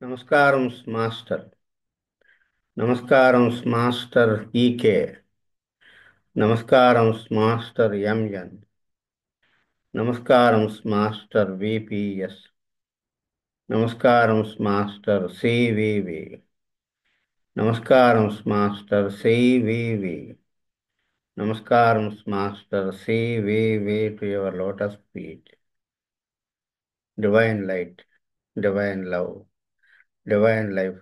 నమస్కారం మాస్టర్. నమస్కారం master EK. నమస్కారం మాస్టర్ ఎంఎన్. నమస్కారం మాస్టర్ విపిఎస్. నమస్కారం మాస్టర్ సివివి. నమస్కారం మాస్టర్ సివివి. నమస్కారం master CVV to your lotus feet. Divine light, divine love, divine life.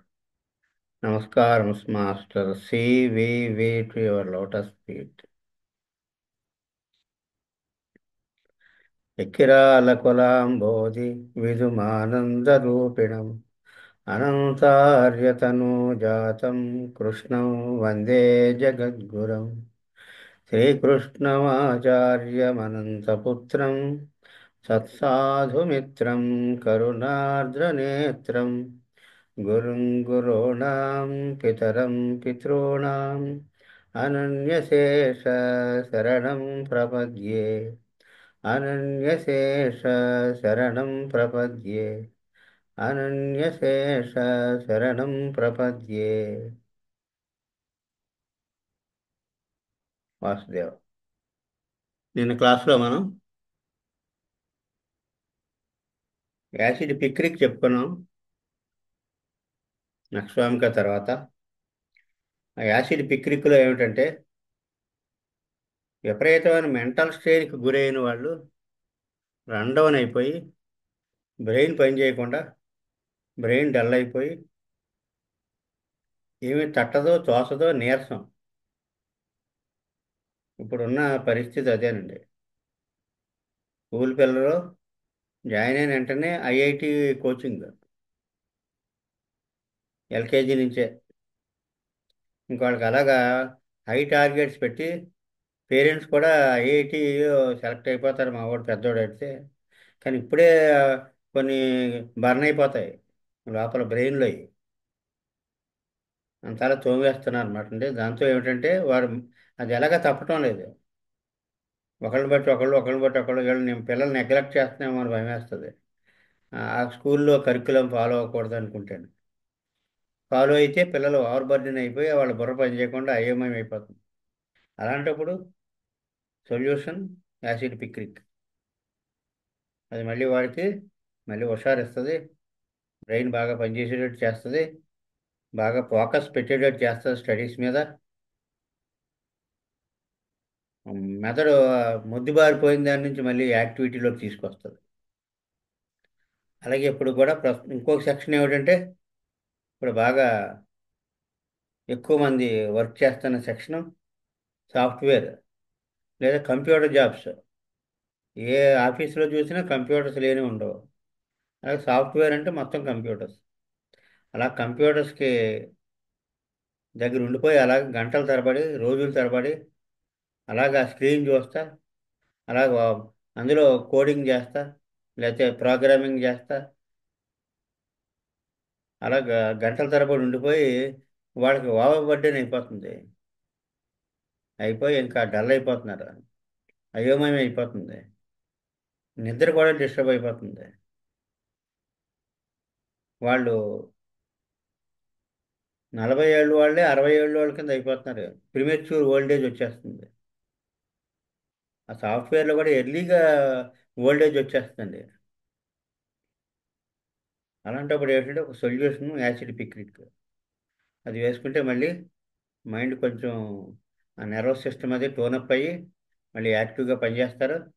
నమస్కారం master CVV to your lotus feet. ఎక్కిరాలకులాంబోధి విదుమానందరూపిణం అనంతార్యతనూజాతం కృష్ణం వందే జగద్గురం శ్రీకృష్ణమాచార్యమనంతపుత్రం సత్సాధుమిత్రం కరుణార్ద్రనేత్రం గురుం గురోణాం పితరం పితॄణాం అనన్యశేష శరణం ప్రపద్యే. అనన్యశేష శరణం ప్రపద్యే. అనన్యశేష శరణం ప్రపద్యే. వాసుదేవ. నిన్న క్లాస్లో మనం యాసిడ్ పిక్రిక్ చెప్పుకున్నాం. నక్స్వామిక తర్వాత ఆ యాసిడ్ పిక్రిక్లో ఏమిటంటే విపరీతమైన మెంటల్ స్ట్రెయిన్కి గురైన వాళ్ళు రన్ డౌన్ అయిపోయి బ్రెయిన్ పనిచేయకుండా బ్రెయిన్ డల్ అయిపోయి ఏమీ తట్టదో తోసదో నీరసం. ఇప్పుడున్న పరిస్థితి అదేనండి. స్కూల్ పిల్లలు జాయిన్ అయిన వెంటనే ఐఐటి కోచింగ్ ఎల్కేజీ నుంచే. ఇంకోళ్ళకి అలాగా హై టార్గెట్స్ పెట్టి పేరెంట్స్ కూడా ఐఐటి సెలెక్ట్ అయిపోతారు మా వాడు పెద్దోడు అయితే. కానీ ఇప్పుడే కొన్ని బర్న్ అయిపోతాయి లోపల బ్రెయిన్లో. అంతలా తోమేస్తున్నారు అనమాట అండి. దాంతో ఏమిటంటే వాడు అది ఎలాగ తప్పటం లేదు. ఒకళ్ళని బట్టి ఒకళ్ళు, ఒకళ్ళని బట్టి ఒకళ్ళు, వీళ్ళు నేను పిల్లలు నెగ్లెక్ట్ చేస్తున్నామో అని భయం వేస్తుంది. ఆ స్కూల్లో కరికులం ఫాలో అవ్వకూడదు అనుకుంటాను. ఫాలో అయితే పిల్లలు ఓవర్ బర్డెన్ అయిపోయి వాళ్ళ బుర్ర పని చేయకుండా అయోమయం అయిపోతుంది. అలాంటప్పుడు సొల్యూషన్ యాసిడ్ పిక్రిక్. అది మళ్ళీ వాడికి మళ్ళీ హుషారిస్తుంది. బ్రెయిన్ బాగా పనిచేసేటట్టు చేస్తుంది. బాగా ఫోకస్ పెట్టేటట్టు చేస్తుంది స్టడీస్ మీద. మెదడు మొద్దుబారిపోయిన దాని నుంచి మళ్ళీ యాక్టివిటీలోకి తీసుకొస్తుంది. అలాగే ఇప్పుడు కూడా ఇంకొక సెక్షన్ ఏమిటంటే ఇప్పుడు బాగా ఎక్కువ మంది వర్క్ చేస్తున్న సెక్షను సాఫ్ట్వేర్ లేదా కంప్యూటర్ జాబ్స్. ఏ ఆఫీసులో చూసినా కంప్యూటర్స్ లేని ఉండవు. అలాగే సాఫ్ట్వేర్ అంటే మొత్తం కంప్యూటర్స్. అలా కంప్యూటర్స్కి దగ్గర ఉండిపోయి అలా గంటల తరబడి రోజుల తరబడి అలాగా స్క్రీన్ చూస్తా అలాగ అందులో కోడింగ్ చేస్తా లేకపోతే ప్రోగ్రామింగ్ చేస్తా అలాగా గంటల తరబడి ఉండిపోయి వాళ్ళకి ఓవర్ బర్డెన్ అయిపోతుంది. అయిపోయి ఇంకా డల్ అయిపోతున్నారు. అయోమయం అయిపోతుంది. నిద్ర కూడా డిస్టర్బ్ అయిపోతుంది. వాళ్ళు 40 ఏళ్ళు వాళ్ళే 60 ఏళ్ళు వాళ్ళ కింద అయిపోతున్నారు. ప్రిమెచ్యూర్ ఓల్డేజ్ వచ్చేస్తుంది. ఆ సాఫ్ట్వేర్లో కూడా ఎర్లీగా ఓల్డేజ్ వచ్చేస్తుంది. అలాంటప్పుడు ఏంటంటే ఒక సొల్యూషన్ యాసిడ్ పిక్నిక్. అది వేసుకుంటే మళ్ళీ మైండ్ కొంచెం ఆ నర్వస్ సిస్టమ్ అది టోనప్ అయ్యి మళ్ళీ యాక్టివ్గా పనిచేస్తారు.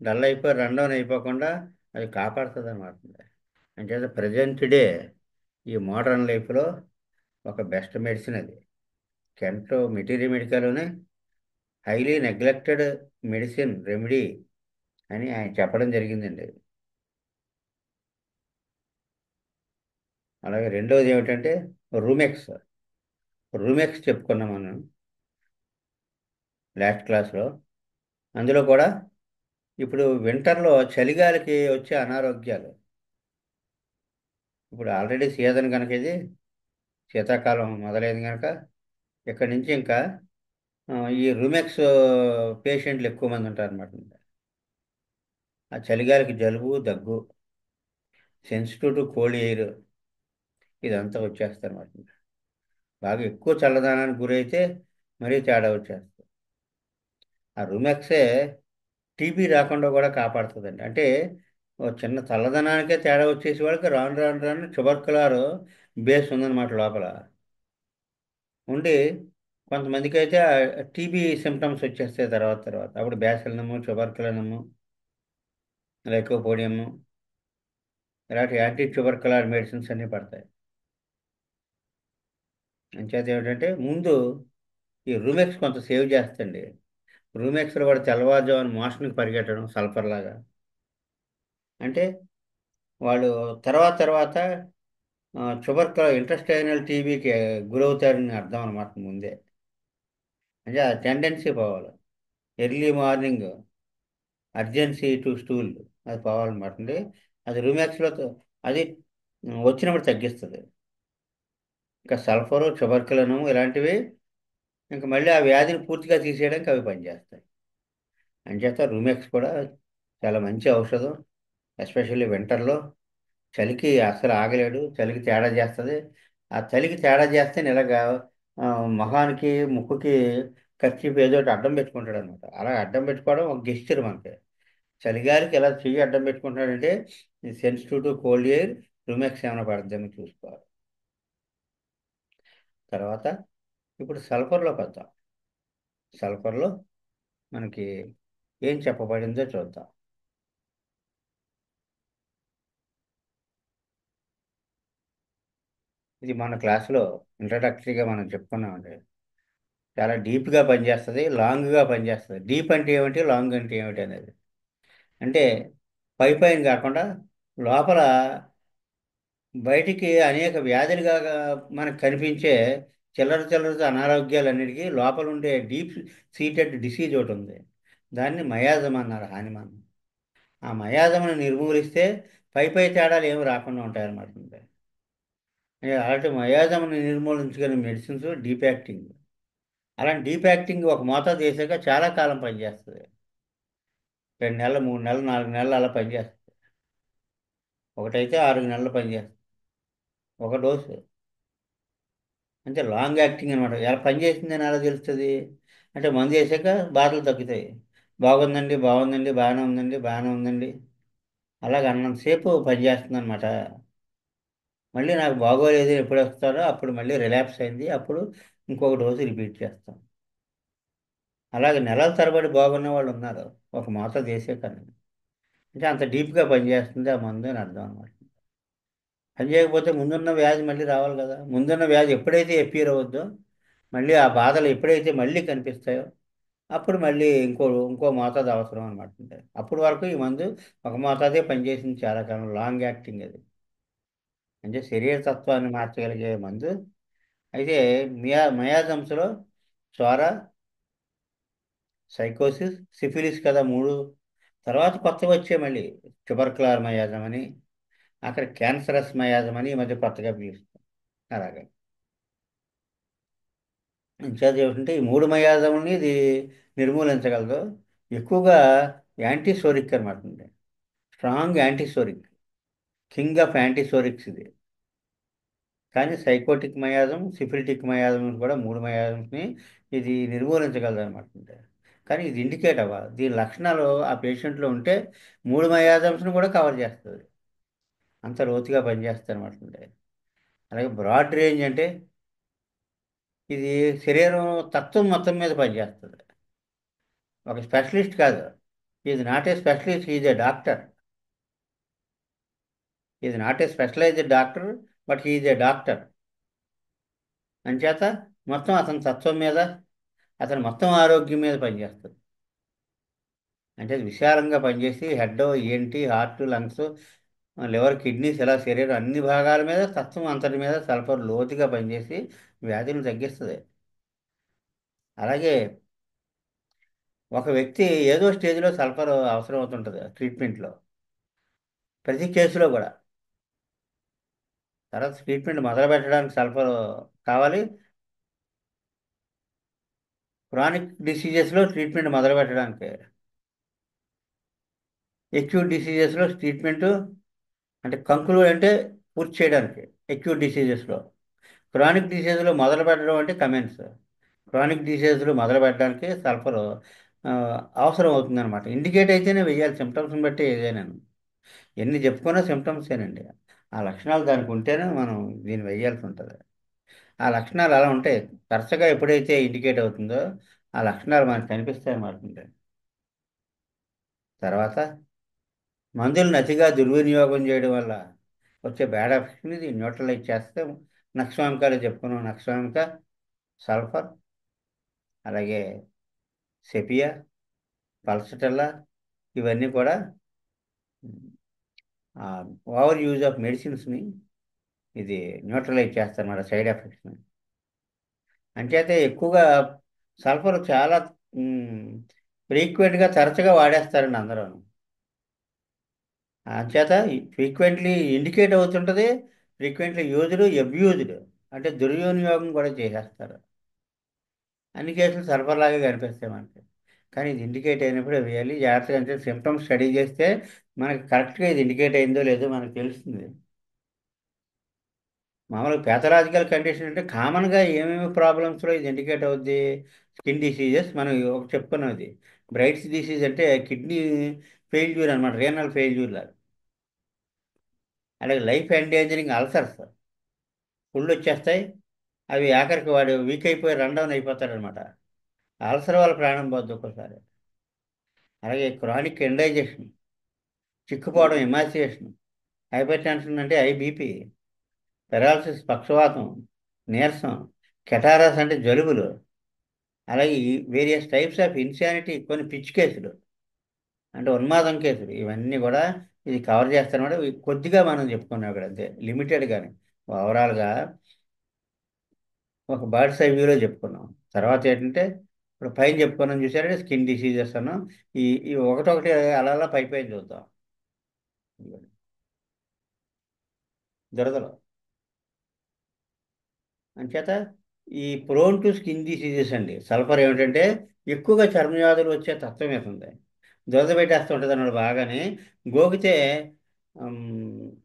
డల్ అయిపోయి రన్ డౌన్ అయిపోకుండా అది కాపాడుతుంది అన్నమాట. అంటే ప్రజెంట్ డే ఈ మోడర్న్ లైఫ్లో ఒక బెస్ట్ మెడిసిన్ అది. కెంటో మెటీరియల్ మెడికల్లోనే హైలీ నెగ్లెక్టెడ్ మెడిసిన్ రెమెడీ అని ఆయన చెప్పడం జరిగిందండి. అలాగే రెండవది ఏమిటంటే రూమెక్స్. రూమెక్స్ చెప్పుకున్నాం మనం లాస్ట్ క్లాస్లో. అందులో కూడా ఇప్పుడు వింటర్లో చలిగాలికి వచ్చే అనారోగ్యాలు. ఇప్పుడు ఆల్రెడీ సీజన్ కనుక ఇది శీతాకాలం మొదలైంది కనుక ఇక్కడి నుంచి ఇంకా ఈ రూమెక్స్ పేషెంట్లు ఎక్కువ మంది ఉంటారు అన్నమాట. ఆ చలిగాలికి జలుబు దగ్గు, సెన్సిటివ్ టు కోల్డ్ ఎయిర్, ఇదంతా వచ్చేస్తారన్నమాట. బాగా ఎక్కువ చల్లదనానికి గురైతే మరీ తేడా వచ్చేస్తుంది. ఆ రూమెక్సే టీబీ రాకుండా కూడా కాపాడుతుందండి. అంటే ఓ చిన్న చల్లదనానికే తేడా వచ్చేసి వాళ్ళకి రాను రాను రాను ట్యూబర్కులర్ బేస్ ఉందన్నమాట లోపల ఉండి, కొంతమందికి అయితే టీబీ సిమ్టమ్స్ వచ్చేస్తాయి తర్వాత తర్వాత. అప్పుడు బ్యాసిల్లము, ట్యూబర్కులము, లైకోపోడియము, ఇలాంటి యాంటీ ట్యూబర్కులర్ మెడిసిన్స్ అన్నీ పడతాయి. అంచేత ఏమిటంటే ముందు ఈ రూమెక్స్ కొంత సేవ్ చేస్తండి. రూమెక్స్లో కూడా తెల్లవారుజామున మోషన్కి పరిగెట్టడం సల్ఫర్ లాగా, అంటే వాళ్ళు తర్వాత తర్వాత ట్యూబర్కులర్ ఇంటెస్టైనల్ టీబీకి గురవుతారని అర్థం అనమాట ముందే. అంటే ఆ టెండెన్సీ పోవాలి. Early morning urgency to stool అది పోవాలన్నమాట అండి. అది రూమెక్స్లో అది వచ్చినప్పుడు తగ్గిస్తుంది. ఇంకా సల్ఫరు, ట్యూబర్కులము ఇలాంటివి ఇంకా మళ్ళీ ఆ వ్యాధిని పూర్తిగా తీసేయడానికి అవి పనిచేస్తాయి. అంచేత రూమెక్స్ కూడా చాలా మంచి ఔషధం. ఎస్పెషల్లీ వింటర్లో చలికి అస్సలు ఆగలేడు. చలికి తేడా చేస్తుంది. ఆ చలికి తేడా చేస్తే ఇలాగా ఆ, మొహానికి ముక్కుకి కర్చీఫ్ ఏదో ఒకటి అడ్డం పెట్టుకుంటాడు అనమాట. అలా అడ్డం పెట్టుకోవడం ఒక గెస్చర్ మనకి. చలిగాలికి ఎలా చెయ్యి అడ్డం పెట్టుకుంటున్నాడంటే సెన్సిటివ్ టు కోల్డ్ ఎయిర్, రూమెక్స్ ఏమైనా పడుతుందని చూసుకోవాలి. తర్వాత ఇప్పుడు సల్ఫర్లోకి వద్దాం. సల్ఫర్లో మనకి ఏం చెప్పబడిందో చూద్దాం. ఇది మన క్లాస్లో ఇంట్రడక్టరీగా మనం చెప్పుకున్నామండి. చాలా డీప్గా పనిచేస్తుంది, లాంగ్గా పనిచేస్తుంది. డీప్ అంటే ఏమిటి, లాంగ్ అంటే ఏమిటి అనేది. అంటే పై పైన కాకుండా లోపల బయటికి అనేక వ్యాధులుగా మనకు కనిపించే చిల్లర చిల్లర అనారోగ్యాలన్నిటికీ లోపల ఉండే డీప్ సీటెడ్ డిసీజ్ ఒకటి ఉంది. దాన్ని మయాజం అన్నారు హానిమాన్. ఆ మయాజమును నిర్మూలిస్తే పై పై తేడాలు ఏమి రాకుండా ఉంటాయన్నమాట. అలాంటి మయాజమును నిర్మూలించగలిగిన మెడిసిన్స్ డీప్ యాక్టింగ్. అలాంటి డీప్ యాక్టింగ్ ఒక మోతాదు చేశాక చాలా కాలం పనిచేస్తుంది. 2 నెలలు, 3 నెలలు, 4 నెలలు అలా పనిచేస్తుంది. ఒకటైతే 6 నెలలు పనిచేస్తుంది ఒక డోసు. అంటే లాంగ్ యాక్టింగ్ అనమాట. ఎలా పనిచేసిందని ఎలా తెలుస్తుంది అంటే మందు వేసాక బాధలు తగ్గుతాయి. బాగుందండి, బాగుందండి, బాగానే ఉందండి, బాగానే ఉందండి, అలాగ అన్నంతసేపు పనిచేస్తుంది అనమాట. మళ్ళీ నాకు బాగోలేదు ఎప్పుడు వస్తారో అప్పుడు మళ్ళీ రిలాప్స్ అయింది, అప్పుడు ఇంకొక డోసు రిపీట్ చేస్తాం. అలాగే నెలల తరబడి బాగున్న వాళ్ళు ఉన్నారు ఒక మోతాదు వేసే కానీ. అంటే అంత డీప్గా పనిచేస్తుంది ఆ మందు అని అర్థం అనమాట. పని చేయకపోతే ముందున్న వ్యాధి మళ్ళీ రావాలి కదా. ముందున్న వ్యాధి ఎప్పుడైతే ఎప్పీర్ అవుద్దో, మళ్ళీ ఆ బాధలు ఎప్పుడైతే మళ్ళీ కనిపిస్తాయో అప్పుడు మళ్ళీ ఇంకో మోతాదు అవసరం అనమాట. అంటే అప్పుడు వరకు ఈ మందు ఒక మోతాదే పనిచేసింది చాలా కాలం. లాంగ్ యాక్టింగ్ అది. అంటే శరీర తత్వాన్ని మార్చగలిగే మందు. అయితే మయాజమ్స్లో జ్వర, సైకోసిస్, సిఫిలిస్ కదా మూడు. తర్వాత కొత్తగా వచ్చే మళ్ళీ ట్యూబర్కులర్ మయాజం అని, అక్కడ క్యాన్సరస్ మయాజం అని ఈ మధ్య కొత్తగా పిలుస్తాం. అలాగే ఇంచేది ఏమిటంటే ఈ మూడు మయాజముల్ని ఇది నిర్మూలించగలదు. ఎక్కువగా యాంటీసోరిక్ అనమాట అండి. స్ట్రాంగ్ యాంటీసోరిక్, కింగ్ ఆఫ్ యాంటీసోరిక్స్ ఇది. కానీ సైకోటిక్ మయాజం, సిఫిలిటిక్ మయాజం కూడా మూడు మయాజంని ఇది నిర్మూలించగలదు అనమాట అండి. కానీ ఇది ఇండికేట్ అవ్వాలి. దీని లక్షణాలు ఆ పేషెంట్లో ఉంటే మూడు మయాజమ్స్ని కూడా కవర్ చేస్తుంది. అంత లోతుగా పనిచేస్తుంది అనమాట అండి. అలాగే బ్రాడ్ రేంజ్ అంటే ఇది శరీరం తత్వం మొత్తం మీద పనిచేస్తుంది. ఒక స్పెషలిస్ట్ కాదు. Is not a specialist, is a doctor. Is not a specialised doctor, but is a doctor. అంచేత మొత్తం అతని తత్వం మీద, అతని మొత్తం ఆరోగ్యం మీద పనిచేస్తుంది. అంటే అది విశాలంగా పనిచేసి హెడ్, ఏంటి, హార్ట్, లంగ్స్, లివర్, కిడ్నీస్ ఇలా శరీరం అన్ని భాగాల మీద తత్వం అంతటి మీద సల్ఫర్ లోతుగా పనిచేసి వ్యాధులను తగ్గిస్తుంది. అలాగే ఒక వ్యక్తి ఏదో స్టేజ్లో సల్ఫర్ అవసరం అవుతుంటుంది ట్రీట్మెంట్లో, ప్రతి కేసులో కూడా. తర్వాత ట్రీట్మెంట్ మొదలు పెట్టడానికి సల్ఫర్ కావాలి. క్రానిక్ డిసీజెస్లో ట్రీట్మెంట్ మొదలు పెట్టడానికి, ఎక్యూట్ డిసీజెస్లో ట్రీట్మెంట్ అంటే కంక్లూడ్ అంటే పూర్తి చేయడానికి అక్యూట్ డిసీజెస్లో. క్రానిక్ డిసీజ్లో మొదలు పెట్టడం అంటే కమెన్స్. క్రానిక్ డిసీజ్లో మొదలు పెట్టడానికి సల్ఫర్ ఆ, అవసరం అవుతుందన్నమాట. ఇండికేట్ అయితేనే వెయ్యాలి, సిమ్టమ్స్ని బట్టి ఏదైనా. ఎన్ని చెప్పుకున్నా సిమ్టమ్సేనండి. ఆ లక్షణాలు దానికి ఉంటేనే మనం దీన్ని వెయ్యాల్సి ఉంటుంది. ఆ లక్షణాలు అలా ఉంటాయి. తరచుగా ఎప్పుడైతే ఇండికేట్ అవుతుందో ఆ లక్షణాలు మనకు కనిపిస్తాయి అన్నమాట. తర్వాత మందులను అతిగా దుర్వినియోగం చేయడం వల్ల వచ్చే బ్యాడ్ ఎఫెక్ట్ని ఇది న్యూట్రలైజ్ చేస్తే నక్సవామికాలు చెప్పుకున్నాం. నక్సవామిక, సల్ఫర్, అలాగే సెపియా, పల్సటెల్లా, ఇవన్నీ కూడా ఓవర్ యూజ్ ఆఫ్ మెడిసిన్స్ని ఇది న్యూట్రలైజ్ చేస్తారన్నమాట, సైడ్ ఎఫెక్ట్స్ని. అంచేతే ఎక్కువగా సల్ఫర్ చాలా ఫ్రీక్వెంట్గా తరచుగా వాడేస్తారండి అందరూ. అంచేత ఫ్రీక్వెంట్లీ ఇండికేట్ అవుతుంటుంది, ఫ్రీక్వెంట్లీ యూజ్డ్, అబ్యూజ్డ్, అంటే దుర్వినియోగం కూడా చేసేస్తారు. అన్ని కేసులు సల్ఫర్ లాగే కనిపిస్తాయి మనకి. కానీ ఇది ఇండికేట్ అయినప్పుడు వేయాలి జాగ్రత్తగా. అంటే సిమ్టమ్స్ స్టడీ చేస్తే మనకి కరెక్ట్గా ఇది ఇండికేట్ అయిందో లేదో మనకు తెలుస్తుంది. మామూలుగా ప్యాథలాజికల్ కండిషన్ అంటే కామన్గా ఏమేమి ప్రాబ్లమ్స్లో ఇది ఇండికేట్ అవుద్ది. స్కిన్ డిసీజెస్ మనం ఒక చెప్పుకున్నాం. ఇది బ్రైట్స్ డిసీజ్ అంటే కిడ్నీ ఫెయిల్యూర్ అనమాట, రీనల్ ఫెయిల్యూర్ లాగా. అలాగే లైఫ్ ఎండేంజరింగ్ అల్సర్స్ ఫుల్ వచ్చేస్తాయి. అవి ఆఖరికి వాడు వీక్ అయిపోయి రన్ డౌన్ అయిపోతాడనమాట. అల్సర్ వల్ల ప్రాణం పోద్ది ఒక్కోసారి. అలాగే క్రానిక్ ఎండైజేషన్, చిక్కుపోవడం, ఎమాసియేషన్, హైపర్ టెన్షన్ అంటే హై బీపీ, పెరాలసిస్ పక్షవాతం, నీరసం, కెటారస్ అంటే జలుబులు, అలాగే వేరియస్ టైప్స్ ఆఫ్ ఇన్సానిటీ, కొన్ని పిచ్చి కేసులు అంటే ఉన్మాదం కేసులు, ఇవన్నీ కూడా ఇది కవర్ చేస్తారన్నమాట. ఇవి కొద్దిగా మనం చెప్పుకున్నాం ఇక్కడ, అంతే లిమిటెడ్గానే. ఓవరాల్గా ఒక బర్డ్స్ ఐ వ్యూలో చెప్పుకున్నాం. తర్వాత ఏంటంటే ఇప్పుడు పైన చెప్పుకున్నాం చూసారంటే స్కిన్ డిసీజెస్ అన్నాం. ఈ ఈ ఒకటొకటి అలా అలా పై పైన చూద్దాం. దురదలు అంచేత ఈ ప్రోన్ టు స్కిన్ డిసీజెస్ అండి. సల్ఫర్ ఏమిటంటే ఎక్కువగా చర్మవ్యాధులు వచ్చే తత్వం అవుతుంది. దురద పెట్టేస్తూ ఉంటుంది అన్నాడు బాగానే. గోకితే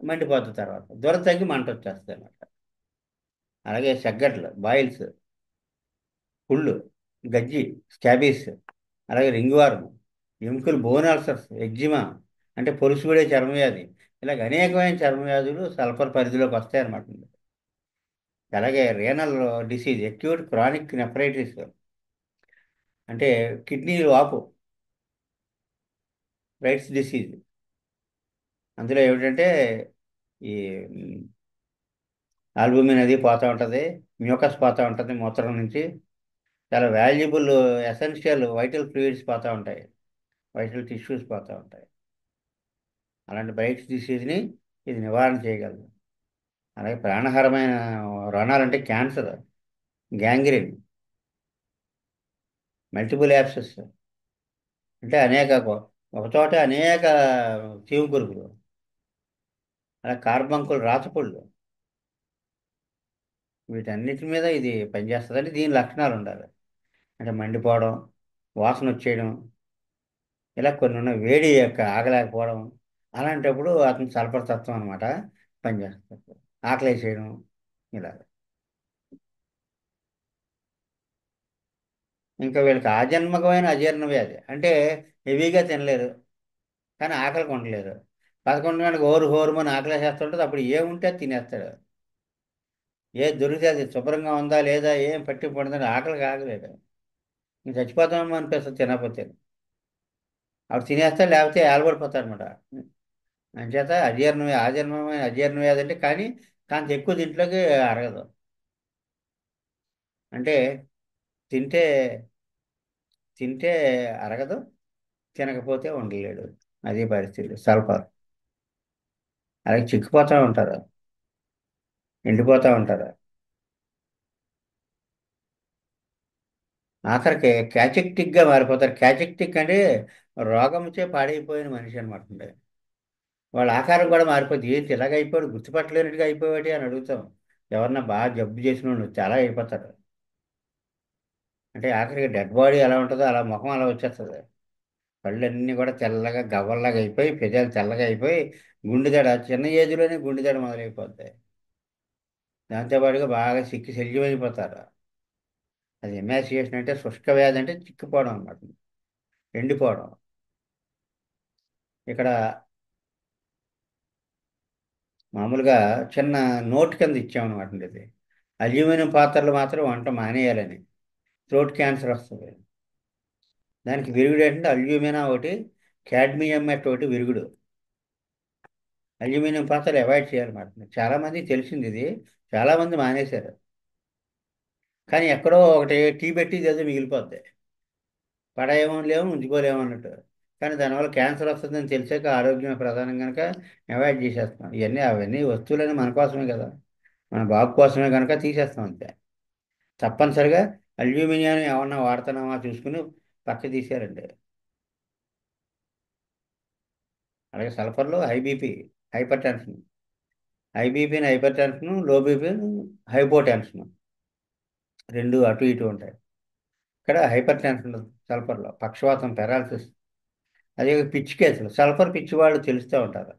మండిపోద్ది, తర్వాత దురద తగ్గి మంట వచ్చేస్తుంది అన్నమాట. అలాగే సెగ్గట్లు, బాయిల్స్, పుళ్ళు, గజ్జి, స్కాబీస్, అలాగే రింగ్ వార్మ్, ఎముకలు, బోన్ అల్సర్స్, ఎగ్జిమా అంటే పొలుసుపడే చర్మవ్యాధి, ఇలాగ అనేకమైన చర్మవ్యాధులు సల్ఫర్ పరిధిలోకి వస్తాయి అన్నమాట. అలాగే renal disease, acute chronic nephritis అంటే కిడ్నీలు వాపు, రైట్స్ డిసీజ్. అందులో ఏమిటంటే ఈ ఆల్బుమిన్ అది పోతూ ఉంటుంది, మ్యూకస్ పోతూ ఉంటుంది మూత్రం నుంచి. చాలా వాల్యుబుల్ ఎసెన్షియల్ వైటల్ ఫ్లూయిడ్స్ పోతూ ఉంటాయి, వైటల్ టిష్యూస్ పోతూ ఉంటాయి. అలాంటి బ్రైట్స్ డిసీజ్ని ఇది నివారణ చేయగలదు. అలాగే ప్రాణహరమైన రణాలంటే క్యాన్సర్, గ్యాంగ్రీన్, మల్టిపుల్ యాప్సెస్ అంటే ఒకచోట అనేక చీము పురుగులు, అలా కార్బంకులు, రాచపుళ్ళు, వీటన్నిటి మీద ఇది పనిచేస్తుంది. అంటే దీని లక్షణాలు ఉండాలి. అంటే మండిపోవడం, వాసన వచ్చేయడం, ఇలా కొన్ని ఉన్న వేడి యొక్క ఆగలేకపోవడం. అలాంటప్పుడు అతను సల్ఫర్ తత్వం అనమాట పనిచేస్తుంది. ఆకలేసేయడం ఇలా. ఇంకా వీళ్ళకి ఆజన్మకమైన అజీర్ణ వ్యాధి అంటే హెవీగా తినలేరు, కానీ ఆకలి కొండలేరు. 11 గంటలకు హోరుమని ఆకలేసేస్తుంటుంది. అప్పుడు ఏముంటే అది తినేస్తాడు. ఏది దొరికితే అది శుభ్రంగా ఉందా లేదా ఏం పట్టి పడుతుందని ఆకలికి ఆగలేడు. ఇంక చచ్చిపోతామేమో అనిపిస్తుంది తినకపోతే. అప్పుడు తినేస్తాడు, లేకపోతే ఏలబడిపోతాడు అనమాట. అంచేత అజీర్ణ వ్యాధి అంటే కానీ కాంత ఎక్కువ దీంట్లోకి అరగదు. అంటే తింటే తింటే అరగదు, తినకపోతే ఉండలేడు. అదే పరిస్థితి సల్ఫర్. అలాగే చిక్కిపోతూ ఉంటారు, ఎండిపోతూ ఉంటారు. ఆఖరికి క్యాచెక్టిక్గా మారిపోతారు. క్యాచెక్టిక్ అంటే రోగంచే పాడైపోయిన మనిషి అనమాట. వాళ్ళ ఆకారం కూడా మారిపోద్ది. ఏంటి ఇలాగ అయిపోయాడు, గుర్తుపట్టలేనట్టుగా అయిపోయాడు అని అడుగుతాం. ఎవరన్నా బాగా జబ్బు చేసిన వాళ్ళు చాలా అయిపోతారు. అంటే ఆఖరికి డెడ్ బాడీ ఎలా ఉంటుందో అలా ముఖం అలా వచ్చేస్తుంది. కళ్ళన్నీ కూడా తెల్లగా గవ్వల్లాగా అయిపోయి, పెదాలు తెల్లగా అయిపోయి, గుండెదడ చిన్న ఏజ్లోనే గుండెదడ మొదలైపోతాయి. దాంతోపాటుగా బాగా సిక్కి శల్యమైపోతారు. అది ఎమాసియేషన్ అంటే శుష్క వ్యాధి అంటే చిక్కిపోవడం అన్నమాట, ఎండిపోవడం. ఇక్కడ మామూలుగా చిన్న నోట్ కింద ఇచ్చామన్నమాట ఇది. అల్యూమినియం పాత్రలు మాత్రం వంట మానేయాలని, థ్రోట్ క్యాన్సర్ వస్తుంది. దానికి విరుగుడు ఏంటంటే అల్యూమినియం ఒకటి, క్యాడ్మియం మెట్ ఒకటి విరుగుడు. అల్యూమినియం పాత్రలు అవాయిడ్ చేయాలన్నమాట. చాలామంది తెలిసింది ఇది, చాలామంది మానేశారు. కానీ ఎక్కడో ఒకటి టీ పెట్టి ఏదో మిగిలిపోద్ది, పడేయమో లేము ఉంచుకోలేము అన్నట్టు. కానీ దానివల్ల క్యాన్సర్ వస్తుందని తెలిసాక ఆరోగ్యం ప్రధానం కనుక అవాయిడ్ చేసేస్తాం. అవన్నీ వస్తువులని మన కోసమే కదా, మన బాగు కోసమే కనుక తీసేస్తాం అంతే. తప్పనిసరిగా అల్యూమినియం ఏమన్నా వాడుతున్నామా చూసుకుని పక్క తీసేయాలండి. అలాగే సల్ఫర్లో high BP, hypertension. High బీపీని హైపర్ టెన్షన్, లో బీపీని హైపో టెన్షన్, రెండు అటు ఇటు ఉంటాయి. ఇక్కడ హైపర్ టెన్షన్ సల్ఫర్లో పక్షవాతం, పెరాలసిస్. అదే పిచ్చి కేసులు సల్ఫర్ పిచ్చి వాళ్ళు తెలుస్తూ ఉంటారు.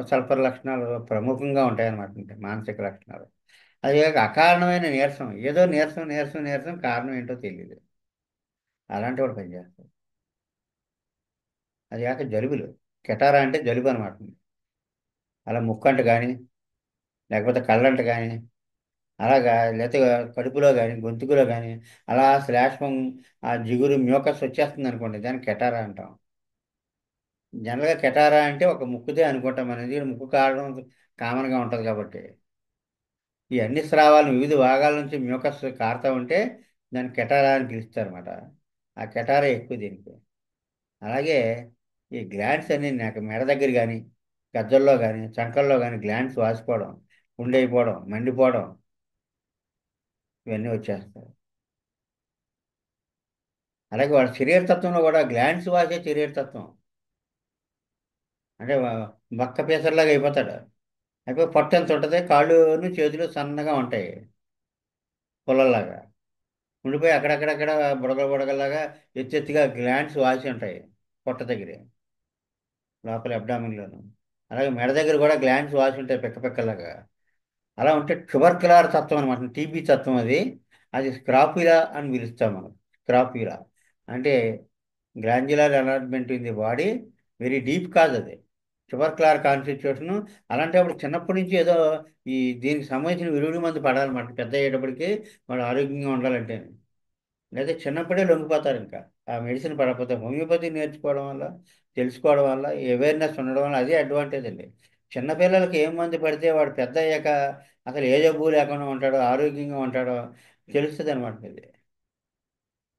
సల్ఫర్ లక్షణాలు ప్రముఖంగా ఉంటాయన్నమాట, అంటే మానసిక లక్షణాలు. అది కాక అకారణమైన నీరసం, ఏదో నీరసం నీరసం నీరసం, కారణం ఏంటో తెలియదు, అలాంటి వాడు పనిచేస్తారు. అది కాక జలుబులు, కెటారా అంటే జలుబు అనమాట. అలా ముక్కంట కానీ, లేకపోతే కళ్ళంట కానీ, అలాగా, లేకపోతే కడుపులో కానీ గొంతుకులో కానీ అలా శ్లేష్మం, ఆ జిగురు మ్యూకస్ వచ్చేస్తుంది అనుకోండి, దాన్ని కెటారా అంటాం. జనరల్గా కెటారా అంటే ఒక ముక్కుదే అనుకుంటాం అనేది, ముక్కు కారణం కామన్గా ఉంటుంది కాబట్టి. ఈ అన్ని స్రావాలు వివిధ భాగాల నుంచి మ్యూకస్ కారుతూ ఉంటే దాన్ని కెటారా అని పిలుస్తారు అనమాట. ఆ కెటారా ఎక్కువ దీనికి. అలాగే ఈ గ్లాండ్స్ అన్ని నాకు మెడ దగ్గర కానీ, గజ్జల్లో కానీ, చంకల్లో కానీ గ్లాండ్స్ వాసిపోవడం, ఉండైపోవడం, మండిపోవడం, ఇవన్నీ వచ్చేస్తాయి. అలాగే వాడి శరీర తత్వంలో కూడా గ్లాండ్స్ వాసే శరీర తత్వం. అంటే బక్క పీసర్లాగా అయిపోతాడు. అయిపోయి పొట్ట ఎంత ఉంటుంది, కాళ్ళును చేతులు సన్నగా ఉంటాయి, పుల్లల్లాగా ఉండిపోయి అక్కడక్కడక్కడ బుడగలు బుడగల్లాగా ఎత్తెత్తుగా గ్లాండ్స్ వాసి ఉంటాయి పొట్ట దగ్గర, లోపల అబ్డామిన్లోను. అలాగే మెడ దగ్గర కూడా గ్లాండ్స్ వాసి ఉంటాయి పిక్క పిక్కలాగా. అలా ఉంటే ట్యూబర్కులర్ తత్వం అనమాట, టీబీ తత్వం అది. అది స్క్రాప్యులా అని పిలుస్తాం మనం. స్క్రాప్యులా అంటే glandular enlargement in the body, very deep cause అది, ట్యూబర్కులర్ కాన్స్టిట్యూషన్. అలాంటప్పుడు చిన్నప్పటి నుంచి ఏదో ఈ దీనికి సంబంధించిన విరుగుడు మందు పడాలన్నమాట, పెద్ద అయ్యేటప్పటికి వాళ్ళు ఆరోగ్యంగా ఉండాలంటే. లేదా చిన్నప్పుడే లొంగిపోతారు ఇంకా, ఆ మెడిసిన్ పడకపోతే. హోమియోపతి నేర్చుకోవడం వల్ల, తెలుసుకోవడం వల్ల, అవేర్నెస్ ఉండడం వల్ల అదే అడ్వాంటేజ్ అండి. చిన్నపిల్లలకి ఏం మందు పడితే వాడు పెద్ద అయ్యాక అసలు ఏ జబ్బు లేకుండా ఉంటాడో, ఆరోగ్యంగా ఉంటాడో తెలుస్తుంది అనమాట ఇది.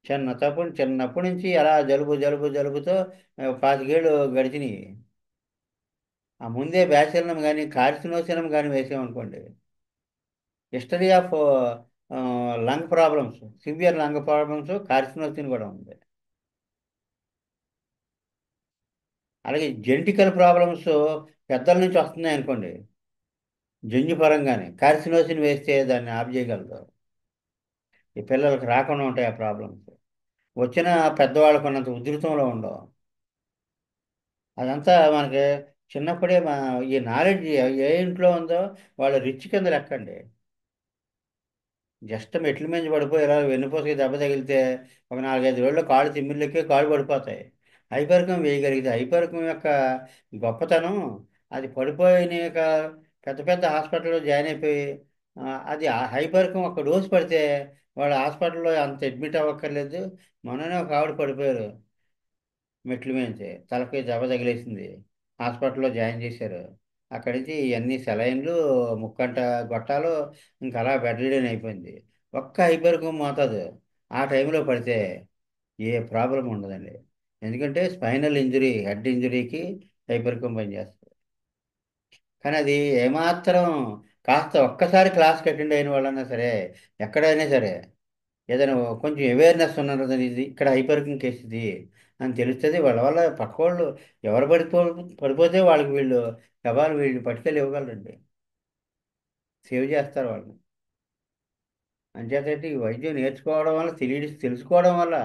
చిన్నప్పటి నుంచి అలా జలుబు జలుబు జలుబుతో 25 ఏళ్ళు గడిచినాయి. ఆ ముందే బ్యాసిలనం కానీ కార్సినోసినం కానీ వేసామనుకోండి, history of lung problems, severe lung problems, carcinosin కూడా ఉంది. అలాగే జెనెటికల్ ప్రాబ్లమ్స్ పెద్దల నుంచి వస్తున్నాయి అనుకోండి, జన్యుపరంగానే కార్సినోసిన్ వేస్తే దాన్ని ఆప్ చేయగలరు. ఈ పిల్లలకు రాకుండా ఉంటాయి ఆ ప్రాబ్లమ్స్. వచ్చిన పెద్దవాళ్ళకు ఉన్నంత ఉధృతంలో ఉండవు. అదంతా మనకి చిన్నప్పుడే ఈ నాలెడ్జ్ ఏ ఇంట్లో ఉందో వాళ్ళ రిచ్ కింద లెక్కండి. జస్ట్ మెట్ల మీద పడిపోయి ఇలా వెన్నుపూసకి దెబ్బ తగిలితే ఒక 4-5 రోజుల్లో కాళ్ళు తిమ్మిర్లెక్కి కాళ్ళు పడిపోతాయి. హైపర్కం వేయగలిగితే హైపర్కం యొక్క గొప్పతనం, అది పడిపోయినాక పెద్ద పెద్ద హాస్పిటల్లో జాయిన్ అయిపోయి, ఆ, అది ఆ హైపర్కం ఒక డోసు పడితే వాళ్ళు హాస్పిటల్లో అంత అడ్మిట్ అవ్వక్కర్లేదు. మొన్ననే ఒక ఆవిడ పడిపోయారు, మెట్ల మించి తలకి దెబ్బ తగిలేసింది, హాస్పిటల్లో జాయిన్ చేశారు. అక్కడి నుంచి ఇవన్నీ సెలైన్లు, ముక్కంట గొట్టాలు, ఇంకా అలా బెడ్ రిడెన్ అయిపోయింది. ఒక్క హైపర్కం మోతాదు ఆ టైంలో పడితే ఏ ప్రాబ్లం ఉండదండి. ఎందుకంటే స్పైనల్ ఇంజరీ, హెడ్ ఇంజరీకి హైపర్కం పనిచేస్తుంది. కానీ అది ఏమాత్రం కాస్త ఒక్కసారి క్లాస్కి అటెండ్ అయిన వాళ్ళన్నా సరే, ఎక్కడైనా సరే ఏదైనా కొంచెం అవేర్నెస్ ఉన్నది, ఇది ఇక్కడ హైపర్కింగ్ కేసు ఇది అని తెలుస్తుంది. వాళ్ళ వల్ల పక్క వాళ్ళు ఎవరు పడిపోతే వాళ్ళకి వీళ్ళు సవాలు వీళ్ళు పట్టుకెళ్ళి ఇవ్వగలరండి, సేవ్ చేస్తారు వాళ్ళని. అంచేతంటే ఈ వైద్యం నేర్చుకోవడం వల్ల, తెలుసుకోవడం వల్ల.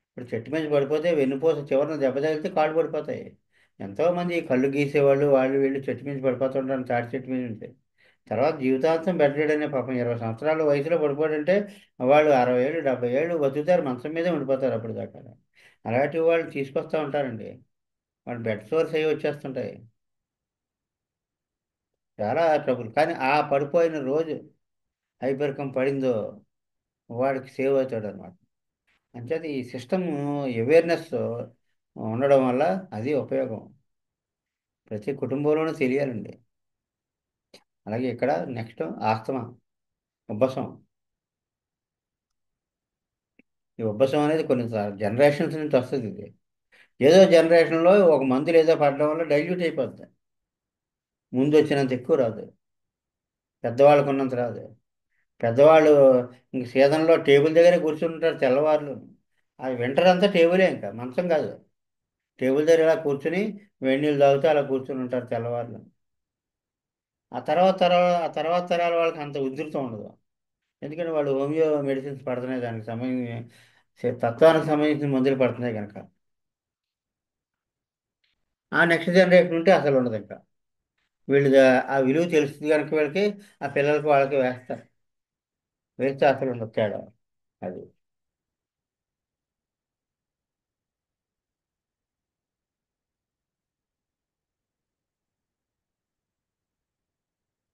ఇప్పుడు చెట్టు మీద పడిపోతే వెన్నుపూస చివరన దెబ్బ తగిలితే కాళ్ళు పడిపోతాయి. ఎంతోమంది కళ్ళు గీసేవాళ్ళు వాళ్ళు వీళ్ళు చెట్టు మీద పడిపోతుంటారు, తాటి చెట్టు మీద ఉంటే. తర్వాత జీవితాంతం బెడ్ రీడ్ అనే పాపం 20 సంవత్సరాల వయసులో పడిపోయాడంటే వాళ్ళు 60 ఏళ్ళు 70 ఏళ్ళు బతుకుతారు, మంచం మీదే ఉండిపోతారు అప్పుడు దాకా. అలాంటి వాళ్ళు తీసుకొస్తూ ఉంటారండి. వాళ్ళు బెడ్ సోర్స్ అయ్యి వచ్చేస్తుంటాయి. చాలా ట్రబుల్. కానీ ఆ పడిపోయిన రోజు హైపర్కం పడిందో వాడికి సేవ్ అవుతాడు అనమాట. అంచేత ఈ సిస్టమ్ అవేర్నెస్ ఉండడం వల్ల అది ఉపయోగం ప్రతి కుటుంబంలోనూ తెలియాలండి. అలాగే ఇక్కడ నెక్స్ట్ ఆస్తమా, ఉబ్బసం. ఈ ఉబ్బసం అనేది కొన్ని జనరేషన్స్ నుంచి వస్తుంది ఇది. ఏదో జనరేషన్లో ఒక మందులు ఏదో పడడం వల్ల డైల్యూట్ అయిపోద్ది. ముందు వచ్చినంత ఎక్కువ రాదు, పెద్దవాళ్ళకు ఉన్నంత రాదు. పెద్దవాళ్ళు ఇంక సీజన్లో టేబుల్ దగ్గరే కూర్చుంటారు తెల్లవారులు. అది వింటర్ అంతా టేబులే, ఇంకా మంచం కాదు. టేబుల్ దగ్గర ఇలా కూర్చుని వేడి నీళ్ళు తాగుతూ అలా కూర్చుని ఉంటారు తెల్లవారులు. ఆ తర్వాత తరాల వాళ్ళకి అంత ఉధృతం ఉండదు. ఎందుకంటే వాళ్ళు హోమియో మెడిసిన్స్ పడుతున్నాయి, దానికి సంబంధించి తత్వానికి సంబంధించిన మందులు పడుతున్నాయి కనుక. ఆ నెక్స్ట్ జనరేషన్ ఉంటే అసలు ఉండదు ఇంకా. వీళ్ళు ఆ విలువ తెలుస్తుంది కనుక వీళ్ళకి ఆ పిల్లలకి వాళ్ళకి వేస్తారు. వేస్తే అసలు ఉండదు తేడా. అది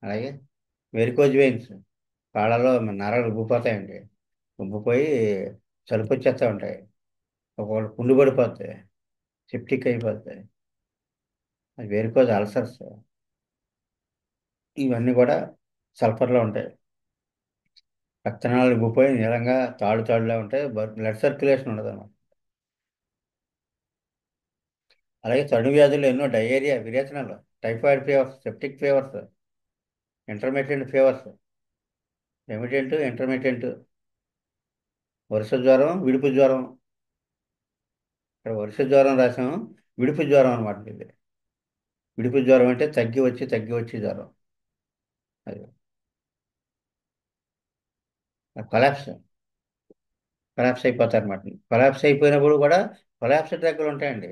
అలాగే వెరికోజ్ వెయిన్స్, కాళ్ళలో నరాలు ఉబ్బిపోతాయండి. ఉబ్బిపోయి చలుపు వచ్చేస్తూ ఉంటాయి. ఒకవేళ పుండు పడిపోతాయి, సెప్టిక్ అయిపోతాయి. అది వెరికోజ్ అల్సర్స్. ఇవన్నీ కూడా సల్ఫర్లో ఉంటాయి. రక్తనాళాలు ఉబ్బిపోయి నీలంగా తాడు తాడులా ఉంటాయి. బ్లడ్ సర్క్యులేషన్ ఉండదు అన్నమాట. అలాగే తడు వ్యాధులు ఎన్నో, డయేరియా, విరేచనాలు, typhoid fevers, septic fevers, intermediate fevers. Remittent, intermediate, వరుస జ్వరం, విడుపు జ్వరం. ఇక్కడ వరుస జ్వరం రాసాం, విడుపు జ్వరం అనమాట ఇది. విడుపు జ్వరం అంటే తగ్గి వచ్చి జ్వరం. అది కొలాప్స్, కొలాప్స్ అయిపోతారు అనమాట. కొలాప్స్ అయిపోయినప్పుడు కూడా కొలాప్స్ డ్రగ్లు ఉంటాయండి.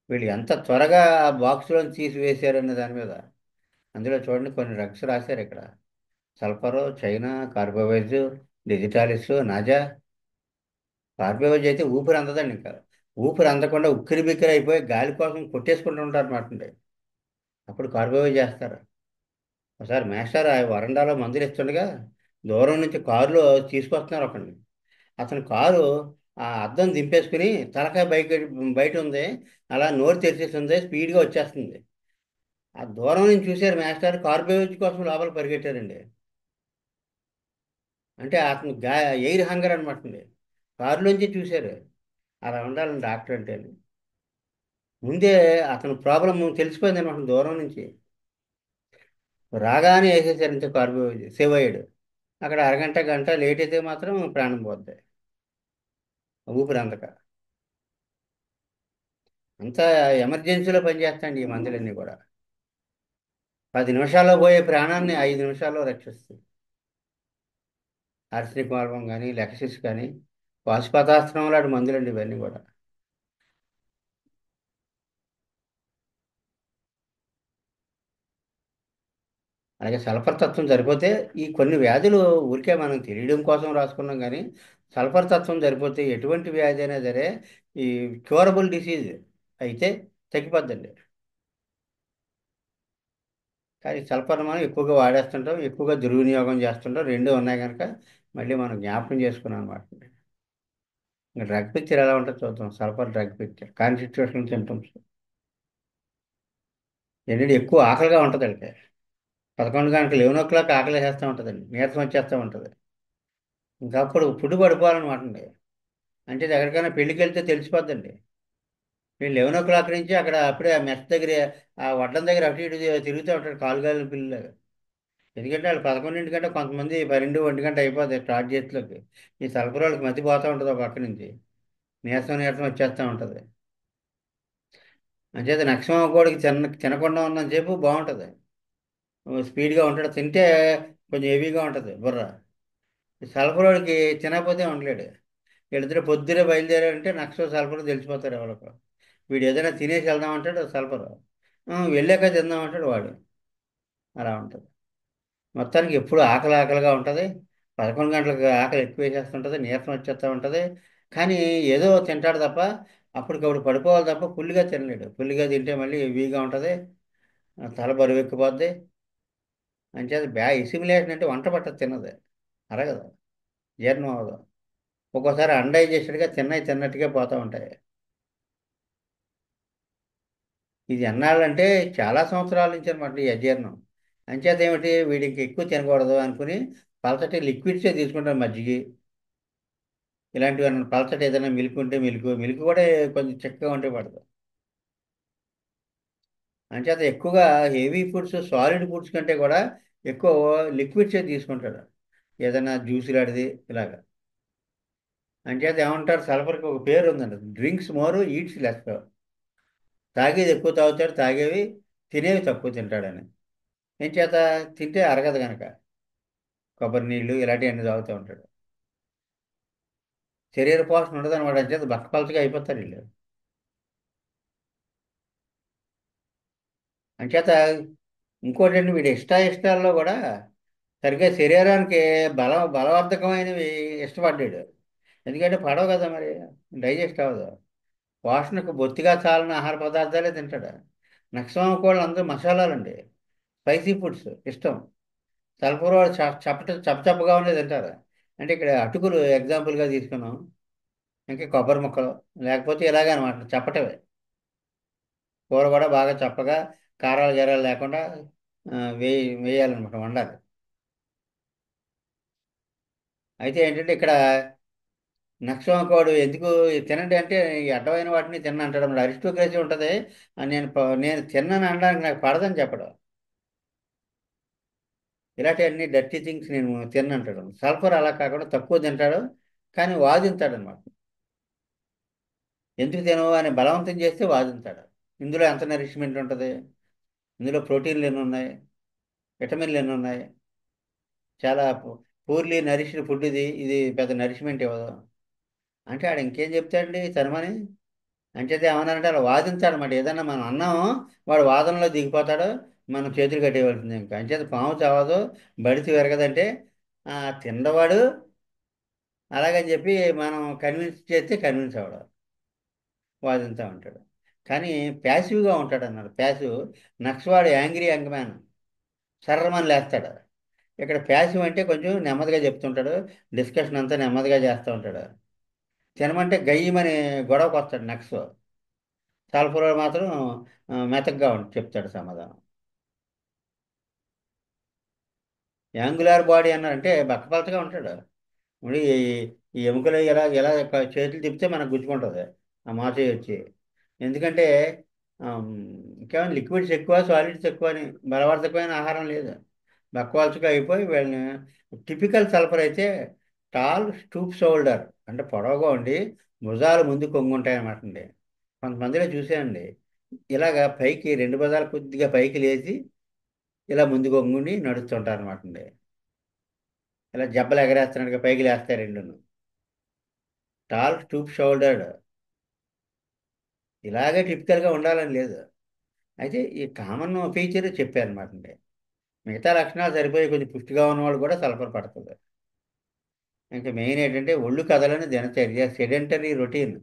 వీళ్ళు ఎంత త్వరగా ఆ బాక్స్లో తీసి వేసారన్న దాని మీద. అందులో చూడండి కొన్ని డ్రగ్స్ రాశారు ఇక్కడ. Sulphur, China, carbo veg, digitalis, naja. Carbo veg అయితే ఊపిరి అందదండి ఇంకా. ఊపిరి అందకుండా ఉక్కిరి బిక్కిరి అయిపోయి గాలి కోసం కొట్టేసుకుంటూ ఉంటారు అన్నమాట. అప్పుడు కార్బోవైజ్ చేస్తారు. ఒకసారి మేస్టార్ ఆ వరండాలో మందులు ఇస్తుండగా దూరం నుంచి కారులో తీసుకొస్తున్నారు ఒకడిని. అతని కారు ఆ అద్దం దింపేసుకుని తలకాయ బయట ఉంది, అలా నోరు తెరిచేసి ఉంది, స్పీడ్గా వచ్చేస్తుంది. ఆ దూరం నుంచి చూశారు మేస్టార్, కార్బేజ్ కోసం లోపల పరిగెట్టారండి. అంటే అతను ఎయిర్ హంగర్ అనమాట అండి. కారులోంచి చూశారు. అలా ఉండాలని డాక్టర్ అంటే. ముందే అతను ప్రాబ్లం తెలిసిపోయింది అనమాట దూరం నుంచి. రాగానే వేసేసారు ఇంత కార్బేజ్, సేవ్ అయ్యాడు. అక్కడ అరగంట గంట లేట్ అయితే మాత్రం ప్రాణం పోద్ది, ఊపిరి అందక. అంతా ఎమర్జెన్సీలో పనిచేస్తాండి ఈ మందులన్నీ కూడా. 10 నిమిషాల్లో పోయే ప్రాణాన్ని 5 నిమిషాల్లో రక్షిస్తుంది. ఆర్సనిక్ మార్గం కానీ, లెక్సిస్ కానీ, పాశుపతాస్త్రం లాంటి మందులండి ఇవన్నీ కూడా. అలాగే సల్ఫర్ తత్వం సరిపోతే ఈ కొన్ని వ్యాధులు ఊరికే మనం తెలియడం కోసం రాసుకున్నాం కానీ, సల్ఫర్ తత్వం సరిపోతే ఎటువంటి వ్యాధి అయినా సరే ఈ క్యూరబుల్ డిసీజ్ అయితే తగ్గిపోద్దండి. కానీ సల్ఫర్ మనం ఎక్కువగా వాడేస్తుంటాం, ఎక్కువగా దుర్వినియోగం చేస్తుంటాం. రెండు ఉన్నాయి కనుక మళ్ళీ మనం జ్ఞాపకం చేసుకున్నాం అనమాట. ఇంకా డ్రగ్ పిక్చర్ ఎలా ఉంటుందో చూద్దాం. Sulphur drug picture, constitutional symptoms. ఏంటంటే ఎక్కువ ఆకలిగా ఉంటుంది అంటే 11 గంటలకు 11 o'clock ఆకలి వేస్తూ ఉంటుందండి, నీరసం వచ్చేస్తూ ఉంటుంది. ఇంకా అప్పుడు ఫుడ్ పడిపోవాలన్నమాట అండి. అంటే ఇది ఎక్కడికైనా పెళ్ళికి వెళ్తే తెలిసిపోద్దండి. నేను 11 o'clock నుంచి అక్కడ అప్పుడే ఆ మెస్ దగ్గర, ఆ వడ్డం దగ్గర అటు ఇటు తిరుగుతూ ఉంటాడు కాలుగాలిన పిల్లలు. ఎందుకంటే వాళ్ళు 11 గంటల కొంతమంది 12 1 గంట అయిపోతాయి స్టార్ట్ చేతిలోకి. ఈ సల్ఫర్ వాళ్ళకి మధ్య పోతూ ఉంటుంది ఒక పక్క నుంచి, నీరసం నీరసం వచ్చేస్తూ ఉంటుంది. అంచేత నక్షం కోడికి తినకుండా ఉన్నంతసేపు బాగుంటుంది, స్పీడ్గా ఉంటాడు. తింటే కొంచెం హెవీగా ఉంటుంది బుర్ర. ఈ సల్ఫర్ వాడికి తినకపోతే ఉండలేడు. వీళ్ళిద్దరు పొద్దునే బయలుదేరారంటే నక్షం సల్ఫర్ తెలిసిపోతారు ఎవరికి. వీడు ఏదైనా తినేసి వెళ్దామంటాడు సల్ఫర్, వెళ్ళాక తిందామంటాడు వాడు. అలా ఉంటుంది. మొత్తానికి ఎప్పుడు ఆకలి ఆకలిగా ఉంటుంది. 11 గంటలకు ఆకలి ఎక్కువ వేసేస్తుంటుంది, నీరసం వచ్చేస్తూ ఉంటుంది. కానీ ఏదో తింటాడు తప్ప అప్పటికప్పుడు పడిపోవాలి తప్ప ఫుల్గా తినలేడు. ఫుల్గా తింటే మళ్ళీ హెవీగా ఉంటుంది, తల బరువు ఎక్కిపోద్ది. అంచేది ఎసిమిలేషన్ అంటే వంట పట్టదు, తిన్నది అరగదు, జీర్ణం అవ్వదు. ఒక్కోసారి అన్డైజెస్టెడ్గా తిన్నవి తిన్నట్టుగా పోతూ ఉంటాయి. ఇది ఎన్నాళ్ళంటే చాలా సంవత్సరాల నుంచి అనమాట ఈ అజీర్ణం. అంచేత ఏమిటి, వీడికి ఎక్కువ తినకూడదు అనుకుని పలచటి లిక్విడ్సే తీసుకుంటారు, మజ్జిగి ఇలాంటివి అన్న పలచటి ఏదైనా మిల్క్ ఉంటే మిల్క్, మిల్క్ కూడా కొంచెం చిక్కగా ఉంటే పడదు. అంచేత ఎక్కువగా హెవీ ఫుడ్స్, సాలిడ్ ఫుడ్స్ కంటే కూడా ఎక్కువ లిక్విడ్సే తీసుకుంటాడు, ఏదైనా జ్యూస్ లాంటిది ఇలాగా. అంచేత ఏమంటారు, సల్ఫర్కి ఒక పేరు ఉందండి, డ్రింక్స్ మోరు ఈట్స్ లెస్. తాగేది ఎక్కువ తాగుతాడు, తాగేవి తినేవి తక్కువ తింటాడని. ఏం చేత, తింటే అరగదు గనక కొబ్బరి నీళ్ళు ఇలాంటివన్నీ తాగుతూ ఉంటాడు. శరీర పోషణ ఉండదు అనమాట, అంచేత బక్కపలచగా అయిపోతారు వీళ్ళు. అంచేత ఇంకోటండి, వీడి ఇష్టాల్లో కూడా సరిగ్గా శరీరానికి బలవర్ధకమైనవి ఇష్టపడ్డాడు. ఎందుకంటే పడవు కదా మరి, డైజెస్ట్ అవ్వదు. పోషణకు బొత్తిగా చాలని ఆహార పదార్థాలే తింటాడు. నక్సవామ కూడా అందరూ మసాలాలండి, స్పైసీ ఫుడ్స్ ఇష్టం. తలపూర వాడు చప్పచప్పగా ఉండేది తింటారు. అంటే ఇక్కడ అటుకులు ఎగ్జాంపుల్గా తీసుకున్నాం, ఇంకా కొబ్బరి ముక్కలు, లేకపోతే ఇలాగే అనమాట చప్పటవే. కూర కూడా బాగా చప్పగా, కారాలు గీరాలు లేకుండా వేయాలన్నమాట, వండాలి. అయితే ఏంటంటే ఇక్కడ నక్సవాడు ఎందుకు తినండి అంటే, ఈ అడ్డమైన వాటిని తిన్న అంటాడు. మరి అరిస్టోక్రసీ ఉంటుంది. నేను తిన్నాను అనడానికి నాకు పడదని చెప్పడం. ఇలాంటి అన్ని డర్టీ థింగ్స్ నేను తిన్నంటాడు. సల్ఫర్ అలా కాకుండా తక్కువ తింటాడు, కానీ వాదింతాడు అనమాట. ఎందుకు తినవు అని బలవంతం చేస్తే వాదింతాడు. ఇందులో ఎంత నరిష్మెంట్ ఉంటుంది, ఇందులో ప్రోటీన్లు ఎన్ని ఉన్నాయి, విటమిన్లు ఎన్ని ఉన్నాయి, చాలా పూర్లీ నరిష్డ్ ఫుడ్ ఇది, ఇది పెద్ద నరిష్మెంట్ ఇవ్వదు అంటే ఆడు ఇంకేం చెప్తాడండి తినమని. అంచేతే ఏమన్నారంటే అలా వాదించాడు అనమాట. ఏదన్నా మనం అన్నాము, వాడు వాదనలో దిగిపోతాడు, మనం చేతులు కట్టేయవలసింది. ఇంకా అంచేత పాము చావదు, బడిసి విరగదంటే తిన్నవాడు అలాగని చెప్పి మనం కన్విన్స్ చేస్తే కన్విన్స్ అవ్వడు, వాదింతూ ఉంటాడు. కానీ ప్యాసివ్గా ఉంటాడు అన్నాడు, ప్యాసివ్. నక్సవాడు యాంగ్రీ యంగ్ మ్యాన్, సర్రమని లేస్తాడు. ఇక్కడ ప్యాసివ్ అంటే కొంచెం నెమ్మదిగా చెప్తుంటాడు, డిస్కషన్ అంతా నెమ్మదిగా చేస్తూ ఉంటాడు. తినమంటే గయ్యమని గొడవకు వస్తాడు నక్స్. సాల్పురాడు మాత్రం మెతగ్గా చెప్తాడు సమాధానం. యాంగులార్ బాడీ అన్నారంటే బక్కపలచగా ఉంటాడు. ఇప్పుడు ఈ ఎముకలు ఎలా ఎలా చేతులు తిప్పితే మనకు గుచ్చుకుంటుంది ఆ మాచయ్య వచ్చి. ఎందుకంటే ఆమ్, ఇంకేమైనా లిక్విడ్స్ ఎక్కువ, సాలిడ్స్ ఎక్కువ అని, బలవర్ధకమైన ఆహారం లేదు. బక్కవాల్చుగా అయిపోయి వీళ్ళని. టిపికల్ సల్ఫర్ అయితే టాల్ స్టూప్ షోల్డర్, అంటే పొడవుగా ఉండి భుజాలు ముందు కొంగుంటాయి అన్నమాట అండి. కొంతమందిలో చూసానండి, ఇలాగా పైకి రెండు భుజాలు కొద్దిగా పైకి లేచి ఇలా ముందు కొంగుని నడుస్తుంటారు అనమాట అండి. ఇలా జబ్బలు ఎగరేస్తున్నట్టుగా పైకి లేస్తాయి రెండును. టాల్ స్టూప్ షోల్డర్డ్, ఇలాగే టిపికల్గా ఉండాలని లేదు. అయితే ఈ కామన్ ఫీచర్ చెప్పారనమాట అండి. మిగతా లక్షణాలు సరిపోయి కొంచెం పుష్టిగా ఉన్నవాళ్ళు కూడా సల్ఫర్ పడుతుంది. ఇంకా మెయిన్ ఏంటంటే ఒళ్ళు కదలని దినచర్య, సెడెంటరీ రొటీన్.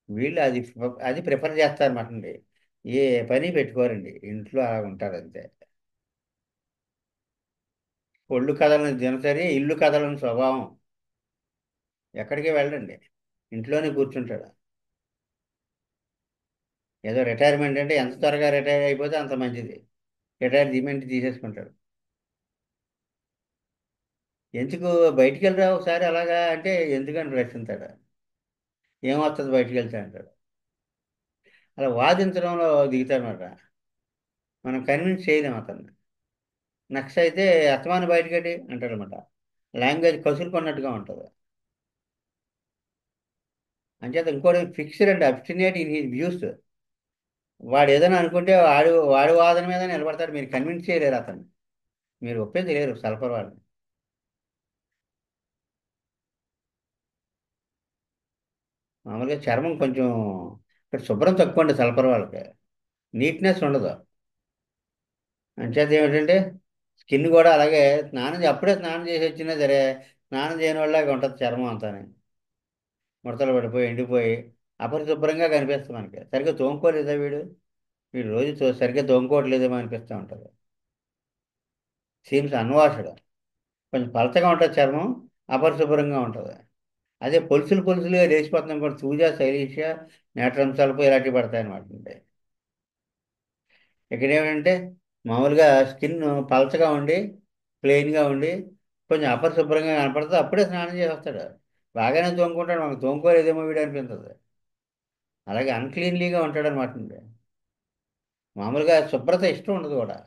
వీళ్ళు అది ప్రిఫర్ చేస్తారన్నమాట అండి. ఏ పని పెట్టుకోరండి, ఇంట్లో అలా ఉంటారు అంతే. ఒళ్ళు కదలని దినచర్య, ఇల్లు కదలని స్వభావం. ఎక్కడికి వెళ్ళండి, ఇంట్లోనే కూర్చుంటాడు. ఏదో రిటైర్మెంట్ అంటే ఎంత త్వరగా రిటైర్ అయిపోతే అంత మంచిది. రిటైర్మెంట్ తీసేసుకుంటాడు. ఎందుకు బయటికి వెళ్ళరా ఒకసారి అలాగా అంటే, ఎందుకని ప్రశ్నిస్తాడు. ఏమొస్తుంది బయటికి వెళ్తే అంటాడు. అలా వాదించడంలో దిగుతాడనమాట. మనం కన్విన్స్ చేయలేం అతన్ని. నెక్స్ట్ అయితే అస్తమాను బయటకెళ్ళి అంటాడనమాట. లాంగ్వేజ్ కసురుకున్నట్టుగా ఉంటుంది. అంచేత ఇంకోటి fixed and obstinate in his views. వాడు ఏదైనా అనుకుంటే వాడి వాదన మీద నిలబడతాడు, మీరు కన్విన్స్ చేయలేరు అతన్ని, మీరు ఒప్పించలేరు సల్ఫర్ వాడిని. మామూలుగా చర్మం కొంచెం ఇక్కడ శుభ్రం తక్కువ అండి సల్ఫర్ వాళ్ళకి, నీట్నెస్ ఉండదు. అంచేత ఏమిటంటే స్కిన్ కూడా అలాగే అప్పుడే స్నానం చేసి వచ్చినా సరే స్నానం చేయని వాళ్ళగా ఉంటుంది చర్మం అంతా ముడతలు పడిపోయి ఎండిపోయి అపరిశుభ్రంగా కనిపిస్తుంది మనకి. సరిగ్గా తోముకోలేదా వీడు, వీడు రోజు సరిగ్గా తోముకోవట్లేదేమో అనిపిస్తూ ఉంటుంది. సీమ్స్ అన్వాషడ్. కొంచెం పలచగా ఉంటుంది చర్మం, అపరిశుభ్రంగా ఉంటుంది. అదే పొలుసులు పొలుసులుగా లేచిపోతున్నాం కూడా సూజా శైలీష నేట్రంశాలపై ఇలాంటివి పడతాయి అనమాట. ఇక్కడ ఏమంటే మామూలుగా స్కిన్ పలచగా ఉండి ప్లెయిన్గా ఉండి కొంచెం అపరిశుభ్రంగా కనపడుతుంది, అప్పుడే స్నానం చేసి వస్తాడు. బాగానే తోముకుంటాడు, మనకు తోముకోలేదేమో వీడు అనిపించదు. అలాగే అన్క్లీన్లీగా ఉంటాడు అనమాట. మామూలుగా శుభ్రత ఇష్టం ఉండదు కూడా.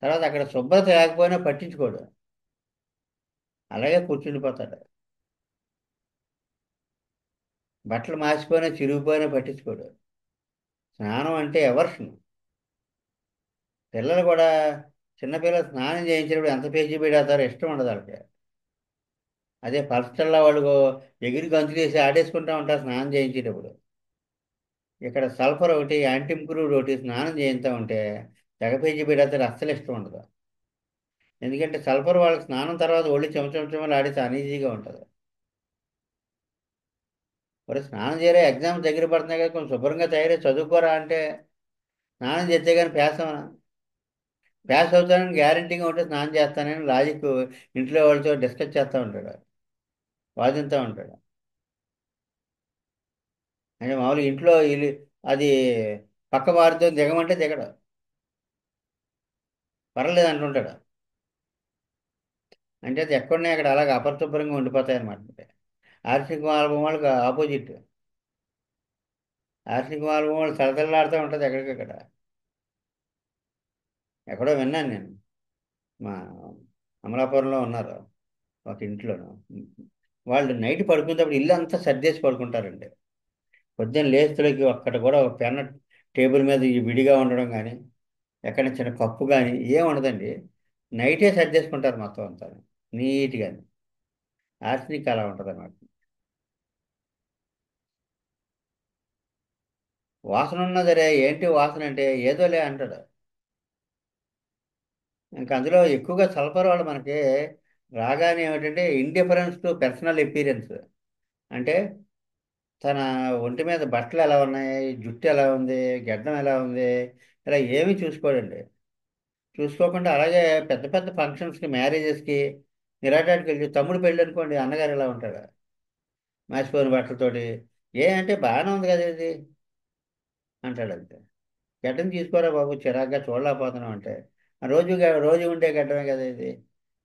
తర్వాత అక్కడ శుభ్రత లేకపోయినా పట్టించుకోడు, అలాగే కూర్చుండిపోతాడు. బట్టలు మాసిపోయినా చిరిగిపోయినా పట్టించుకోడు. స్నానం అంటే ఎవర్షన్. పిల్లలు కూడా, చిన్నపిల్లలు స్నానం చేయించినప్పుడు ఎంత పేచీ పెడతారో ఇష్టం ఉండదు వాళ్ళకి. అదే పలచల్లా వాళ్ళు ఎగిరి గంతులేసి ఆడేసుకుంటా ఉంటారు స్నానం చేయించేటప్పుడు. ఇక్కడ సల్ఫర్ ఒకటి యాంటింప్రూవ్డ్ ఒకటి స్నానం చేయిస్తూ ఉంటే తెగ పేజీ పెడతారు, అస్సలు ఇష్టం ఉండదు. ఎందుకంటే సల్ఫర్ వాళ్ళకి స్నానం తర్వాత ఒళ్ళు చెమచమచమలు ఆడితే అనీజీగా ఉంటుంది. మరి స్నానం చేయరా, ఎగ్జామ్ దగ్గర పడుతున్నాయి కదా, కొంచెం శుభ్రంగా తయారై చదువుకోరా అంటే స్నానం చేస్తే కానీ ప్యాస్ అవుతానని గ్యారంటీగా ఉంటే స్నానం చేస్తానని లాజిక్ ఇంట్లో వాళ్ళతో డిస్కస్ చేస్తూ ఉంటాడు, వాదిస్తూ ఉంటాడు. అంటే మామూలుగా ఇంట్లో అది పక్క వారితో దిగమంటే దిగడు, పర్లేదు అంటుంటాడు. అంటే అది ఎక్కడున్నాయి అక్కడ అలాగ అపరిశుభ్రంగా ఉండిపోతాయి అనమాట. ఆర్సిక్ ఆల్బమ్ వాళ్ళకి ఆపోజిట్. ఆర్సిక్ ఆల్బమ్ వాళ్ళు తలతల్లాడుతూ ఉంటుంది ఎక్కడికక్కడ. ఎక్కడో విన్నాను నేను, మా అమలాపురంలో ఉన్నారు ఒక ఇంట్లోను. వాళ్ళు నైట్ పడుకునేటప్పుడు ఇల్లు అంతా సర్దేసి పడుకుంటారండి. పొద్దున్న లేస్తులకి ఒక్కటి కూడా ఒక పెన్న టేబుల్ మీద ఈ విడిగా ఉండడం కానీ, ఎక్కడ చిన్న కప్పు కానీ ఏం ఉండదండి. నైటే సర్దేసుకుంటారు మొత్తం అంతా నీట్గా. ఆర్సనిక్ అలా ఉంటుంది అన్నమాట. వాసన ఉన్నా సరే ఏంటి వాసన అంటే ఏదోలే అంటాడు. ఇంకా అందులో ఎక్కువగా సల్ఫర్ వాళ్ళు మనకి రాగానే ఏమిటంటే ఇండిఫరెన్స్ టు పర్సనల్ ఎపీరియన్స్. అంటే తన ఒంటి మీద బట్టలు ఎలా ఉన్నాయి, జుట్టు ఎలా ఉంది, గడ్డం ఎలా ఉంది, ఇలా ఏమీ చూసుకోడండి. చూసుకోకుండా అలాగే పెద్ద పెద్ద ఫంక్షన్స్కి, మ్యారేజెస్కి, నిరాటానికి వెళ్ళి తమ్ముడు పెళ్ళి అనుకోండి, అన్నగారు ఎలా ఉంటాడు మాసిపోయిన బట్టలతోటి. ఏ అంటే బాగానే ఉంది కదా ఇది అంటాడు అంతే. గడ్డం తీసుకోరా బాబు, చిరాగ్గా చూడలేకపోతున్నాం అంటే, రోజు ఉండే గడ్డమే కదా ఇది,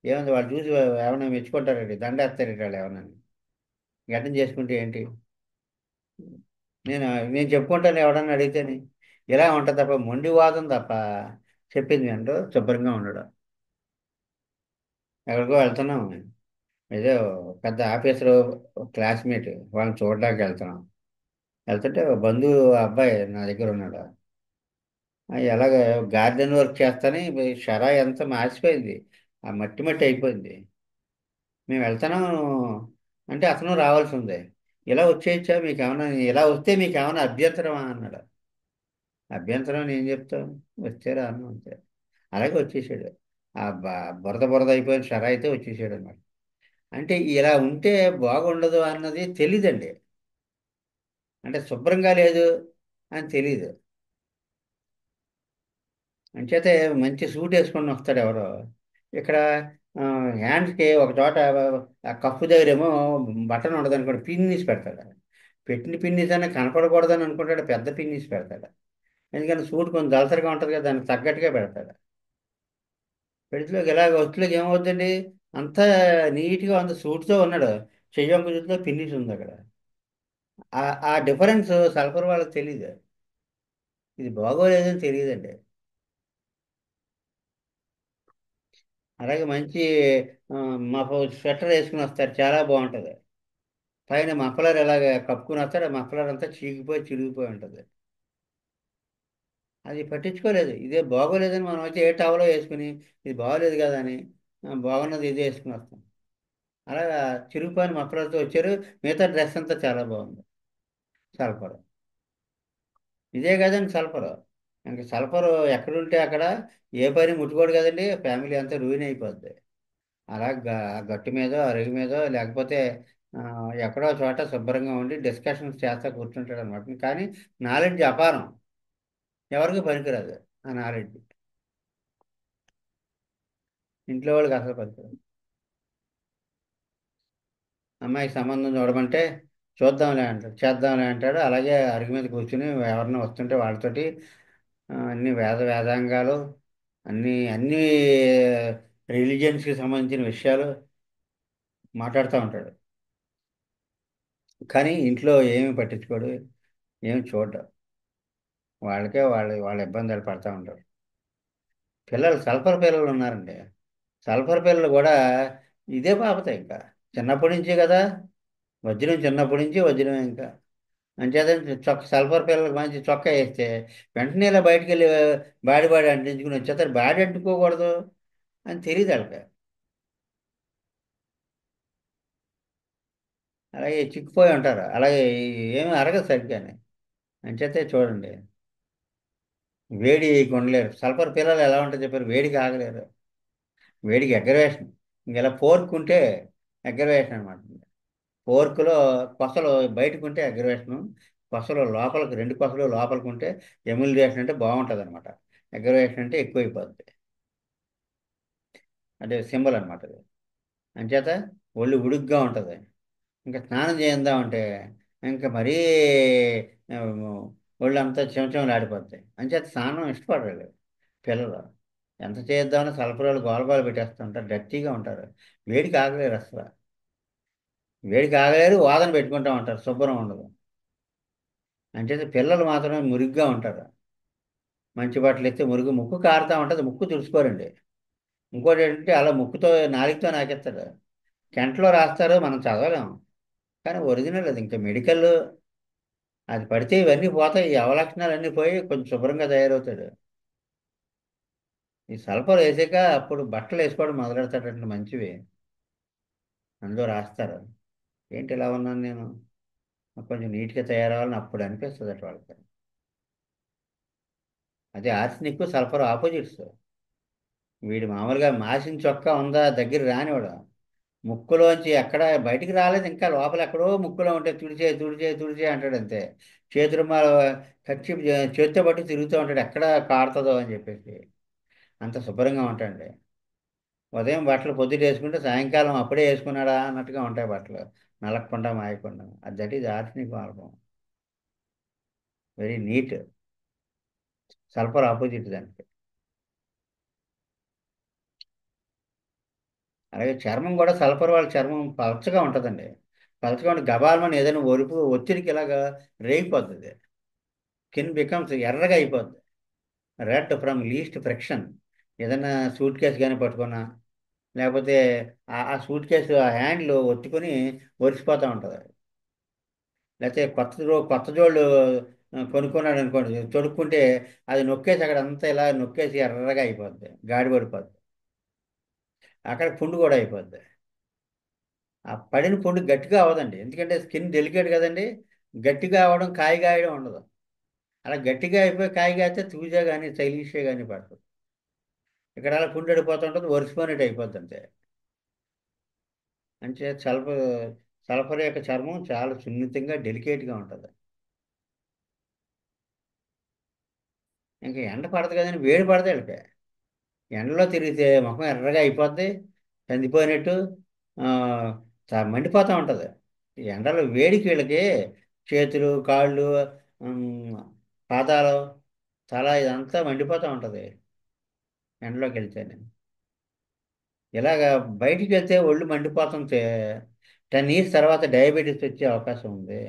ఏముంది వాళ్ళు చూసి ఏమైనా మెచ్చుకుంటారండి, దండేస్తారండి వాళ్ళు ఏమన్నా. గడ్డం చేసుకుంటే ఏంటి, నేను నేను చెప్పుకుంటాను ఎవడన్నా అడిగితేని. ఇలా ఉంటుంది తప్ప మొండి వాదం తప్ప చెప్పింది అంటూ శుభ్రంగా ఉండడం. ఎక్కడికో వెళ్తున్నాం, ఏదో పెద్ద ఆఫీసరు క్లాస్మేట్ వాళ్ళని చూడడానికి వెళ్తున్నాం. వెళ్తుంటే ఒక బంధువు అబ్బాయి నా దగ్గర ఉన్నాడు. ఎలాగ గార్డెన్ వర్క్ చేస్తానే షరా ఎంత మార్చిపోయింది, ఆ మట్టి మట్టి అయిపోయింది. మేము వెళ్తున్నాం అంటే అతను రావాల్సి ఉంది. ఇలా వచ్చేయచ్చా మీకు ఏమైనా, ఇలా వస్తే మీకు ఏమైనా అభ్యంతరమా అన్నాడు. అభ్యంతరం అని ఏం చెప్తాం, వచ్చారా అన్న అంతే. అలాగే వచ్చేసాడు. ఆ బురద బురద అయిపోయిన షరా అయితే వచ్చేసాడు అనమాట. అంటే ఇలా ఉంటే బాగుండదు అన్నది తెలీదండి. అంటే శుభ్రంగా లేదు అని తెలీదు. అంచేతే మంచి సూట్ వేసుకొని వస్తాడు ఎవరో. ఇక్కడ హ్యాండ్స్కి ఒక చోట ఆ కప్పు దగ్గరేమో బటన్ ఉండదు అనుకోండి, పిన్నీస్ పెడతాడు. పెట్టిన పిన్నీస్ అనే కనపడకూడదని అనుకుంటాడు, పెద్ద పిన్నీస్ పెడతాడు. ఎందుకంటే సూట్ కొంచెం దళసరిగా ఉంటుంది కదా, దానికి తగ్గట్టుగా పెడతాడు. పెడితే ఇలాగ వస్తువులకి ఏమవుతుందండి, అంతా నీట్గా ఉంది, సూట్తో ఉన్నాడు, చెయ్యొక్క జుట్టులో పిన్నీస్ ఉంది అక్కడ. ఆ డిఫరెన్స్ సల్ఫర్ వాళ్ళకి తెలియదు. ఇది బాగోలేదని తెలియదండి. అలాగే మంచి స్వెటర్ వేసుకుని వస్తారు, చాలా బాగుంటుంది. పైన మఫలర్ ఎలాగ కప్పుకుని వస్తాడు, ఆ మఫలర్ అంతా చీకిపోయి చిరిగిపోయి ఉంటుంది. అది పట్టించుకోలేదు, ఇదే బాగోలేదని మనం అయితే ఏ టవలో వేసుకుని ఇది బాగోలేదు కదా అని బాగున్నది ఇదే వేసుకుని వస్తాం. అలాగా చిరిగిపోయిన మఫలర్తో వచ్చారు. మిగతా డ్రెస్ అంతా చాలా బాగుంది. సల్ఫర్. ఇదే కదండి సల్ఫర్. ఇంక సల్ఫర్ ఎక్కడుంటే అక్కడ ఏ పని ముట్టుకోడు కదండి, ఫ్యామిలీ అంతా రూయిన్ అయిపోద్ది. అలా గట్టు మీదో అరుగు మీదో లేకపోతే ఆ, ఎక్కడో చోట శుభ్రంగా ఉండి డిస్కషన్స్ చేస్తా కూర్చుంటాడు అనమాట. కానీ నాలెడ్జ్ అపారం, ఎవరికి పనికిరాదు ఆ నాలెడ్జ్. ఇంట్లో వాళ్ళకి అసలు పనికిరాదు. అమ్మాయికి సంబంధం చూడమంటే చూద్దాంలే అంటాడు, చేద్దాంలే అంటాడు. అలాగే అరుగు మీద కూర్చుని ఎవరిని వస్తుంటే వాళ్ళతోటి అన్ని వేదాంగాలు, అన్ని రిలీజియన్స్కి సంబంధించిన విషయాలు మాట్లాడుతూ ఉంటాడు. కానీ ఇంట్లో ఏమి పట్టించుకోడు, ఏమి చూడడు. వాళ్ళకే వాళ్ళ ఇబ్బందులు పడతా ఉంటారు. పిల్లలు సల్ఫర్ పిల్లలు ఉన్నారండి. సల్ఫర్ పిల్లలు కూడా ఇదే బాపతే ఇంకా చిన్నప్పటి నుంచే కదా. వజ్రం చిన్నప్పటి నుంచి వజ్రం ఇంకా. అంచేత సల్ఫర్ పిల్లలకు మంచి చొక్కా వేస్తే వెంటనే ఇలా బయటికి వెళ్ళి బాడీ అంటించుకుని వచ్చేస్తారు. బాడీ అంటుకోకూడదు అని తెలియదు వాళ్ళకి. అలాగే చిక్కిపోయి ఉంటారు. అలాగే ఏమీ అరగదు సరిగ్గానే. అంచేతే చూడండి, వేడి కొనలేరు. సల్ఫర్ పిల్లలు ఎలా ఉంటుంది చెప్పారు, వేడికి ఆగలేరు. వేడికి ఎగ్గరేషన్. ఇంకెలా ఫోర్క్ ఉంటే ఎగ్గరేషన్ అనమాట. ఫోర్కులో కొసలు బయటకు ఉంటే ఎగ్గరేషను, కొసలు లోపలికి రెండు కొసలు లోపలికి ఉంటే ఎమ్యులేషన్ అంటే బాగుంటుంది అనమాట. ఎగ్గరేషన్ అంటే ఎక్కువైపోద్ది. అంటే సింబల్ అనమాట అది. అంచేత ఒళ్ళు ఉడుగ్గా ఉంటుంది. ఇంకా స్నానం చేద్దామంటే ఇంకా మరీ ఆ, ఒళ్ళంతా చెమచెమలాడిపోద్ది. అంచేత స్నానం ఇష్టపడరు పిల్లలు. ఎంత చేద్దామని సలపరాలు గోలగోల పెట్టేస్తుంటారు, డర్టీగా ఉంటారు. వేడికి ఆగలేరు అసలు. వేడికి ఆగలేరు, వాదన పెట్టుకుంటా ఉంటారు, శుభ్రం ఉండదు. అంచేత పిల్లలు మాత్రమే మురిగ్గా ఉంటారు. మంచి బట్టలు ఇస్తే మురుగు ముక్కు కారుతా ఉంటుంది, ముక్కు తుడుచుకోరండి. ఇంకోటి ఏంటంటే అలా ముక్కుతో నాలుగుతో నాకేస్తారు. కెంట్లో రాస్తారు, మనం చదవలేము. కానీ ఒరిజినల్ అది ఇంకా మెడికల్. అది పడితే ఇవన్నీ పోతాయి, ఈ అవలక్షణాలు అన్నీ పోయి కొంచెం శుభ్రంగా తయారవుతాడు. ఈ సల్ఫర్ వేసాక అప్పుడు బట్టలు వేసుకోవడం మొదలెడతాడంటే మంచివి, అందులో రాస్తారు. ఏంటి ఇలా ఉన్నాను నేను, కొంచెం నీట్గా తయారవ్వాలని అప్పుడు అనిపిస్తుంది అటు వాళ్ళకి. అదే ఆర్సనిక్ సల్ఫర్ ఆపోజిట్స్. వీడు మామూలుగా మాసిన చొక్కా ఉందా దగ్గర రానివాడు. ముక్కులోంచి ఎక్కడ బయటికి రాలేదు, ఇంకా లోపల ఎక్కడో ముక్కులో ఉంటే తుడిచే తుడిచే తుడిచే అంటాడు అంతే. చేతులు కచ్చి చేతితో పట్టి తిరుగుతూ ఉంటాడు ఎక్కడ కారుతుందో అని చెప్పేసి. అంత శుభ్రంగా ఉంటాడండి. ఉదయం బట్టలు పొద్దుట వేసుకుంటే సాయంకాలం అప్పుడే వేసుకున్నాడా అన్నట్టుగా ఉంటాయి బట్టలు, నలగకుండా మాయకుండా. అది దట్ ఈజ్ ఆర్సనిక్ మార్గం. Very neat. సల్ఫర్ ఆపోజిట్ దానికి. అలాగే చర్మం కూడా సల్ఫర్ వాళ్ళ చర్మం పలచగా ఉంటుందండి. పలచగా ఉండి గబాల్మని ఏదైనా ఒత్తిడికి ఇలాగా రేగిపోతుంది. స్కిన్ బికమ్స్ ఎర్రగా అయిపోద్ది. Red from least friction. ఏదైనా సూట్ కేసు కానీ పట్టుకున్నా, లేకపోతే ఆ సూట్ కేసు ఆ హ్యాండ్లు ఒత్తుకొని ఒరిసిపోతూ ఉంటుంది. లేకపోతే కొత్త జోళ్ళు కొనుక్కున్నాడు అనుకోండి, తొడుక్కుంటే అది నొక్కేసి అక్కడ అంతా ఇలా నొక్కేసి ఎర్రగా అయిపోద్ది, గాడి పడిపోద్ది. అక్కడ పుండు కూడా అయిపోద్ది. ఆ పడిన పుండు గట్టిగా అవ్వదండి, ఎందుకంటే స్కిన్ డెలికేట్ కదండి. గట్టిగా అవ్వడం, కాయ కాయడం ఉండదు. అలా గట్టిగా అయిపోయి కాయ కాస్తే తూజా కానీ చైలీషే కానీ పడుతుంది. ఇక్కడ అలా పుండు పడిపోతుంటుంది, ఒరిసిపోయినట్టు అయిపోద్ది అంతే. అంటే సల్ఫర్ యొక్క చర్మం చాలా సున్నితంగా డెలికేట్గా ఉంటుంది. ఇంకా ఎండ పడదు కదండి, వేడి పడదు వీళ్ళకి. ఎండలో తిరిగితే ముఖం ఎర్రగా అయిపోద్ది, కందిపోయినట్టు. ఆ, మండిపోతూ ఉంటుంది. ఈ ఎండలో వేడికి వీళ్ళకి చేతులు కాళ్ళు, ఉమ్, పాదాలు, తల ఇదంతా మండిపోతూ ఉంటుంది ఎండలోకి వెళ్తేనే. ఇలాగా బయటికి వెళ్తే ఒళ్ళు మండిపోతుంటే 10 years తర్వాత డయాబెటీస్ వచ్చే అవకాశం ఉంది.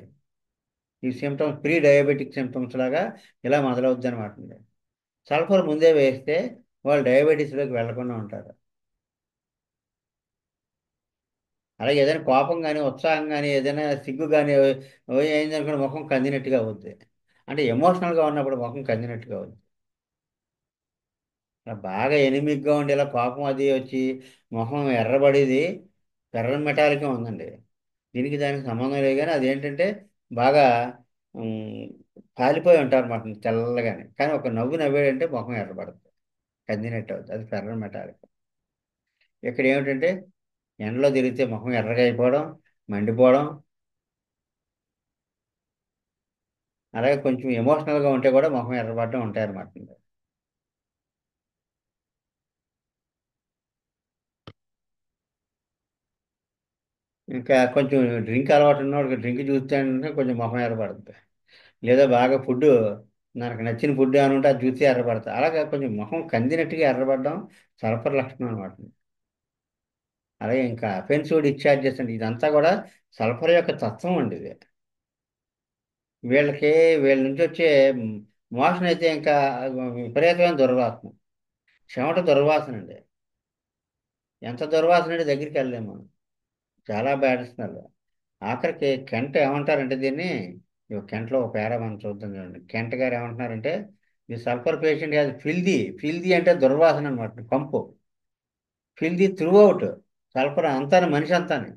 ఈ సిమ్టమ్స్ ప్రీ డయాబెటిక్ సిమ్టమ్స్ లాగా ఇలా మొదలవుద్ది అనమాట. సల్ఫర్ ముందే వేస్తే వాళ్ళు డయాబెటీస్లోకి వెళ్లకుండా ఉంటారు. అలాగే ఏదైనా కోపం కానీ ఉత్సాహం కానీ ఏదైనా సిగ్గు కానీ అయిందనుకోండి, ముఖం కందినట్టుగా అవుద్ది. అంటే ఎమోషనల్గా ఉన్నప్పుడు ముఖం కందినట్టుగా అవుద్ది. అలా బాగా ఎనిమిగ్గా ఉండి ఇలా కోపం అది వచ్చి ముఖం ఎర్రబడేది ఎర్ర మెటాలిక్గా ఉందండి. దీనికి దానికి సంబంధం లేదు, కానీ అదేంటంటే బాగా పాలిపోయి ఉంటారన్నమాట తెల్లగానే. కానీ ఒక నవ్వు నవ్వాడంటే ముఖం ఎర్రబడుతుంది. కందినట్టు అవుతుంది. అది ఫెర్రన్ మెటాలిక్. ఇక్కడ ఏమిటంటే ఎండలో తిరిగితే ముఖం ఎర్రగా అయిపోవడం, మండిపోవడం, అలాగే కొంచెం ఎమోషనల్గా ఉంటే కూడా ముఖం ఎర్రబడడం ఉంటాయన్నమాట. ఇంకా కొంచెం డ్రింక్ అలవాటు ఉన్నవాడికి డ్రింక్ చూస్తే కొంచెం ముఖం ఎర్రబడుతుంది. లేదా బాగా ఫుడ్, నాకు నచ్చిన ఫుడ్ అని ఉంటే అది చూస్తే ఎర్రబడతా. అలాగే కొంచెం ముఖం కందినట్టుగా ఎర్రబడడం సల్ఫర్ లక్షణం అనమాట. అలాగే ఇంకా అఫెన్సివ్ డిశ్చార్జెస్ అండి, ఇదంతా కూడా సల్ఫర్ యొక్క తత్వం అండి ఇది. వీళ్ళకి వీళ్ళ నుంచి వచ్చే మోషన్ అయితే ఇంకా విపరీతమైన దుర్వాసన. చెమట దుర్వాసన అండి. ఎంత దుర్వాసన అంటే దగ్గరికి వెళ్ళలేము మనం. చాలా బ్యాడ్ స్మెల్. ఆఖరికి కెంట్ ఏమంటారంటే దీన్ని, కెంట్లో ఒక పేర మనం చూద్దాం చూడండి. కెంట్ గారు ఏమంటున్నారంటే ఈ సల్ఫర్ పేషెంట్ అది ఫిల్దీ. ఫిల్దీ అంటే దుర్వాసన అనమాట, కంపు. Filthy through out. సల్ఫర్ అంతానే, మనిషి అంతానే.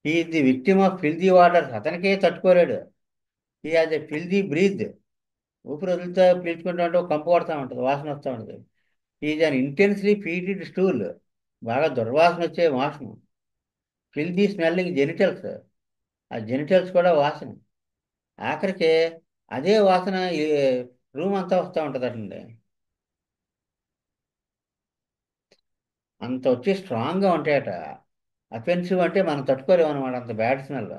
ఈ the victim of filthy waters. అతనికే తట్టుకోలేడు. ఈ అది ఫిల్దీ బ్రీత్. ఊపిరి వదిలితే పీల్చుకుంటా ఉంటే ఒక కంపు కొడతా ఉంటుంది, వాసన వస్తూ ఉంటుంది. Is an intensely fetid stool. బాగా దుర్వాసన వచ్చే వాసన. Filthy smelling genitals. ఆ జెనిటల్స్ కూడా వాసన. ఆఖరికి అదే వాసన ఈ రూమ్ అంతా వస్తూ ఉంటుందటండి. అంత వచ్చి స్ట్రాంగ్గా ఉంటాయట. అఫెన్సివ్ అంటే మనం తట్టుకోలేము అనమాట, అంత బ్యాడ్ స్మెల్.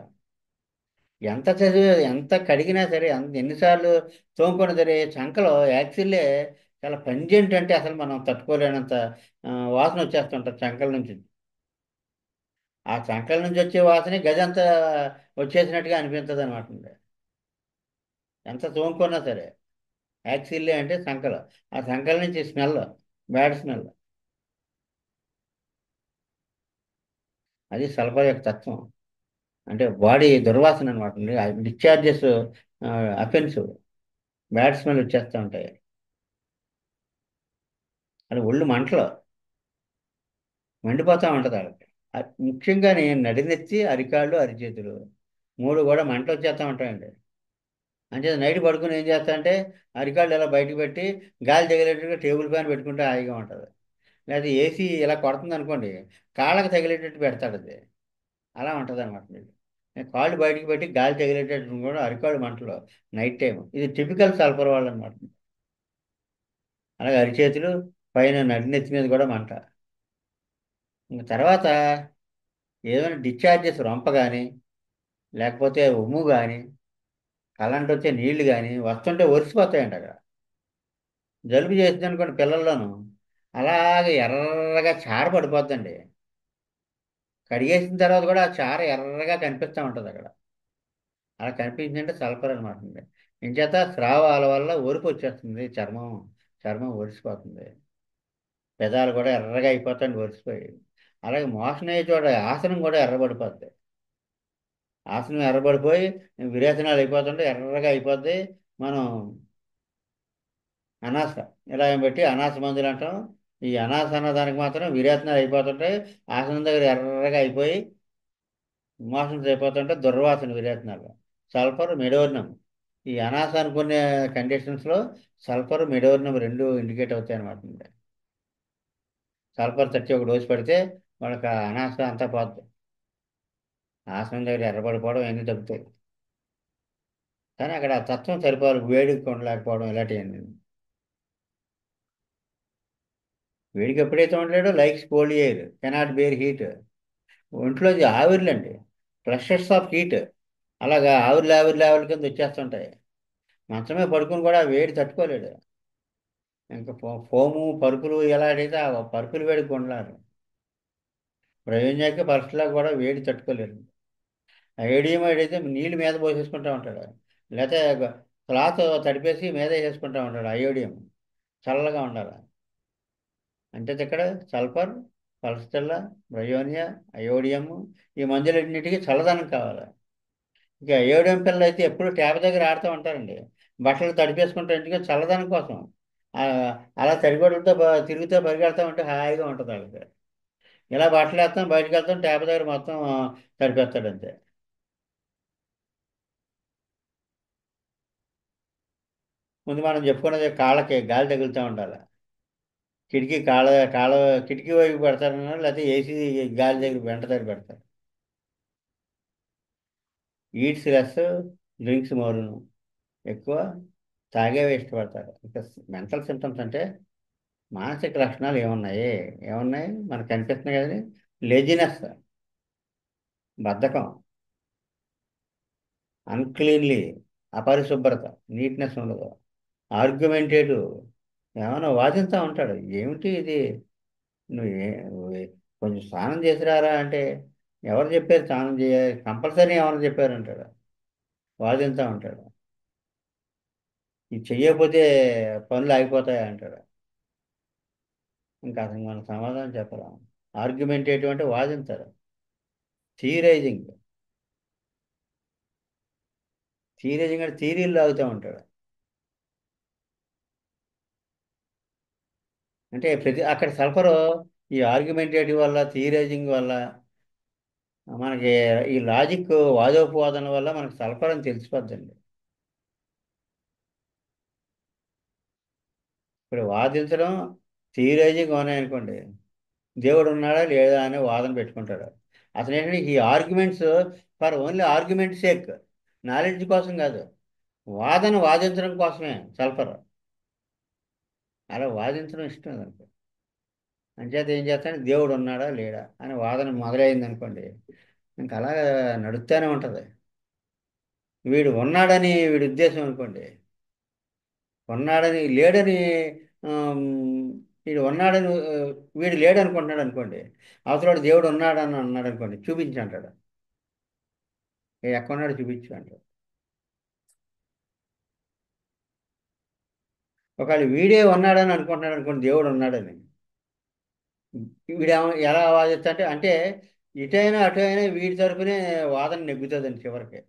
ఎంత చదివి ఎంత కడిగినా సరే, ఎన్నిసార్లు తోముకున్నా సరే, చంకలో యాక్సిల్లే చాలా పంజెంట్, అంటే అసలు మనం తట్టుకోలేనంత వాసన వచ్చేస్తుంటుంది చంకల నుంచి. ఆ చంకల నుంచి వచ్చే వాసనే గదంతా వచ్చేసినట్టుగా అనిపించదు అనమాట. ఎంత తోముకున్నా సరే, యాక్సిల్లే అంటే సంకలు. ఆ సంకల నుంచి స్మెల్, బ్యాడ్ స్మెల్. అది సల్ఫర్ యొక్క తత్వం. అంటే బాడీ దుర్వాసన అనమాట. డిశ్చార్జెస్ అఫెన్సివ్, బ్యాడ్ స్మెల్ వచ్చేస్తూ ఉంటాయి. అది ఒళ్ళు మంటలు మండిపోతూ ఉంటుంది వాళ్ళకి. ముఖ్యంగా నేను నడినెత్తి, అరికాళ్ళు, అరిచేతులు మూడు కూడా మంటలు వచ్చేస్తూ ఉంటాయండి. అంటే నైట్ పడుకుని ఏం చేస్తా అంటే అరికాళ్ళు ఇలా బయటకు పెట్టి గాలి తగిలేటట్టుగా టేబుల్ ఫ్యాన్ పెట్టుకుంటే హాయిగా ఉంటుంది. లేదా ఏసీ ఇలా కొడుతుంది అనుకోండి, కాళ్ళకి తగిలేటట్టు పెడతాడు అది. అలా ఉంటుంది అనమాట. నేను కాళ్ళు బయటకు పెట్టి గాలి తగిలేటట్టు కూడా అరికాళ్ళు మంటలు నైట్ టైం. ఇది టిపికల్ సల్ఫర్ వాళ్ళు అనమాట. అలాగే అరిచేతులు, పైన నడినెత్తి మీద కూడా మంట. ఇంక తర్వాత ఏదైనా డిశ్చార్జెస్ రొంప కానీ, లేకపోతే ఉమ్ము కానీ, కళ్ళంట వచ్చే నీళ్లు కానీ వస్తుంటే ఒరిసిపోతాయంట అక్కడ. జలుబు చేసింది అనుకోండి పిల్లల్లోనూ, అలాగే ఎర్రగా చార పడిపోద్దండి. కడిగేసిన తర్వాత కూడా ఆ చార ఎర్రగా కనిపిస్తూ ఉంటుంది అక్కడ. అలా కనిపించిందంటే సల్ఫర్ అనమాట అండి. ఇంచేత స్రావాల వల్ల ఒరుపు వచ్చేస్తుంది, చర్మం చర్మం ఒరిసిపోతుంది. పెదాలు కూడా ఎర్రగా అయిపోతాయి ఒరిసిపోయి. అలాగే మోషన్ అయ్యే చోట ఆసనం కూడా ఎర్రబడిపోద్ది. ఆసనం ఎర్రబడిపోయి విరేచనాలు అయిపోతుంటే ఎర్రగా అయిపోద్ది. మనం అనాస, ఇలా ఏం పెట్టి అనాస మందులు అంటాం. ఈ అనాస అన్న దానికి మాత్రం విరేచనాలు అయిపోతుంటాయి. ఆసనం దగ్గర ఎర్రగా అయిపోయి మోషన్స్ అయిపోతుంటే దుర్వాసన విరేచనాలు. సల్ఫర్ మెడోర్నం. ఈ అనాస అనుకునే కండిషన్స్లో సల్ఫర్ మెడోర్నం రెండు ఇండికేట్ అవుతాయి అనమాట. సల్ఫర్ 31 డోసు పెడితే వాళ్ళకి ఆ అనాస అంతా పోద్ది. ఆసనం దగ్గర ఎర్రబడిపోవడం అన్నీ తగ్గుతాయి. కానీ అక్కడ ఆ తత్వం సరిపోవాలి, వేడికి ఉండలేకపోవడం ఇలాంటివన్నీ. వేడికి ఎప్పుడైతే ఉండలేడో likes cold air cannot bear heat. ఒంట్లోంచి ఆవిర్లండి, ఫ్లషెస్ ఆఫ్ హీట్. అలాగా ఆవిర్లు ఆవిర్లు ఆవిర్ల కింద వచ్చేస్తుంటాయి. మంచమే పడుకుని కూడా వేడి తట్టుకోలేడు. ఇంకా ఫోము పరుపులు ఎలాగైతే ఆ పరుపులు వేడికి ఉండలేరు. ప్రయోజనానికి పరుపులా కూడా వేడి తట్టుకోలేరు. అయోడియం అయితే నీళ్ళు మీద పోసేసుకుంటా ఉంటాడు. లేకపోతే క్లాత్ తడిపేసి మీద వేసేసుకుంటా ఉంటాడు అయోడియం. చల్లగా ఉండాలి. అంటే ఇక్కడ సల్ఫర్, పల్స్టెల్లా, బ్రయోనియా, అయోడియం, ఈ మందులన్నిటికీ చల్లదనం కావాలి. ఇక అయోడియం పిల్లలు అయితే ఎప్పుడు ట్యాప్ దగ్గర ఆడుతూ ఉంటారండి. బట్టలు తడిపేసుకుంటూ ఇంటికి చల్లదనం కోసం. ఆ, అలా తడిగొడ్డలతో తిరుగుతూ పరిగెడతా ఉంటే హాయిగా ఉంటుంది వాళ్ళకి. ఇలా బట్టలు వేస్తాం, బయటకు వెళ్తాం, ట్యాప్ దగ్గర మొత్తం తడిపేస్తాడు అంతే. ముందు మనం చెప్పుకున్నది కాళ్ళకి గాలి తగులుతూ ఉండాలి. కిటికీ కాళ్ళ కిటికీ వైపు పెడతారన్నారు, లేకపోతే ఏసీ గాలి దగ్గర వెంట దగ్గర పెడతారు. ఈట్స్ లెస్, డ్రింక్స్ మోరును. ఎక్కువ తాగేవి ఇష్టపడతారు. ఇంకా మెంటల్ సిమ్టమ్స్ అంటే మానసిక లక్షణాలు ఏమున్నాయి? ఏమున్నాయి మనకు కనిపిస్తున్నాయి కదండి. లేజినెస్, బద్ధకం, అన్క్లీన్లీ, అపరిశుభ్రత, నీట్నెస్ ఉండదు, ఆర్గ్యుమెంటేటివ్, ఏమైనా వాదిస్తూ ఉంటాడు. ఏమిటి ఇది? నువ్వు కొంచెం స్నానం చేసిరారా అంటే, ఎవరు చెప్పారు స్నానం చేయాలి, కంపల్సరీ ఎవరు చెప్పారు అంటాడు. వాదిస్తూ ఉంటాడు. ఇది చెయ్యకపోతే పనులు ఆగిపోతాయి అంటాడు. ఇంకా అసలు మనం సమాధానం చెప్పలేం. ఆర్గ్యుమెంటేటివ్ అంటే వాదింతారు. థియరైజింగ్, థియరైజింగ్ అంటే థీరీలు లాగుతూ ఉంటాడు. అంటే ప్రతి అక్కడ సల్ఫరు ఈ ఆర్గ్యుమెంటేటివ్ వల్ల, థియరైజింగ్ వల్ల మనకి ఈ లాజిక్ వాదోపవాదన వల్ల మనకి సల్ఫర్ అని తెలిసిపోద్దండి. ఇప్పుడు వాదించడం, థియరైజింగ్ ఉన్నాయనుకోండి, దేవుడు ఉన్నాడా లేదా అనే వాదన పెట్టుకుంటాడు. అసలు ఏంటంటే ఈ arguments for only argument sake, knowledge కోసం కాదు, వాదించడం కోసమే సల్ఫర్. అలా వాదించడం ఇష్టం దానికి. అంచేత ఏం చేస్తాడు, దేవుడు ఉన్నాడా లేడా అని వాదన మొదలైంది అనుకోండి, ఇంకా అలాగా నడుస్తూనే ఉంటుంది. వీడు ఉన్నాడని వీడి ఉద్దేశం అనుకోండి, ఉన్నాడని లేడని, ఆమ్, వీడు ఉన్నాడని వీడు లేడు అనుకుంటున్నాడు అనుకోండి, అవతల దేవుడు ఉన్నాడని అన్నాడు అనుకోండి, చూపించి అంటాడు. ఎక్కడున్నాడు చూపించు అంటాడు. ఒకవేళ వీడే ఉన్నాడని అనుకుంటున్నాడు అనుకోండి, దేవుడు ఉన్నాడని, ఎలా వాదిస్తా అంటే ఇటైనా అటు అయినా వీడి తరపునే వాదన నెగ్గుతుందండి చివరికి.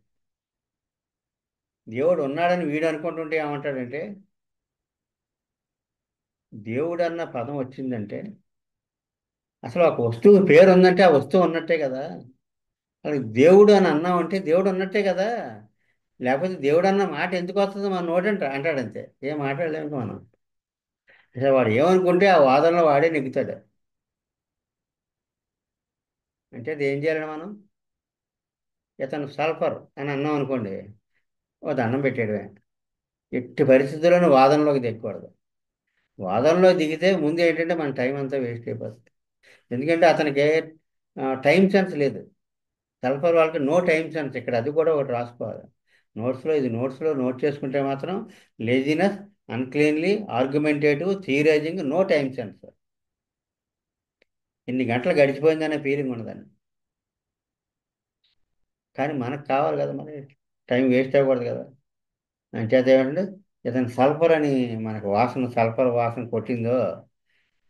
దేవుడు ఉన్నాడని వీడు అనుకుంటుంటే ఏమంటాడంటే, దేవుడు అన్న పదం వచ్చిందంటే అసలు ఒక వస్తువు పేరు ఉందంటే ఆ వస్తువు ఉన్నట్టే కదా. అసలు దేవుడు అని అన్నామంటే దేవుడు ఉన్నట్టే కదా. లేకపోతే దేవుడు అన్న మాట ఎందుకు వస్తుంది మన నోటంట అంటాడంతే. ఏం మాట్లాడలేము మనం. అసలు వాడు ఏమనుకుంటే ఆ వాదనలో వాడే నెగ్గుతాడు. అంటే అది ఏం చేయాలి మనం? ఇతను సల్ఫర్ అని అన్నాం అనుకోండి, ఓ దండం పెట్టేయడమే. ఎట్టి పరిస్థితుల్లోనూ వాదనలోకి దిగకూడదు. వాదనలో దిగితే ముందు ఏంటంటే మన టైం అంతా వేస్ట్ అయిపోతుంది. ఎందుకంటే అతనికి టైం సెన్స్ లేదు. సల్ఫర్ వాళ్ళకి నో టైం సెన్స్. ఇక్కడ అది కూడా ఒకటి రాసుకోవాలి. నోట్స్లో నోట్ చేసుకుంటే మాత్రం laziness, uncleanly, argumentative, theorising, no time sense. ఇన్ని గంటలు గడిచిపోయిందనే ఫీలింగ్ ఉండదండి. కానీ మనకు కావాలి కదా మరి, టైం వేస్ట్ అవ్వకూడదు కదా. అంచేత ఏమంటే ఇతను సల్ఫర్ అని మనకు వాసన, సల్ఫర్ వాసన కొట్టిందో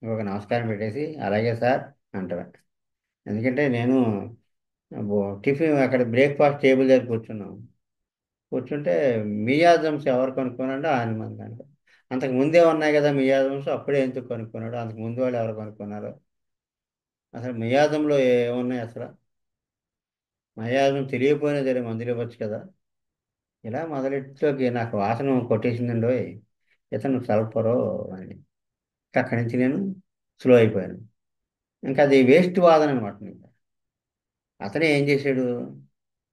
ఒక నమస్కారం పెట్టేసి అలాగే సార్ అంటారు. ఎందుకంటే నేను టిఫిన్ అక్కడ బ్రేక్ఫాస్ట్ టేబుల్ దగ్గర కూర్చున్నాం. కూర్చుంటే మియాజమ్స్ ఎవరు కొనుక్కున్నాడో ఆయన మంది అంట. అంతకు ముందే ఉన్నాయి కదా మియాజమ్స్, అప్పుడే ఎందుకు కొనుక్కున్నాడు, అంతకు ముందు వాళ్ళు ఎవరు కొనుక్కున్నారు? అసలు మియాజంలో ఏమున్నాయి అసలు? మయాజం తెలియపోయినా సరే మందులు ఇవ్వచ్చు కదా. ఇలా మొదలెట్టులోకి నాకు వాసన కొట్టేసిందండి. ఇతను సల్ఫరో అని. అక్కడి నుంచి నేను స్లో అయిపోయాను. ఇంకా అది వేస్ట్ వాదన అనమాట. ఇంకా అతనే ఏం చేశాడు,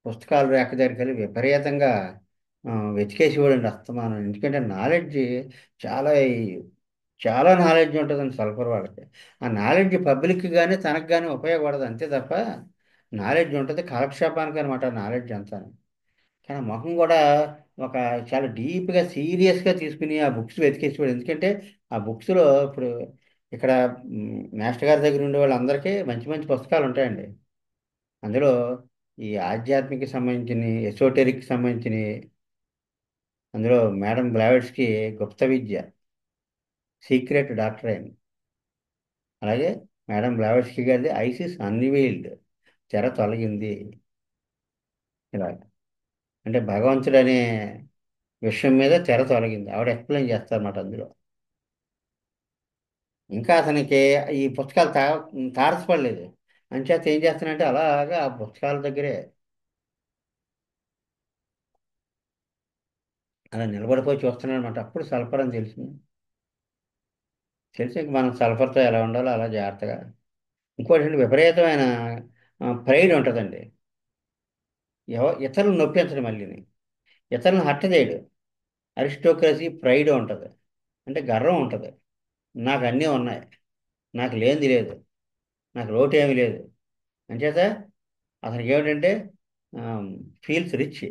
పుస్తకాలు రేక దగ్గరికి వెళ్ళి విపరీతంగా వెతికేసేవాడండి అస్తమానం. ఎందుకంటే నాలెడ్జ్ చాలా చాలా నాలెడ్జ్ ఉంటుందండి సల్ఫర్ వాళ్ళకి. ఆ నాలెడ్జ్ పబ్లిక్ కానీ తనకు కానీ ఉపయోగపడదు అంతే తప్ప. నాలెడ్జ్ ఉంటుంది కాలక్షేపానికి అనమాట నాలెడ్జ్ అంతా. కానీ మొహం కూడా ఒక చాలా డీప్గా సీరియస్గా తీసుకుని ఆ బుక్స్ వెతికేసేవాడు. ఎందుకంటే ఆ బుక్స్లో ఇప్పుడు ఇక్కడ మాస్టర్ గారి దగ్గర ఉండే వాళ్ళందరికీ మంచి మంచి పుస్తకాలు ఉంటాయండి. అందులో ఈ ఆధ్యాత్మిక సంబంధించిన, ఎసోటెరిక్ సంబంధించిన, అందులో మేడం బ్లావెట్స్కి గుప్త విద్య, సీక్రెట్ డాక్టర్ అయింది. అలాగే మేడం బ్లావెట్స్కి గారిది ఐసిస్ అన్వీల్డ్, తెర తొలగింది. ఇలా అంటే భగవంతుడు అనే విషయం మీద తెర తొలగింది. ఆవిడ ఎక్స్ప్లెయిన్ చేస్తారన్నమాట అందులో. ఇంకా అతనికి ఈ పుస్తకాలు తారసపడలేదు. అంచేత ఏం చేస్తానంటే అలాగా ఆ పుస్తకాల దగ్గరే అలా నిలబడిపోయి చూస్తున్నాడు అనమాట. అప్పుడు సల్ఫర్ అని తెలిసింది. తెలిసి ఇంక మనం సల్ఫర్తో ఎలా ఉండాలో అలా జాగ్రత్తగా. ఇంకోటి ఏంటి, విపరీతమైన ప్రైడ్ ఉంటుందండి. ఇతరులను నొప్పించడం మళ్ళీని. ఇతరులను హర్ట్ చేయడు. అరిస్టోక్రసీ ప్రైడ్ ఉంటుంది. అంటే గర్వం ఉంటుంది. నాకు అన్నీ ఉన్నాయి. నాకు లేనిది లేదు. నాకు లోటు ఏమీ లేదు. అంచేత అతనికి ఏమిటంటే ఫీల్స్ రిచ్.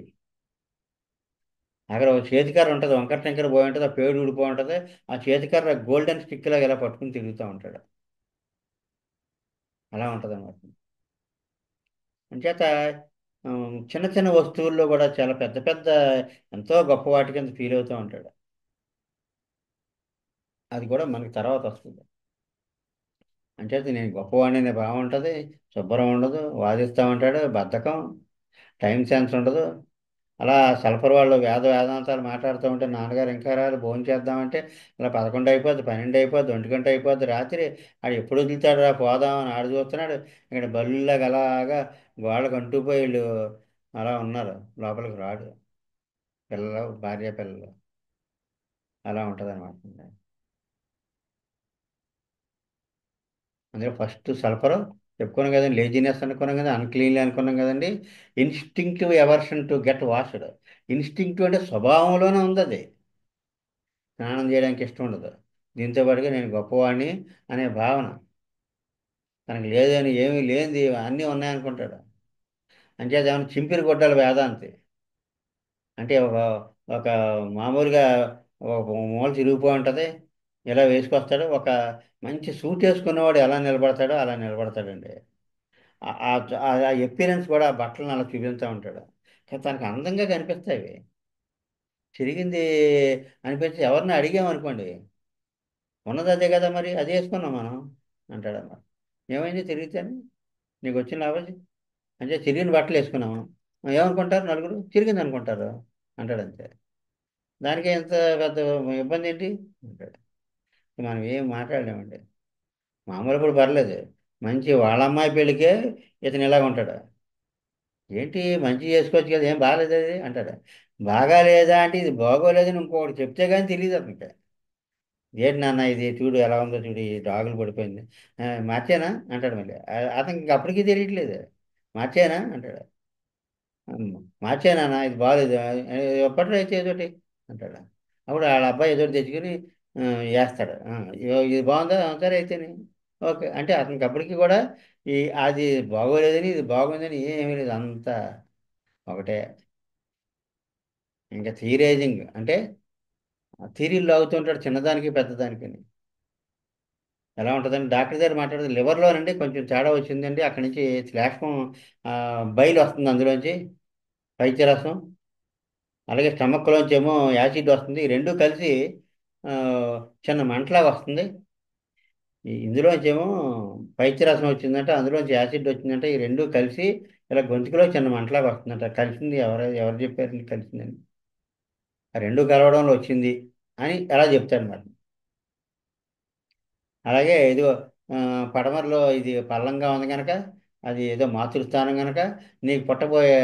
అక్కడ ఒక చేతికర్ర ఉంటుంది, వంకర టెంకర పోయి ఉంటుంది, ఆ పేడు ఊడిపోయి ఉంటుంది. ఆ చేతికర్ర గోల్డెన్ స్టిక్ లాగా ఇలా పట్టుకుని తిరుగుతూ ఉంటాడు. అలా ఉంటుంది అన్నమాట. అంచేత చిన్న చిన్న వస్తువుల్లో కూడా చాలా పెద్ద పెద్ద ఎంతో గొప్ప వాటి కింద ఫీల్ అవుతూ ఉంటాడు. అది కూడా మనకి తర్వాత వస్తుంది. అంచేత నేను గొప్పవాడిని అనే భావం ఉంటుంది. శుభ్రం ఉండదు, వాదిస్తూ ఉంటాడు, బద్ధకం, టైం సెన్స్ ఉండదు. అలా సల్ఫర్ వాళ్ళు వేదాంతాలు మాట్లాడుతూ ఉంటే నాన్నగారు ఇంకా రాదు భోజనం చేద్దామంటే అలా 11 అయిపోద్ది, 12 అయిపోద్ది, 1 గంట అయిపోద్ది రాత్రి. ఆడు ఎప్పుడు వదులుతాడు రా పోదాం అని ఆడు చూస్తున్నాడు. ఇక్కడ బల్లులాగా అలాగా గోళ్ళకు అంటుపోయి వీళ్ళు అలా ఉన్నారు. లోపలికి రాడు. పిల్లలు, భార్య పిల్లలు, అలా ఉంటుంది అనమాట. అందులో ఫస్ట్ సల్ఫర్ చెప్పుకున్నాం కదండి, లేజినెస్ అనుకున్నాం కదా, అన్క్లీన్లీ అనుకున్నాం కదండి. Instinctive aversion to get washed. Instinctive అంటే స్వభావంలోనే ఉంది అది. స్నానం చేయడానికి ఇష్టం ఉండదు. దీంతో పాటుగా నేను గొప్పవాడిని అనే భావన తనకు లేదని, ఏమీ లేనిది అన్నీ ఉన్నాయనుకుంటాడు. అంచేత ఏమైనా చింపిరి కొట్టాలి వేదాంతి. అంటే ఒక ఒక మామూలుగా ఒక మూల తిరిగిపోయి ఉంటుంది. ఇలా వేసుకొస్తాడు. ఒక మంచి సూట్ వేసుకున్నవాడు ఎలా నిలబడతాడో అలా నిలబడతాడండి. ఆ ఎపీరెన్స్ కూడా ఆ బట్టలను అలా చూపిస్తూ ఉంటాడు. కానీ తనకు అందంగా కనిపిస్తాయి అవి. చిరిగింది అనిపించి ఎవరిని అడిగామనుకోండి, ఉన్నది అదే కదా మరి అదే వేసుకున్నాం మనం అంటాడన్నమాట. ఏమైంది తిరిగితేనే నీకు వచ్చిన లాభం అంటే చిరిగిన బట్టలు వేసుకున్నాము. ఏమనుకుంటారు నలుగురు, చిరిగింది అనుకుంటారు అంటాడు అంతే. దానికి ఎంత పెద్ద ఇబ్బంది ఏంటి అంటాడు. మనం ఏం మాట్లాడలేమండి. మామూలు ఇప్పుడు పర్లేదు. మంచి వాళ్ళ అమ్మాయి పెళ్ళికే ఇతను ఇలాగ ఉంటాడు. ఏంటి మంచి చేసుకోవచ్చు కదా, ఏం బాగాలేదు అది అంటాడు. బాగాలేదా అంటే ఇది బాగోలేదని ఇంకొకటి చెప్తే కానీ తెలియదు అతనికి. ఏంటి నాన్న ఇది చూడు ఎలా ఉందో చూడు, ఈ డాగులు పడిపోయింది. మార్చేనా అంటాడు మళ్ళీ. అతనికి ఇంక అప్పటికీ తెలియట్లేదు. మార్చేనా అంటాడు. మార్చేనా ఇది బాగాలేదు, ఎప్పటి అయితే ఏదోటి అంటాడు. అప్పుడు వాళ్ళ అబ్బాయి ఏదోటి తెచ్చుకొని ఆ, వేస్తాడు. ఇది బాగుందా, సరే అయితేనే ఓకే అంటే అతనికి అప్పటికి కూడా ఈ అది బాగోలేదని ఇది బాగుందని ఏమీ లేదు, అంతా ఒకటే. ఇంకా థీరేజింగ్ అంటే థీరీలు లాగుతుంటాడు చిన్నదానికి పెద్దదానికి. ఎలా ఉంటుందండి డాక్టర్ దగ్గర మాట్లాడితే లివర్లోనండి కొంచెం తేడా వచ్చిందండి, అక్కడి నుంచి శ్లేష్మం బయలు వస్తుంది అందులోంచి, పైత్యరసం. అలాగే స్టమక్లోంచి ఏమో యాసిడ్ వస్తుంది. ఈ రెండు కలిసి ఆ, చిన్న మంటలాగా వస్తుంది. ఇందులోంచి ఏమో పైత్యరసం వచ్చిందంటే, అందులోంచి యాసిడ్ వచ్చిందంటే, ఈ రెండు కలిసి ఇలా గొంతుకులో చిన్న మంటలాగా వస్తుందంట. కలిసింది ఎవరు చెప్పారు నీకు కలిసిందని? ఆ రెండు కలవడంలో వచ్చింది అని ఎలా చెప్తారు మరి. అలాగే ఇదిగో ఆ, పడమరలో ఇది పల్లంగా ఉంది కనుక అది ఏదో మాతృస్థానం కనుక నీకు పుట్టబోయే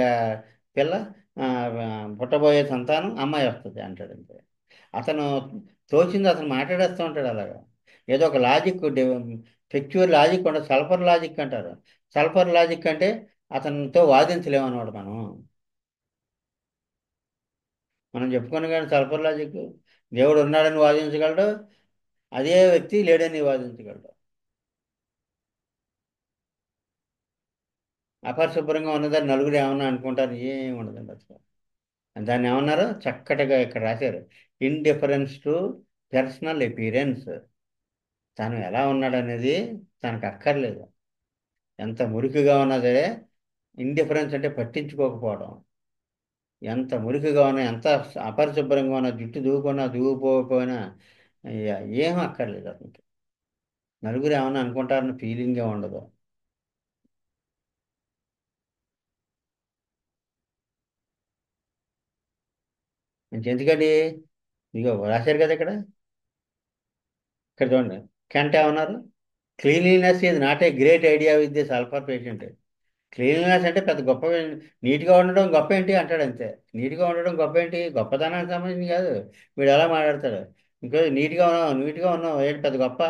పిల్ల ఆ, పుట్టబోయే సంతానం అమ్మాయి వస్తుంది అంటాడు అంతే. అతను తోచింది అతను మాట్లాడేస్తూ ఉంటాడు అలాగా. ఏదో ఒక లాజిక్, ఫెక్చువల్ లాజిక్ ఉండదు. సల్ఫర్ లాజిక్ అంటారు. సల్ఫర్ లాజిక్ అంటే అతనితో వాదించలేము అన్నమాట మనం. మనం చెప్పుకున్న కానీ సల్ఫర్ లాజిక్, దేవుడు ఉన్నాడని వాదించగలడు, అదే వ్యక్తి లేడని వాదించగలడు. అపరిశుభ్రంగా ఉన్నదని నలుగురు ఏమన్నా అనుకుంటారు, ఏమి ఉండదండి అసలు. దాన్ని ఏమన్నారు చక్కటిగా ఇక్కడ రాశారు, ఇండిఫరెన్స్ టు పర్సనల్ ఎపీరెన్స్. తను ఎలా ఉన్నాడనేది తనకు అక్కర్లేదు. ఎంత మురికిగా ఉన్నా సరే, ఇండిఫరెన్స్ అంటే పట్టించుకోకపోవడం. ఎంత మురికిగా ఉన్నా, ఎంత అపరిశుభ్రంగా ఉన్నా, జుట్టు దూకున్నా దూకుపోకపోయినా ఏం అక్కర్లేదు అతనికి. నలుగురు ఏమన్నా అనుకుంటారని ఫీలింగే ఉండదు. ఎందుకండి, ఇగో రాశారు కదా ఇక్కడ. ఇక్కడ చూడండి, కెంట్ ఏమన్నారు, cleanliness is not a great idea with the sulphur patient. Cleanliness అంటే పెద్ద గొప్ప నీట్గా ఉండడం గొప్ప ఏంటి అంటాడు అంతే. నీట్గా ఉండడం గొప్ప ఏంటి, గొప్పతనానికి సంబంధించి కాదు. వీడు ఎలా మాట్లాడతాడు, ఇంకో నీట్గా ఉన్నావు ఏంటి పెద్ద గొప్ప,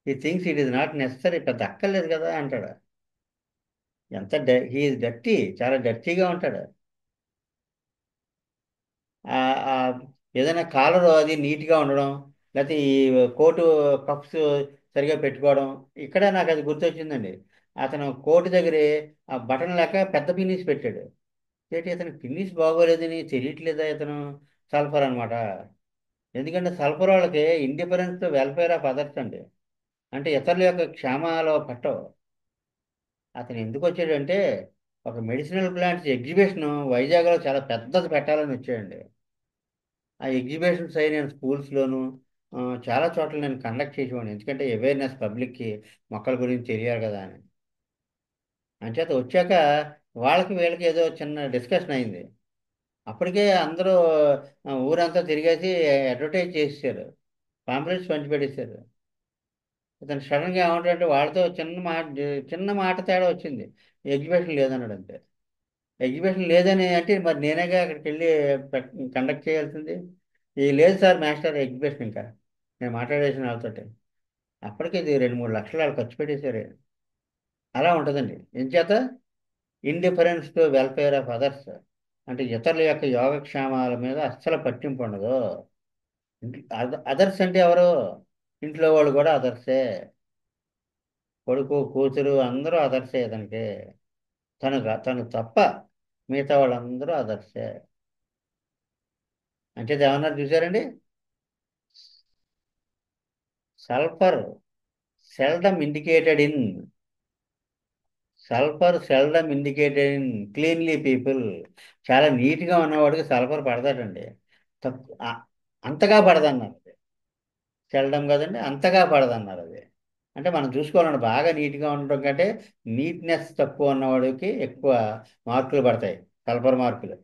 ఈ things it is not necessary, పెద్ద అక్కర్లేదు కదా అంటాడు. హీఈస్ డర్టీ, చాలా డర్టీగా ఉంటాడు. ఆ ఆ ఏదైనా కాలర్ అది నీట్గా ఉండడం, లేకపోతే ఈ కోటు కప్స్ సరిగా పెట్టుకోవడం. ఇక్కడ నాకు అది గుర్తొచ్చిందండి. అతను కోటు దగ్గరే ఆ బటన్ లేక పెద్ద పిన్నీస్ పెట్టాడు. ఏంటి ఇతను పిన్నీస్ బాగోలేదని తెలియట్లేదా ఇతను. సల్ఫర్ అనమాట. ఎందుకంటే సల్ఫర్ వాళ్ళకి ఇండిఫరెన్స్ వెల్ఫేర్ ఆఫ్ అదర్స్ అండి. అంటే ఇతరుల యొక్క క్షేమాలు పట్టవు. అతను ఎందుకు వచ్చాడంటే ఒక మెడిసినల్ ప్లాంట్స్ ఎగ్జిబిషన్ వైజాగ్లో చాలా పెద్దది పెట్టాలని వచ్చాడండి. ఆ ఎగ్జిబిషన్స్ అయి నేను స్కూల్స్లోను చాలా చోట్ల నేను కండక్ట్ చేసేవాడిని. ఎందుకంటే అవేర్నెస్ పబ్లిక్కి మొక్కల గురించి తెలియాలి కదా అని. అంచేత వచ్చాక వాళ్ళకి వీళ్ళకి ఏదో చిన్న డిస్కషన్ అయింది. అప్పటికే అందరూ ఊరంతా తిరిగేసి అడ్వర్టైజ్ చేసేసారు, పాంప్లెట్స్ పంచిపెట్టేశారు. ఇతను సడన్గా ఏమంటాడంటే వాళ్ళతో చిన్న మాట తేడా వచ్చింది. ఎగ్జిబిషన్ లేదన్నాడు అంతే. ఎగ్జిబిషన్ లేదని అంటే మరి నేనేగా అక్కడికి వెళ్ళి కండక్ట్ చేయాల్సింది. ఇది లేదు సార్ మాస్టర్ ఎగ్జిబిషన్ ఇంకా, నేను మాట్లాడేసిన వాళ్ళతోటి. అప్పటికి ఇది 2-3 లక్షలు వాళ్ళు ఖర్చు పెట్టేశారు. అలా ఉంటుందండి. ఎంచేత indifference to welfare of others, అంటే ఇతరుల యొక్క యోగక్షేమాల మీద అస్సలు పట్టింపు ఉండదు. అదర్స్ అంటే ఎవరు, ఇంట్లో వాళ్ళు కూడా అదర్సే. కొడుకు కూతురు అందరూ అదర్సే ఇతనికి. తను తప్ప మిగతా వాళ్ళందరూ అదర్సే. అంటే ఏమన్నారు చూసారండి. Sulphur seldom indicated in sulphur seldom indicated in cleanly people. చాలా నీట్గా ఉన్నవాడికి సల్ఫర్ పడతాడండి. అంతగా పడదన్నారు. సెల్డమ్ కదండి, అంతగా పడదన్నారు అది. అంటే మనం చూసుకోవాలండి, బాగా నీట్గా ఉండడం కంటే నీట్నెస్ తక్కువ ఉన్నవాడికి ఎక్కువ మార్కులు పడతాయి, సల్ఫర్ మార్కులు.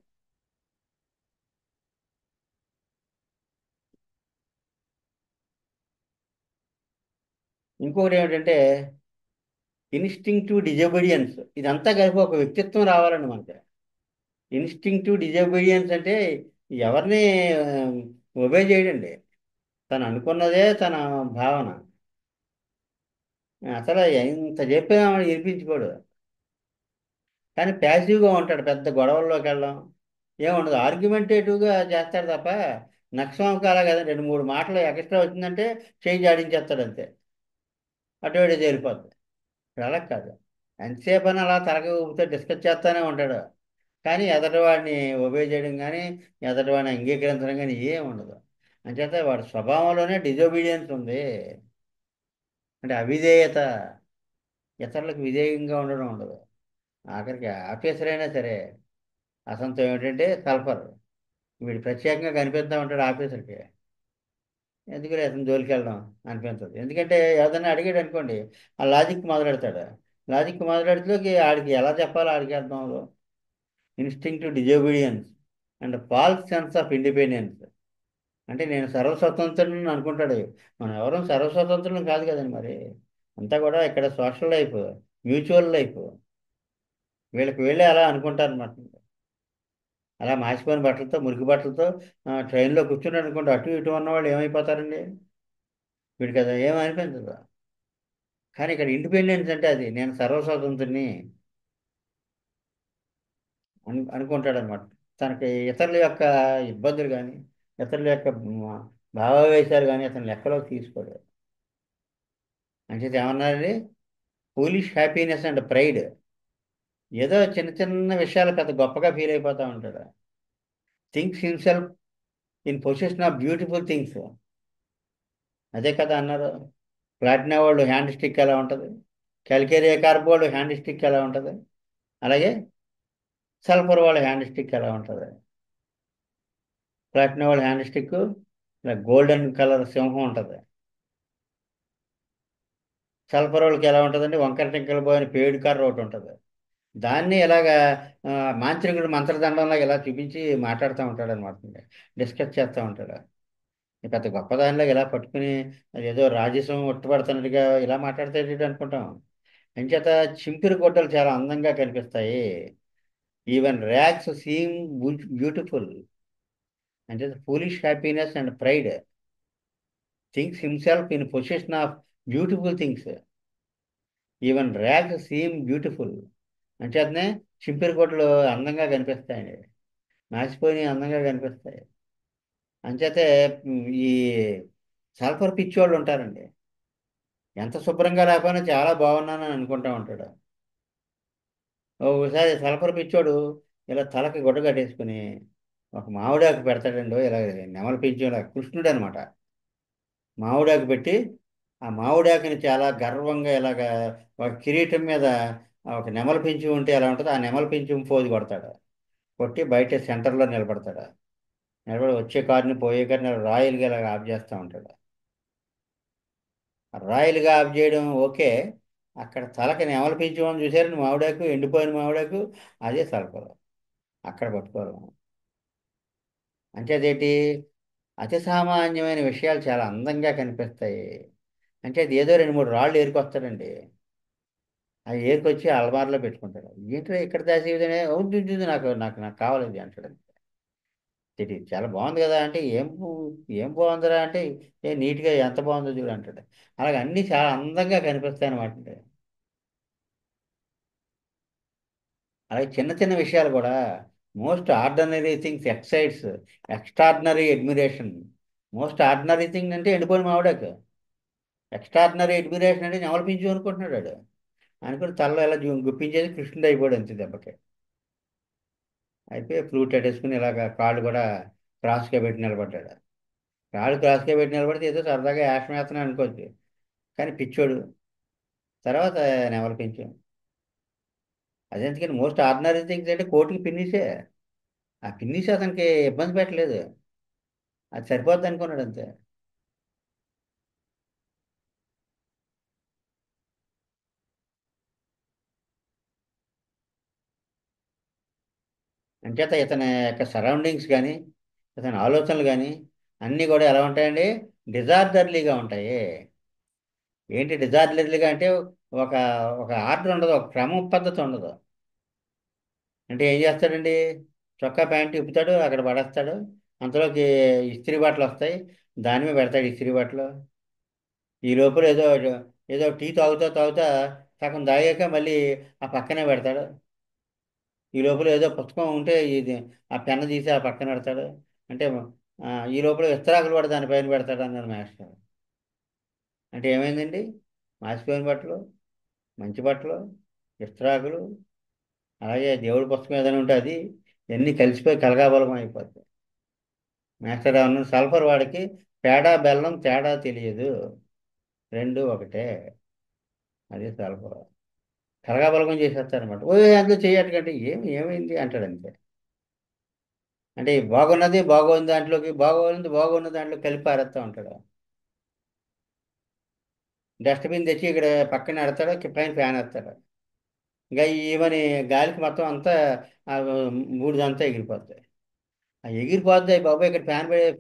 ఇంకొకటి ఏమిటంటే ఇన్స్టింక్టివ్ డిజోబీడియన్స్. ఇదంతా కలిపి ఒక వ్యక్తిత్వం రావాలండి మనకి. ఇన్స్టింక్టివ్ డిజోబీడియన్స్ అంటే ఎవరిని ఒబే చేయడండి. తను అనుకున్నదే తన భావన. అసలు ఎంత చెప్పినా వాడు వినిపించుకోడు. కానీ ప్యాసివ్గా ఉంటాడు, పెద్ద గొడవల్లోకి వెళ్ళడం ఏముండదు, ఆర్గ్యుమెంటేటివ్గా చేస్తాడు తప్ప. నక్సంకి అలా కదా, 2-3 మాటలు ఎక్స్ట్రా వచ్చిందంటే చేయి జాడించేస్తాడు అంతే, అటు ఇటు చేరిపోద్ది. ఇప్పుడు అలా కాదు, ఎంతసేపు అని అలా తలకి ఊపితే డిస్కస్ చేస్తూనే ఉంటాడు. కానీ ఎదటివాడిని ఒబే చేయడం కానీ ఎదటివాడిని అంగీకరించడం కానీ ఏం ఉండదు. అంచేత వాడి స్వభావంలోనే డిజోబీడియన్స్ ఉంది. అంటే అవిధేయత, ఇతరులకు విధేయంగా ఉండడం ఉండదు. ఆఖరికి ఆఫీసర్ అయినా సరే అసంతం ఏమిటంటే సల్ఫర్. వీడు ప్రత్యేకంగా కనిపిస్తూ ఉంటాడు ఆఫీసర్కి. ఎందుకంటే అతను జోలికి వెళ్ళడం అనిపించదు. ఎందుకంటే ఏదైనా అడిగాడు అనుకోండి, ఆ లాజిక్ మొదలెడతాడు. లాజిక్ మొదలెడితే ఆడికి ఎలా చెప్పాలో ఆడికి అర్థం అవ్వదు. Instinctive disobedience and false sense of independence. అంటే నేను సర్వస్వతంత్రులను అనుకుంటాడు. మనం ఎవరూ సర్వస్వతంత్రులం కాదు కదండి మరి. అంతా కూడా ఇక్కడ సోషల్ లైఫ్, మ్యూచువల్ లైఫ్. వీళ్ళకి వీళ్ళే అలా అనుకుంటారు అన్నమాట. అలా మాసిపోయిన బట్టలతో మురికి బట్టలతో ట్రైన్లో కూర్చుని అనుకుంటే అటు ఇటు ఉన్నవాళ్ళు ఏమైపోతారండి. వీడికి అది ఏమనిపించదు. కానీ ఇక్కడ ఇండిపెండెన్స్ అంటే అది నేను సర్వస్వతంత్రిని అనుకుంటాడు అనమాట. తనకి ఇతరుల యొక్క ఇబ్బందులు కానీ ఇతరుల యొక్క భావావేశాలు కానీ అతను లెక్కలోకి తీసుకోడు. అంటే ఏమన్నారండి, ఫూలిష్ హ్యాపీనెస్ అండ్ ప్రైడ్. ఏదో చిన్న చిన్న విషయాలు పెద్ద గొప్పగా ఫీల్ అయిపోతూ ఉంటాడు. Thinks himself in possession of beautiful things. అదే కదా అన్నారు. ప్లాటినా వాళ్ళు హ్యాండ్ స్టిక్ ఎలా ఉంటుంది, క్యాల్కేరియా కార్బ్ వాళ్ళు హ్యాండ్ స్టిక్ ఎలా ఉంటుంది, అలాగే సల్ఫర్ వాళ్ళ హ్యాండ్ స్టిక్ ఎలా ఉంటుంది. ప్లాటినా వాళ్ళ హ్యాండ్ స్టిక్ ఇలా గోల్డెన్ కలర్ సింహం ఉంటుంది. సల్ఫర్ వాళ్ళకి ఎలా ఉంటుందంటే వంకర టింకల పోయిన పేడు కర్ర ఒకటి ఉంటుంది. దాన్ని ఇలాగా ఆ, మాంత్రికుడు మంత్రదండంలో ఇలా చూపించి మాట్లాడుతూ ఉంటాడు అనమాట. డిస్కస్ చేస్తూ ఉంటాడు. ఈ పెద్ద గొప్పదానిలాగా ఇలా పట్టుకుని ఏదో రాజసం ఒట్టుపడుతున్నట్టుగా ఇలా మాట్లాడితే అనుకుంటాం. అంచేత చింపిరి గుడ్డలు చాలా అందంగా కనిపిస్తాయి. Even rags seem beautiful. అంటే foolish happiness and pride thinks himself in possession of beautiful things. Even rags seem beautiful. అంచేతనే చింపిరి గుడ్డలు అందంగా కనిపిస్తాయండి. మాసిపోయినవి అందంగా కనిపిస్తాయి. అంచేతే ఈ సల్ఫర్ పిచ్చోళ్ళు ఉంటారండి. ఎంత శుభ్రంగా లేకపోయినా చాలా బాగున్నానని అనుకుంటా ఉంటాడు. ఒకసారి సల్ఫర్ పిచ్చోడు ఇలా తలకి గుడ్డ కట్టేసుకుని ఒక మామిడాకు పెడతాడండి, ఇలా నెమలి పింఛం కృష్ణుడు అనమాట. మామిడాకు పెట్టి ఆ మామిడాకుని చాలా గర్వంగా ఇలాగా ఒక కిరీటం మీద ఒక నెమలి పింఛం ఉంటే ఎలా ఉంటుందో ఆ నెమలి పింఛం పోజు కొడతాడు. కొట్టి బయట సెంటర్లో నిలబడతాడు. నిలబడి వచ్చే కారుని పోయే కారుని రాయల్గా ఇలాగ ఆఫ్ చేస్తూ ఉంటాడు. రాయల్గా ఆఫ్ చేయడం ఓకే. అక్కడ తలకి నెమలి పింఛం చూసారని మామిడాకు, ఎండిపోయిన మామిడాకు, అదే సల్ఫర్. అక్కడ పట్టుకోవాలి మనం. అంటే అదేంటి, అతి సామాన్యమైన విషయాలు చాలా అందంగా కనిపిస్తాయి. అంటే అది ఏదో రెండు మూడు రాళ్ళు ఏరుకొస్తాడండి. అది ఏరుకొచ్చి అలమారులో పెట్టుకుంటాడు. ఏంటో ఇక్కడ దాచేవిదనే అవుతుంది, నాకు నాకు నాకు కావాలండి అంటాడు. తెలియదు, చాలా బాగుంది కదా అంటే ఏం బాగుందిరా అంటే ఏ నీట్గా ఎంత బాగుందో చూడు అంటాడు. అలాగే అన్నీ చాలా అందంగా కనిపిస్తాయి అనమాట. అలాగే చిన్న చిన్న విషయాలు కూడా most ordinary things excites extraordinary admiration. Most ordinary thing అంటే ఎండిపోయిన మామిడాకు. ఎక్స్ట్రాడినరీ అడ్మిరేషన్ అంటే నెమలిపించు అనుకుంటున్నాడు వాడు. అనుకుని తలలో ఎలా గుప్పించేసి కృష్ణుడు అయిపోయాడు అంతే దెబ్బకి. అయిపోయి ఫ్లూట్ అట్టేసుకుని ఇలాగ కాళ్ళు కూడా క్రాస్గా పెట్టి నిలబడ్డాడు. కాళ్ళు క్రాస్గా పెట్టి నిలబడితే ఏదో సరదాగా యాక్షన్ వేస్తున్నాడు అనుకోవచ్చు. కానీ పిచ్చోడు. తర్వాత నెమలిపించు. అదెందుకని మోస్ట్ ఆర్డినరీ థింగ్స్ అంటే కోర్టుకి పిన్నిసే. ఆ పిన్నిస్ అతనికి ఇబ్బంది పెట్టలేదు. అది సరిపోద్ది అనుకున్నాడు అంతే. అంచేత ఇతని యొక్క సరౌండింగ్స్ కానీ ఇతని ఆలోచనలు కానీ అన్నీ కూడా ఎలా ఉంటాయండి, డిజార్డర్లీగా ఉంటాయి. ఏంటి డిజార్డర్లీగా అంటే ఒక ఒక ఆర్డర్ ఉండదు, ఒక క్రమ పద్ధతి ఉండదు. అంటే ఏం చేస్తాడండి, చొక్కా ప్యాంట్ ఇప్పుతాడు అక్కడ పడేస్తాడు. అంతలోకి ఇస్త్రీ బట్టలు వస్తాయి, దాని మీద పెడతాడు ఇస్త్రీ బట్టలు. ఈ లోపల ఏదో ఏదో టీ తాగుతా తాగుతా సగం తాగాక మళ్ళీ ఆ పక్కనే పెడతాడు. ఈ లోపల ఏదో పుస్తకం ఉంటే ఇది ఆ పెన్ను తీసి ఆ పక్కన పెడతాడు. అంటే ఈ లోపల విస్తరాకులు కూడా దానిపైన పెడతాడు అన్నాడు మాస్టర్. అంటే ఏమైందండి, మాసిపోయిన బట్టలు, మంచి బట్టలు, విస్తరాకులు, అలాగే దేవుడి పుస్తకం ఏదైనా ఉంటే అది ఇవన్నీ కలిసిపోయి కలగాబలగం అయిపోతాయి. మాస్టర్ అన్న సల్ఫర్ వాడికి పేడ బెల్లం తేడా తెలియదు, రెండు ఒకటే. అది సల్ఫర్. కలగాబలగం చేసేస్తారనమాట. ఓ అందులో చేయటకంటే ఏమైంది అంటాడు అంతే. అంటే బాగున్నది బాగోని దాంట్లోకి బాగోన్నది బాగున్న దాంట్లో కలిపి పారేస్తూ ఉంటాడు. డస్ట్బిన్ తెచ్చి ఇక్కడ పక్కన పెడతాడు, పైన ఫ్యాన్ వేస్తాడు. ఇంకా ఈవని గాలికి మొత్తం అంతా ఆ బూడిదంతా ఎగిరిపోతాయి. ఆ ఎగిరిపోద్ది బాబాయ్ ఇక్కడ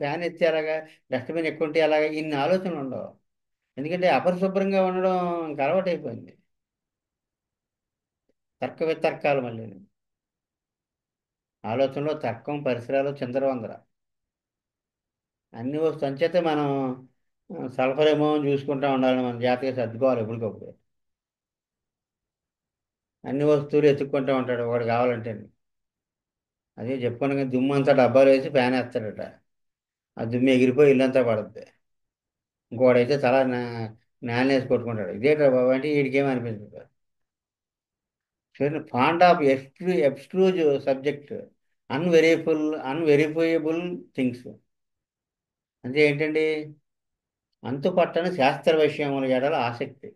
ఫ్యాన్ ఎత్తే అలాగా, డస్ట్బిన్ ఎక్కువ ఉంటే అలాగా, ఇన్ని ఆలోచనలు ఉండవు. ఎందుకంటే అపరిశుభ్రంగా ఉండడం ఇంకా అలవాటు అయిపోయింది. తర్క వితర్కాలు మళ్ళీ. ఆలోచనలో తర్కం, పరిసరాలు చిందరవందర అన్ని వస్తు అంచేతే మనం సల్ఫర్ ఏమో చూసుకుంటా ఉండాలి, మన జాతీయ సర్దుకోవాలి ఎప్పటికప్పుడు. అన్ని వస్తువులు ఎత్తుక్కుంటూ ఉంటాడు వాడు కావాలంటే. అదే చెప్పుకున్నా కానీ దుమ్ము అంతా డబ్బాలు వేసి ఫ్యాన్ వేస్తాడట. ఆ దుమ్ము ఎగిరిపోయి ఇల్లంతా పడుద్ది. ఇంకోడైతే తల నాలేసి కొట్టుకుంటాడు. ఇదేట్రా బాబు అంటే వీడికేమీ అనిపించదు. చూడండి, ఫాండ్ ఆఫ్ ఎబ్స్ట్రూజ్ సబ్జెక్ట్, అన్వెరిఫైయబుల్ థింగ్స్. అంటే ఏంటండి, అంతుపట్టని శాస్త్ర విషయముల ఎడల ఆసక్తి.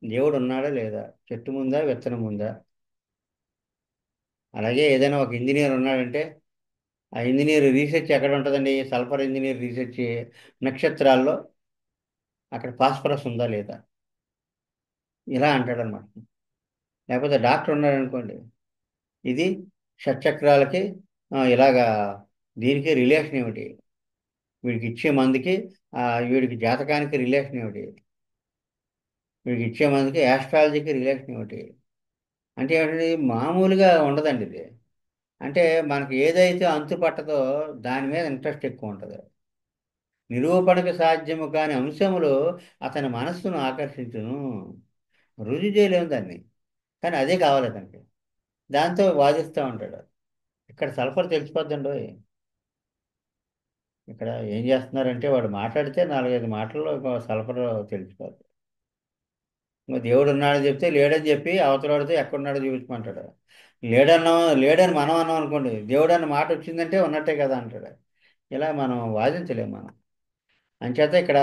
దేవుడు ఉన్నాడా లేదా, చెట్టు ముందా విత్తనం ఉందా. అలాగే ఏదైనా ఒక ఇంజనీర్ ఉన్నాడంటే ఆ ఇంజనీర్ రీసెర్చ్ ఎక్కడ ఉంటుందండి, సల్ఫర్ ఇంజనీర్ రీసెర్చ్ నక్షత్రాల్లో అక్కడ ఫాస్ఫరస్ ఉందా లేదా, ఇలా అంటాడు అనమాట. లేకపోతే డాక్టర్ ఉన్నాడు అనుకోండి, ఇది షట్చక్రాలకి ఇలాగా దీనికి రిలేషన్ ఏమిటి, వీడికి ఇచ్చే మందుకి వీడికి జాతకానికి రిలేషన్ ఏమిటి. వీడికి ఇచ్చే మందికి యాస్ట్రాలజీకి రిలేషన్ ఏమిటి? అంటే ఏమిటి? మామూలుగా ఉండదండి ఇది. అంటే మనకి ఏదైతే అంతు పట్టదో దాని మీద ఇంట్రెస్ట్ ఎక్కువ ఉంటుంది. నిరూపణకు సాధ్యము కాని అంశములు అతని మనస్సును ఆకర్షించును. రుజువు చేయలేము దాన్ని, కానీ అదే కావాలి అతనికి. దాంతో వాదిస్తూ ఉంటాడు. ఇక్కడ సల్ఫర్ తెలిసిపోద్దండి. ఇక్కడ ఏం చేస్తున్నారంటే వాడు మాట్లాడితే నాలుగైదు మాటల్లో సల్ఫర్ తెలిసిపోద్ది. ఇంకా దేవుడు ఉన్నాడని చెప్తే లేడని చెప్పి అవతలవాడితో ఎక్కడున్నాడో చూపించమంటాడు. లేడన్నా, లేడని మనం అన్నాం అనుకోండి, దేవుడు అన్న మాట వచ్చిందంటే ఉన్నట్టే కదా అంటాడు. ఇలా మనం వాదించలేము మనం. అంచేత ఇక్కడ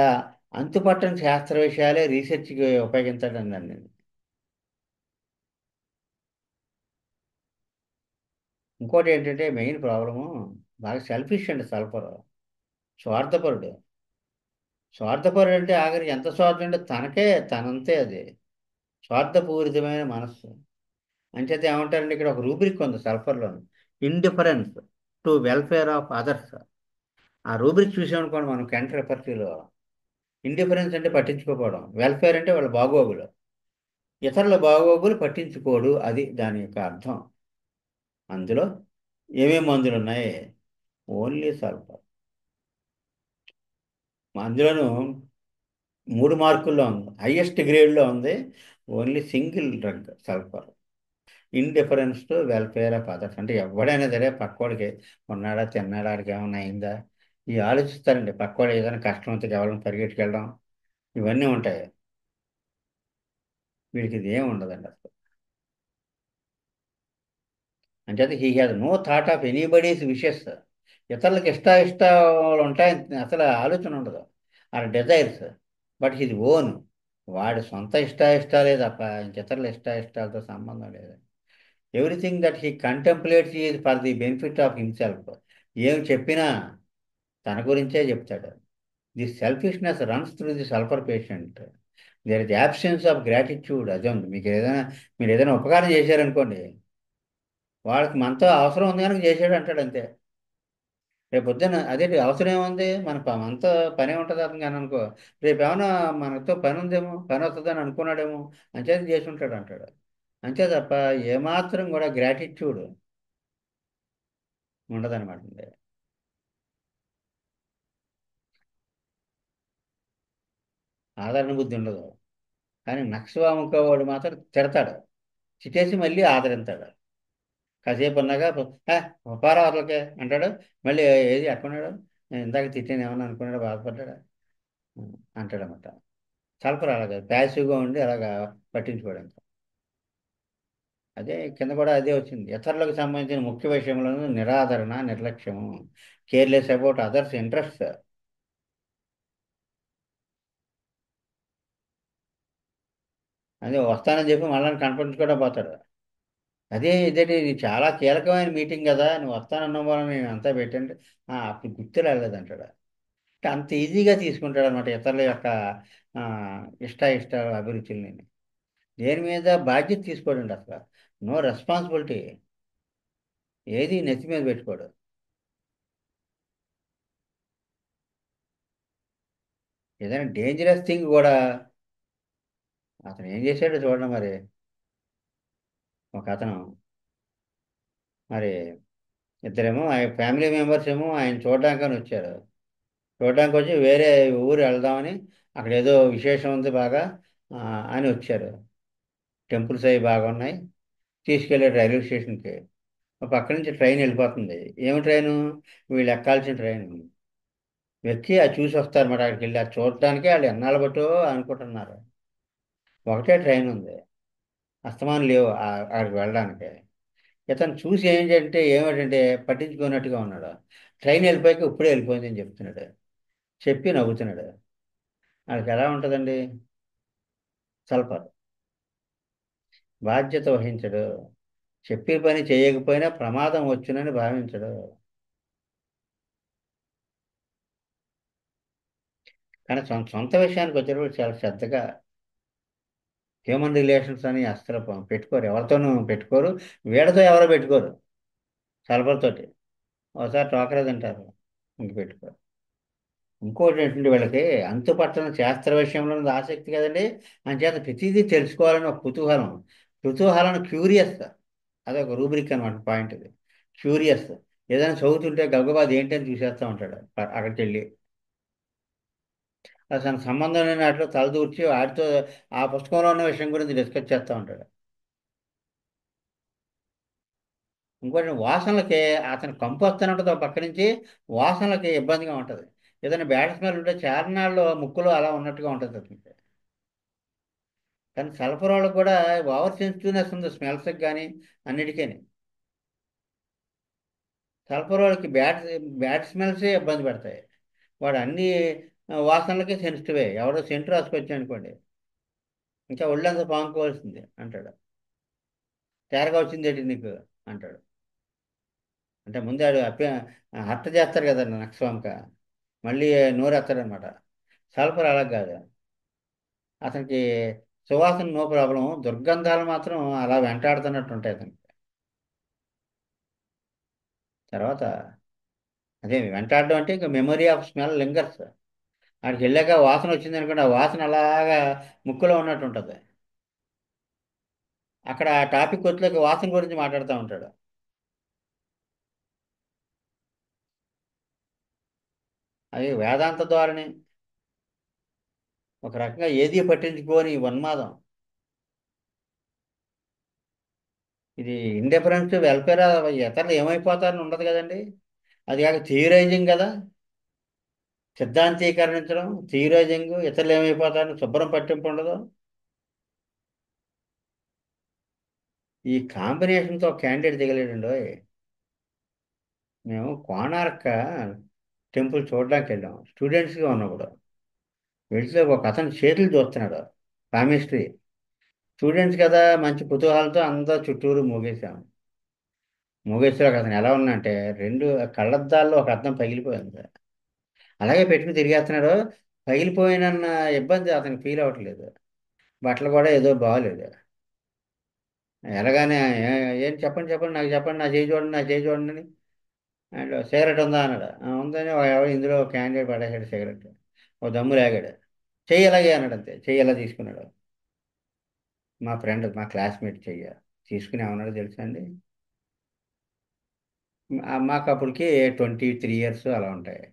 అంతుపట్టని శాస్త్ర విషయాలే రీసెర్చ్కి ఉపయోగించడం అండి. ఇంకోటి ఏంటంటే మెయిన్ ప్రాబ్లము, బాగా సెల్ఫిష్ అండి సల్ఫర్. స్వార్థపరుడు. స్వార్థపరుడు అంటే ఆఖరికి ఎంత స్వార్థం అంటే తనకే, తనంతే అది. స్వార్థపూరితమైన మనస్సు. అంచేత ఏమంటారంటే ఇక్కడ ఒక రూబ్రిక్ ఉంది సల్ఫర్లోను. Indifference to welfare of others. ఆ రూబ్రిక్ చూసామనుకోండి మనం కెంట్ రెపర్టరీలో. ఇండిఫరెన్స్ అంటే పట్టించుకోకపోవడం, వెల్ఫేర్ అంటే వాళ్ళ బాగోగులు, ఇతరుల బాగోగులు పట్టించుకోడు, అది దాని యొక్క అర్థం. అందులో ఏమేమి మందులు ఉన్నాయి? Only sulphur. అందులోను 3 మార్కుల్లో ఉంది, హైయెస్ట్ గ్రేడ్లో ఉంది. Only single drug sulphur. Indifference to welfare of others అంటే ఎవడైనా సరే పక్కోడికి ఉన్నాడా, తిన్నాడా, ఆడికి ఏమైనా అయిందా, ఇవి ఆలోచిస్తారండి. పక్కోడు ఏదైనా కష్టం వస్తే కేవలం పరిగెట్టుకెళ్ళడం, ఇవన్నీ ఉంటాయి. వీడికి ఇది ఏమి ఉండదండి అసలు. అంచేత he has no thought of anybody's wishes. ఇతరులకు ఇష్టాలు ఉంటాయని అసలు ఆలోచన ఉండదు. ఆ డిజైర్స్, బట్ హిజ్ ఓన్. వాడి సొంత ఇష్టాలే తప్ప ఇంక ఇతరుల ఇష్టాలతో సంబంధం లేదు. Everything that he contemplates is for the benefit of himself. ఏం చెప్పినా తన గురించే చెప్తాడు. The selfishness runs through the sulphur patient. There is absence of gratitude. అదే ఉంది. మీరు ఏదైనా ఉపకారం చేశారనుకోండి, వాళ్ళకి మనతో అవసరం ఉంది కనుక చేసాడు అంటాడు అంతే. రేపు పొద్దున్న అదే అవసరం ఏముంది, మనతో పనే ఉంటుంది అతనికి అని అనుకో. రేపు ఏమైనా మనతో పని ఉందేమో, పని వస్తుందని అనుకున్నాడేమో, అంచేది చేసి ఉంటాడు అంటాడు. అంతే తప్ప ఏమాత్రం కూడా గ్రాటిట్యూడ్ ఉండదన్నమాట. ఆదరణ బుద్ధి ఉండదు. కానీ నక్సవాముఖ వాడు మాత్రం తిడతాడు, తిట్టేసి మళ్ళీ ఆదరిస్తాడు. కాసేపు ఉన్నాక "హే, పారా అవతలకే" అంటాడు. మళ్ళీ ఏది ఎక్కడున్నాడు, నేను ఇందాక తిట్టాను ఏమన్నా అనుకున్నాడు, బాధపడ్డాడా అంటాడనమాట. సల్ఫర్ అలాగా ప్యాసివ్గా ఉండి అలాగా పట్టించుకోవడం. అదే కింద కూడా అదే వచ్చింది. ఇతరులకు సంబంధించిన ముఖ్య విషయంలో నిరాదరణ, నిర్లక్ష్యము, కేర్లెస్ అబౌట్ అదర్స్ ఇంట్రెస్ట్. అదే వస్తానని చెప్పి మళ్ళీ కనపడించుకోవడం పోతాడు. అదే ఇదేంటి, ఇది చాలా కీలకమైన మీటింగ్ కదా, నువ్వు వస్తానన్నావు వాళ్ళని నేను అంతా పెట్టండి, అప్పుడు గుర్తు రాలేదంటాడు. అంటే అంత ఈజీగా తీసుకుంటాడు అనమాట ఇతరుల యొక్క ఆ, ఇష్టాలు అభిరుచుల్ని. దేని మీద బాధ్యత తీసుకోడండి అసలు. No responsibility. ఏది నెత్తి మీద పెట్టుకోడు. ఏదైనా డేంజరస్ థింగ్ కూడా అతను ఏం చేశాడో చూడండి మరి. ఒక అతను మరి ఇద్దరేమో ఆయన ఫ్యామిలీ మెంబర్స్ ఏమో ఆయన చూడడానికని వచ్చారు. చూడడానికి వచ్చి వేరే ఊరు వెళ్దామని, అక్కడ ఏదో విశేషం ఉంది బాగా ఆ, అని వచ్చారు. టెంపుల్స్ అవి బాగా ఉన్నాయి. తీసుకెళ్ళారు రైల్వే స్టేషన్కి. పక్క నుంచి ట్రైన్ వెళ్ళిపోతుంది. ఏమి ట్రైను? వీళ్ళు ఎక్కాల్సిన ట్రైన్. ఎక్కి అది చూసి వస్తారు మరి అక్కడికి వెళ్ళి అది చూడటానికి వాళ్ళు ఎన్నాళ్ళు బట్టో అనుకుంటున్నారు. ఒకటే ట్రైన్ ఉంది, అస్తమానం లేవు అక్కడికి వెళ్ళడానికి. ఇతను చూసి ఏమిటంటే పట్టించుకున్నట్టుగా ఉన్నాడు. ట్రైన్ వెళ్ళిపోయాక ఇప్పుడే వెళ్ళిపోయిందని చెప్తున్నాడు. చెప్పి నవ్వుతున్నాడు. వాళ్ళకి ఎలా ఉంటుందండి? సల్ఫర్. బాధ్యత వహించడు. చెప్పే పని చేయకపోయినా ప్రమాదం వచ్చునని భావించడు. కానీ సొంత విషయానికి వచ్చేటప్పుడు చాలా శ్రద్ధగా, హ్యూమన్ రిలేషన్స్ అని అస్సలు పెట్టుకోరు, ఎవరితోనూ పెట్టుకోరు. వీళ్ళతో ఎవరో పెట్టుకోరు. సల్ఫర్ తోటి ఒకసారి టోకరే తింటారు, ఇంక పెట్టుకోరు. ఇంకోటి ఏంటంటే వీళ్ళకి అంతుపట్టని శాస్త్ర విషయంలో ఉన్న ఆసక్తి కదండి. అంచేత ప్రతిదీ తెలుసుకోవాలని ఒక కుతూహలం. కుతూహలం క్యూరియస్. అదొక రూబ్రిక్ అనమాట, పాయింట్ అది. క్యూరియస్. ఏదైనా చదువుతుంటే గబగబా అది ఏంటని చూసేస్తూ ఉంటాడు అక్కడికి వెళ్ళి. అసలు సంబంధం లేని వాటిలో తలదూర్చి వాటితో ఆ పుస్తకంలో ఉన్న విషయం గురించి డిస్కస్ చేస్తూ ఉంటాడు. ఇంకోటి వాసనలకి అతను కంపు వస్తూనే ఉంటుంది ఒక పక్క నుంచి. వాసనలకి ఇబ్బందిగా ఉంటుంది. ఏదైనా బ్యాడ్ స్మెల్ ఉంటే చార్నాల్లో ముక్కులో అలా ఉన్నట్టుగా ఉంటుంది అతనికి. కానీ సల్ఫర్ వాళ్ళకి కూడా ఓవర్ సెన్సిటివ్నెస్ ఉంది స్మెల్స్కి కానీ అన్నిటికీ. సల్ఫర్ వాళ్ళకి బ్యాడ్ స్మెల్సే ఇబ్బంది పెడతాయి. వాడు అన్ని వాసనలకి సెన్సిటివే. ఎవడో సెంటు రాసుకొచ్చి అనుకోండి, ఇంకా ఒళ్ళంతా పాముకోవాల్సిందే అంటాడు. తేరగా వచ్చింది ఏంటి నీకు అంటాడు. అంటే ముందే ఆడు హత్త చేస్తారు కదా నక్సవంక, మళ్ళీ నోరెత్తాడనమాట. సల్ఫర్ అలా కాదు. అతనికి సువాసన నో ప్రాబ్లం, దుర్గంధాలు మాత్రం అలా వెంటాడుతున్నట్టు ఉంటాయి అతనికి. తర్వాత అదే వెంటాడడం అంటే ఇంకా మెమరీ ఆఫ్ స్మెల్ లింగర్స్. అక్కడికి వెళ్ళాక వాసన వచ్చింది అనుకోండి, ఆ వాసన అలాగా ముక్కులో ఉన్నట్టు ఉంటుంది. అక్కడ ఆ టాపిక్ వచ్చేకి వాసన గురించి మాట్లాడుతూ ఉంటాడు. అది వేదాంత ధోరణి. ఒక రకంగా ఏది పట్టించుకోని ఈ ఉన్మాదం. ఇది ఇండిఫరెన్స్ వెల్ఫేర్, ఇతరులు ఏమైపోతారని ఉండదు కదండి. అది కాక థియరైజింగ్ కదా. సిద్ధాంతీకరించడం, థియరైజింగ్, ఇతరులు ఏమైపోతారని శుభ్రం పట్టింపు ఉండదు. ఈ కాంబినేషన్తో క్యాండిడేట్ దిగలేడండి. మేము కోణార్క టెంపుల్ చూడడానికి వెళ్ళాం స్టూడెంట్స్గా ఉన్నప్పుడు. వెళ్తే ఒక అతను చేతులు చూస్తున్నాడు, పామిస్ట్రీ. స్టూడెంట్స్ కదా, మంచి కుతూహలంతో అందరూ చుట్టూరు మూగేశాం. మూగేశ్వరకు అతను ఎలా ఉన్నాడంటే రెండు కళ్ళద్దాల్లో ఒక అద్దం పగిలిపోయింది. అలాగే పెట్టుకుని తిరిగేస్తున్నాడు. పగిలిపోయినన్న ఇబ్బంది అతనికి ఫీల్ అవ్వట్లేదు. బట్టలు కూడా ఏదో బాగోలేదు. ఎలాగానే ఏం చెప్పండి చెప్పండి నాకు చెప్పండి, నా చేయి చూడండి, నా చేయి చూడండి అని. అండ్ సిగరెట్ ఉందా అన్నాడు. ఉందని ఎవడు ఇందులో క్యాండిడేట్ పడేసాడు సిగరెట్. ఓ దమ్ము లాగాడు. చెయ్యి ఎలాగే అన్నాడు, అంతే. చెయ్యి ఎలా తీసుకున్నాడు. మా ఫ్రెండ్, మా క్లాస్మేట్ చెయ్య తీసుకుని ఏమన్నాడు తెలుసా అండి. మాకు అప్పటికి 23 ఇయర్స్ అలా ఉంటాయి.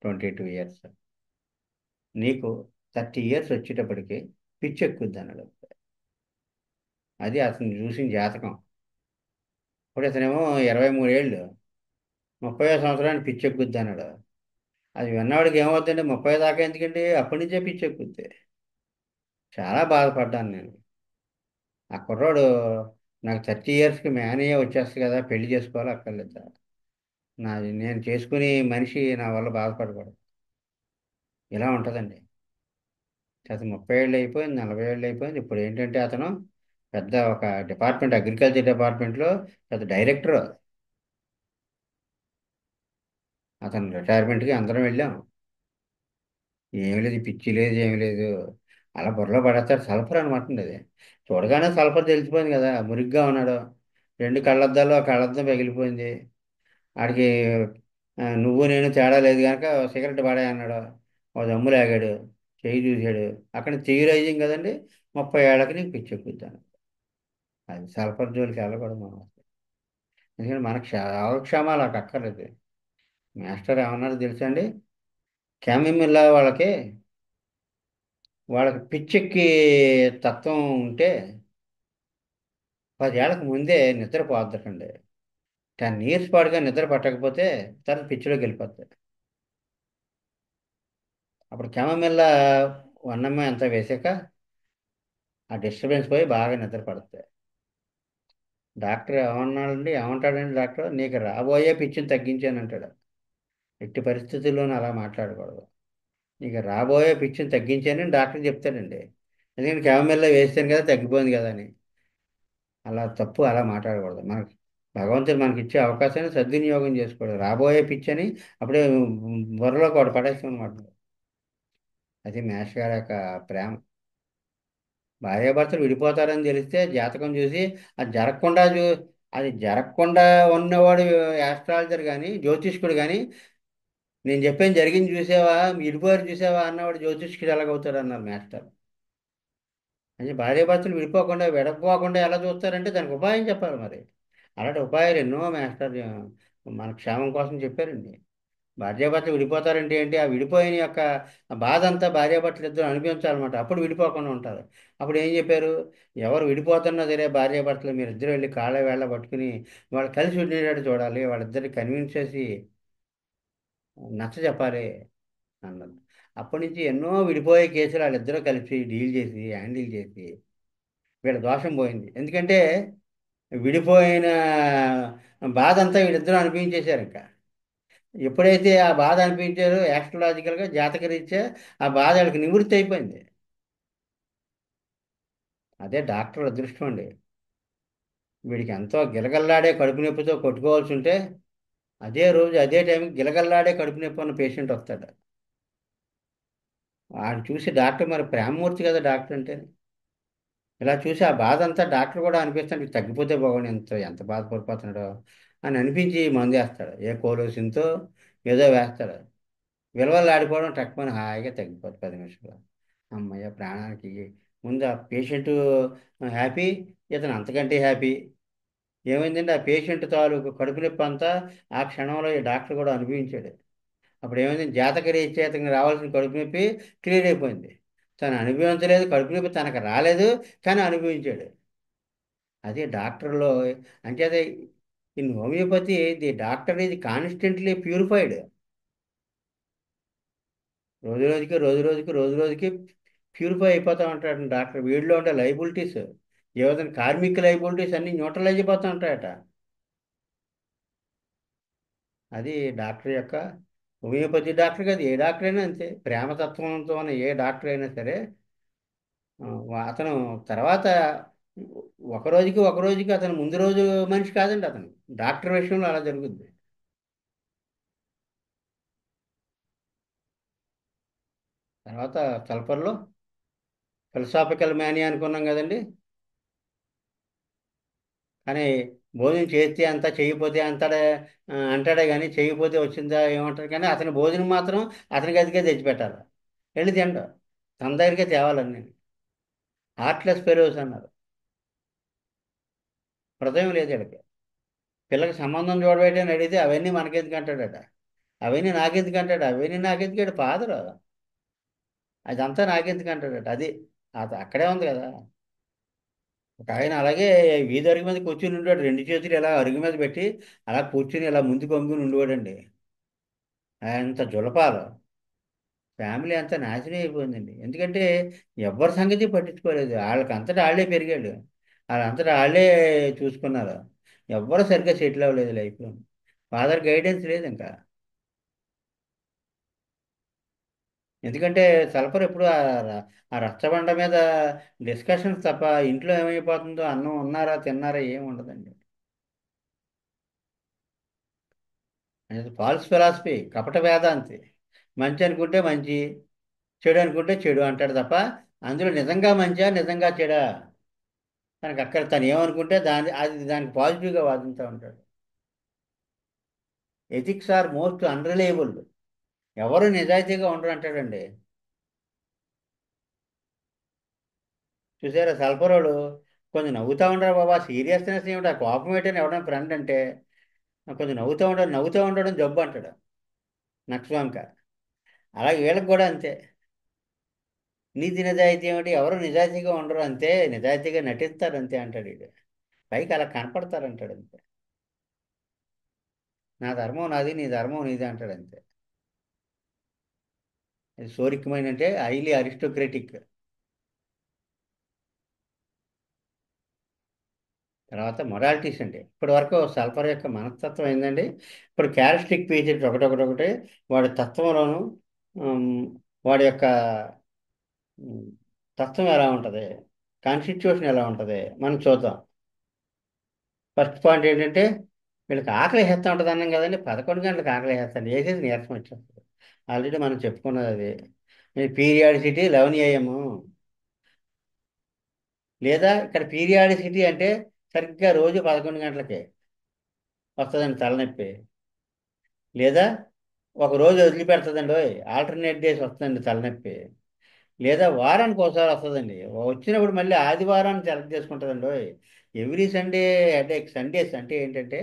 22 ఇయర్స్. నీకు 30 ఇయర్స్ వచ్చేటప్పటికి పిచ్చి ఎక్కుద్ది అన్నాడు. అది అతను చూసిన జాతకం. ఇప్పుడు అతనేమో 23 ఏళ్ళు, 30వ సంవత్సరానికి పిచ్చి ఎక్కుద్ది అన్నాడు. అది విన్నవాడికి ఏమవుతుందంటే 30 దాకా ఎందుకండి, అప్పటి నుంచే పిచ్చి ఎక్కుద్ది. చాలా బాధపడ్డాను నేను. ఆ కుర్రోడు నాకు 30 ఇయర్స్కి మ్యానేజే వచ్చేస్తుంది కదా, పెళ్లి చేసుకోవాలి అక్కర్లేదు. నేను చేసుకుని మనిషి నా వల్ల బాధపడకూడదు. ఇలా ఉంటుందండి. అతను 30 ఏళ్ళు అయిపోయింది, 40 ఏళ్ళు అయిపోయింది. ఇప్పుడు ఏంటంటే అతను పెద్ద ఒక డిపార్ట్మెంట్, అగ్రికల్చర్ డిపార్ట్మెంట్లో పెద్ద డైరెక్టర్. అతను రిటైర్మెంట్కి అందరం వెళ్ళాం. ఏమి లేదు, పిచ్చి లేదు, ఏమి లేదు. అలా బుర్రలో పడేస్తాడు. సల్ఫర్ అనమాట అండి అది. చూడగానే సల్ఫర్ తెలిసిపోయింది కదా, మురిగ్గా ఉన్నాడు. రెండు కళ్ళద్దాలు ఆ కళ్ళద్దం పగిలిపోయింది. ఆడికి నువ్వు నేను తేడా లేదు కనుక సిగరెట్ పడే అన్నాడు. ఓ దమ్ము లాగాడు. చెయ్యి చూశాడు. అక్కడ చెయ్యి రైజింగ్ కదండి. 30 ఏళ్ళకి నీకు పిచ్చి ఎక్కుతాను. అది సల్ఫర్ జోలికి వెళ్ళకూడదు మనం. ఎందుకంటే మనకు అవక్షేమాలు నాకు అక్కర్లేదు. మాస్టర్ ఏమన్నారో తెలుసండి. క్యామిమిల్లా వాళ్ళకి పిచ్చెక్కి తత్వం ఉంటే 10 ఏళ్ళకి ముందే నిద్ర పోద్దటండి. 10 ఇయర్స్ పాటుగా నిద్ర పట్టకపోతే తర్వాత పిచ్చిలోకి వెళ్ళిపోతుంది. అప్పుడు కెమమిల్ల వన్నమ్మ అంతా వేసాక ఆ డిస్టర్బెన్స్ పోయి బాగా నిద్ర పడుతుంది. డాక్టర్ ఏమన్నాడండి, ఏమంటాడండి డాక్టర్, నీకు రాబోయే పిచ్చిని తగ్గించాను అంటాడు. ఎట్టి పరిస్థితుల్లోనూ అలా మాట్లాడకూడదు. నీకు రాబోయే పిచ్చిని తగ్గించానని డాక్టర్ చెప్తాడండి. ఎందుకంటే కెమమిల్ల వేసాను కదా, తగ్గిపోయింది కదా అని. అలా తప్పు, అలా మాట్లాడకూడదు. భగవంతుడు మనకి ఇచ్చే అవకాశాన్ని సద్వినియోగం చేసుకోవడం. రాబోయే పిచ్చి అని అప్పుడే బుర్రలో ఒకటి పడేస్తాం అనమాట. అది మేష గారి యొక్క ప్రేమ. భార్యాభర్తలు విడిపోతారని తెలిస్తే జాతకం చూసి అది జరగకుండా అది జరగకుండా ఉన్నవాడు యాస్ట్రాలజర్ కానీ జ్యోతిష్కుడు కానీ నేను చెప్పాను జరిగింది చూసావా, విడిపోయారు చూసావా అన్నవాడు జ్యోతిష్కుడు ఎలాగవుతాడు అన్నారు మాస్టర్. అంటే భార్యాభర్తలు విడిపోకుండా విడకపోకుండా ఎలా చూస్తారంటే దానికి ఉపాయం చెప్పాలి మరి. అలాంటి ఉపాయాలు ఎన్నో మాస్టర్ మన క్షేమం కోసం చెప్పారండి. భార్యాభర్తలు విడిపోతారంటే ఏంటి, ఆ విడిపోయిన యొక్క ఆ బాధ అంతా భార్యాభర్తలు ఇద్దరు అనిపించాలన్నమాట, అప్పుడు విడిపోకుండా ఉంటారు. అప్పుడు ఏం చెప్పారు, ఎవరు విడిపోతున్నా సరే భార్యాభర్తలు మీరు ఇద్దరు వెళ్ళి కాళ్ళ వేళ్ళ పట్టుకుని వాళ్ళు కలిసి ఉండేటట్టు చూడాలి, వాళ్ళిద్దరిని కన్విన్స్ చేసి నచ్చ చెప్పాలి అన్నది. అప్పటి నుంచి ఎన్నో విడిపోయే కేసులు వాళ్ళిద్దరూ కలిసి డీల్ చేసి హ్యాండిల్ చేసి వీళ్ళ దోషం పోయింది. ఎందుకంటే విడిపోయిన బాధ అంతా వీళ్ళిద్దరూ అనిపించేశారు ఇంకా. ఎప్పుడైతే ఆ బాధ అనిపించారో యాస్ట్రలాజికల్గా జాతకరీత్యా ఆ బాధ వాళ్ళకి నివృత్తి అయిపోయింది. అదే డాక్టర్ అదృష్టం అండి. వీడికి ఎంతో గిలగల్లాడే కడుపు నొప్పితో కొట్టుకోవాల్సి ఉంటే అదే రోజు అదే టైంకి గిలగల్లాడే కడుపు నొప్పి ఉన్న పేషెంట్ వస్తాడు. వాడిని చూసి డాక్టర్ మరి ప్రేమమూర్తి కదా డాక్టర్ అంటే. ఇలా చూసి ఆ బాధ అంతా డాక్టర్ కూడా అనిపిస్తాడు తగ్గిపోతే బాగుండు, ఎంత ఎంత బాధపడిపోతున్నాడో అని అనిపించి మందు వేస్తాడు, ఏ కోలోసింతో ఏదో వేస్తాడు. విలవలు ఆడిపోవడం టక్కుమని హాయిగా తగ్గిపోతుంది 10 నిమిషాలు. అమ్మయ్య ప్రాణానికి. ముందు ఆ పేషెంట్ హ్యాపీ, ఇతను అంతకంటే హ్యాపీ. ఏమైందంటే ఆ పేషెంట్ తాలూకు కడుపు నొప్పి అంతా ఆ క్షణంలో ఈ డాక్టర్ కూడా అనుభవించాడు. అప్పుడు ఏమైంది, జాతక రీత్యా ఇతనికి రావాల్సిన కడుపు నొప్పి క్లియర్ అయిపోయింది. తను అనుభవించలేదు, కడుపు నొప్పి తనకు రాలేదు, కానీ అనుభవించాడు. అదే డాక్టర్లో అంచేతే in homeopathy the doctor is constantly purified. రోజు రోజుకి ప్యూరిఫై అయిపోతూ ఉంటాడు డాక్టర్. వీడిలో ఉండే లైబిలిటీస్, ఏవైనా కార్మిక లైబిలిటీస్ అన్ని న్యూట్రలైజ్ అయిపోతూ ఉంటాయట. అది డాక్టర్ యొక్క హోమియోపతి డాక్టర్ కాదు, ఏ డాక్టర్ అయినా అంతే. ప్రేమతత్వంతో ఉన్న ఏ డాక్టర్ అయినా సరే అతను తర్వాత ఒక రోజుకి అతను ముందు రోజు మనిషి కాదండి అతను. డాక్టర్ విషయంలో అలా జరుగుద్ది. తర్వాత సల్ఫర్లో ఫిలసాఫికల్ మ్యాని అనుకున్నాం కదండి. కానీ భోజనం చేస్తే అంతా చేయకపోతే అంతాడే అంటాడే కానీ చేయకపోతే వచ్చిందా ఏమంటారు, కానీ అతని భోజనం మాత్రం అతని గదికే తెచ్చిపెట్టాలి. వెళ్ళి తిండు తన దగ్గరికే తేవాలన్నీ. హార్ట్లెస్ ఫెలోస్ అన్నారు. హృదయం లేదు వీళ్ళకి. పిల్లకి సంబంధం చూడబెట్టి అని అడిగితే అవన్నీ మనకెందుకు అంటాడట, అవన్నీ నాకెందుకు అంటాడు, అవన్నీ నాకెందుకు ఫాదరు, అదంతా నాకెందుకు అంటాడట. అది అక్కడే ఉంది కదా. ఒక ఆయన అలాగే వీధి అరుగు మీద కూర్చుని ఉండేవాడు, రెండు చేతులు ఇలా అరుగు మీద పెట్టి అలా కూర్చుని ఇలా ముందుకు వంగుని ఉండేవాడండి. అంత జులపాలు. ఫ్యామిలీ అంతా నాశనం అయిపోయిందండి. ఎందుకంటే ఎవరి సంగతి పట్టించుకోలేదు, వాళ్ళకంతటా వాళ్ళే పెరిగాడు, వాళ్ళంతటా వాళ్ళే చూసుకున్నారు. ఎవ్వరు సరిగ్గా సెటిల్ అవ్వలేదు లైఫ్లో. ఫాదర్ గైడెన్స్ లేదు ఇంకా. ఎందుకంటే సల్ఫర్ ఎప్పుడు ఆ రచ్చబండ మీద డిస్కషన్స్ తప్ప ఇంట్లో ఏమైపోతుందో, అన్నం ఉన్నారా తిన్నారా ఏమి ఉండదండి. అది ఫాల్స్ ఫిలాసఫీ, కపట వేదాంతి. మంచి అనుకుంటే మంచి, చెడు అనుకుంటే చెడు అంటాడు తప్ప అందులో నిజంగా మంచా నిజంగా చెడా తనకు అక్కడ తను ఏమనుకుంటే దానికి పాజిటివ్గా వాదిస్తూ ఉంటాడు. Ethics are most unreliable. ఎవరు నిజాయితీగా ఉండరు అంటాడండి. చూసారా సల్ఫరోడు కొంచెం నవ్వుతూ ఉండరు బాబా, సీరియస్నెస్ ఏమిటి, ఆ కోపం ఏంటని ఎవడన్నా ఫ్రెండ్ అంటే కొంచెం నవ్వుతూ ఉండడం జబ్బు అంటాడు నక్స్వాంక. అలాగే వీళ్ళకి కూడా అంతే. నీతి నిజాయితీ ఏమిటి, ఎవరు నిజాయితీగా ఉండరు అంతే, నిజాయితీగా నటిస్తారు అంతే అంటాడు వీడు. పైకి అలా కనపడతారంటాడు అంతే. నా ధర్మం నాది, నీ ధర్మం నీది అంటాడు అంతే. ఇది సోరికమైన అంటే హైలీ అరిస్టోక్రటిక్. తర్వాత మొరాలిటీస్ అండి. ఇప్పటి వరకు సల్ఫర్ యొక్క మనస్తత్వం ఏంటండి, ఇప్పుడు క్యారెస్టిక్ ఫీచర్స్ ఒకటొకటి వాడి తత్వంలోను, ఉమ్, వాడి యొక్క ఉమ్, తత్వం ఎలా ఉంటుంది, కాన్స్టిట్యూషన్ ఎలా ఉంటుంది మనం చూద్దాం. ఫస్ట్ పాయింట్ ఏంటంటే వీళ్ళకి ఆకలి వేస్తూ ఉంటుంది అన్నాం కదండి, 11 గంటలకు ఆకలి వేస్తాను వేసేసి నీరసం వచ్చేస్తుంది. ఆల్రెడీ మనం చెప్పుకున్నది అది. Periodicity 11 AM. లేదా ఇక్కడ పీరియాడిసిటీ అంటే సరిగ్గా రోజు 11 గంటలకే వస్తుందండి తలనొప్పి. లేదా ఒక రోజు వదిలిపెడుతుందండి. ఆల్టర్నేట్ డేస్ వస్తుందండి తలనొప్పి. లేదా వారానికి ఒకసారి వస్తుందండి. వచ్చినప్పుడు మళ్ళీ ఆదివారాన్ని సెలెక్ట్ చేసుకుంటుందండి. Every Sunday headache. సండేస్ అంటే ఏంటంటే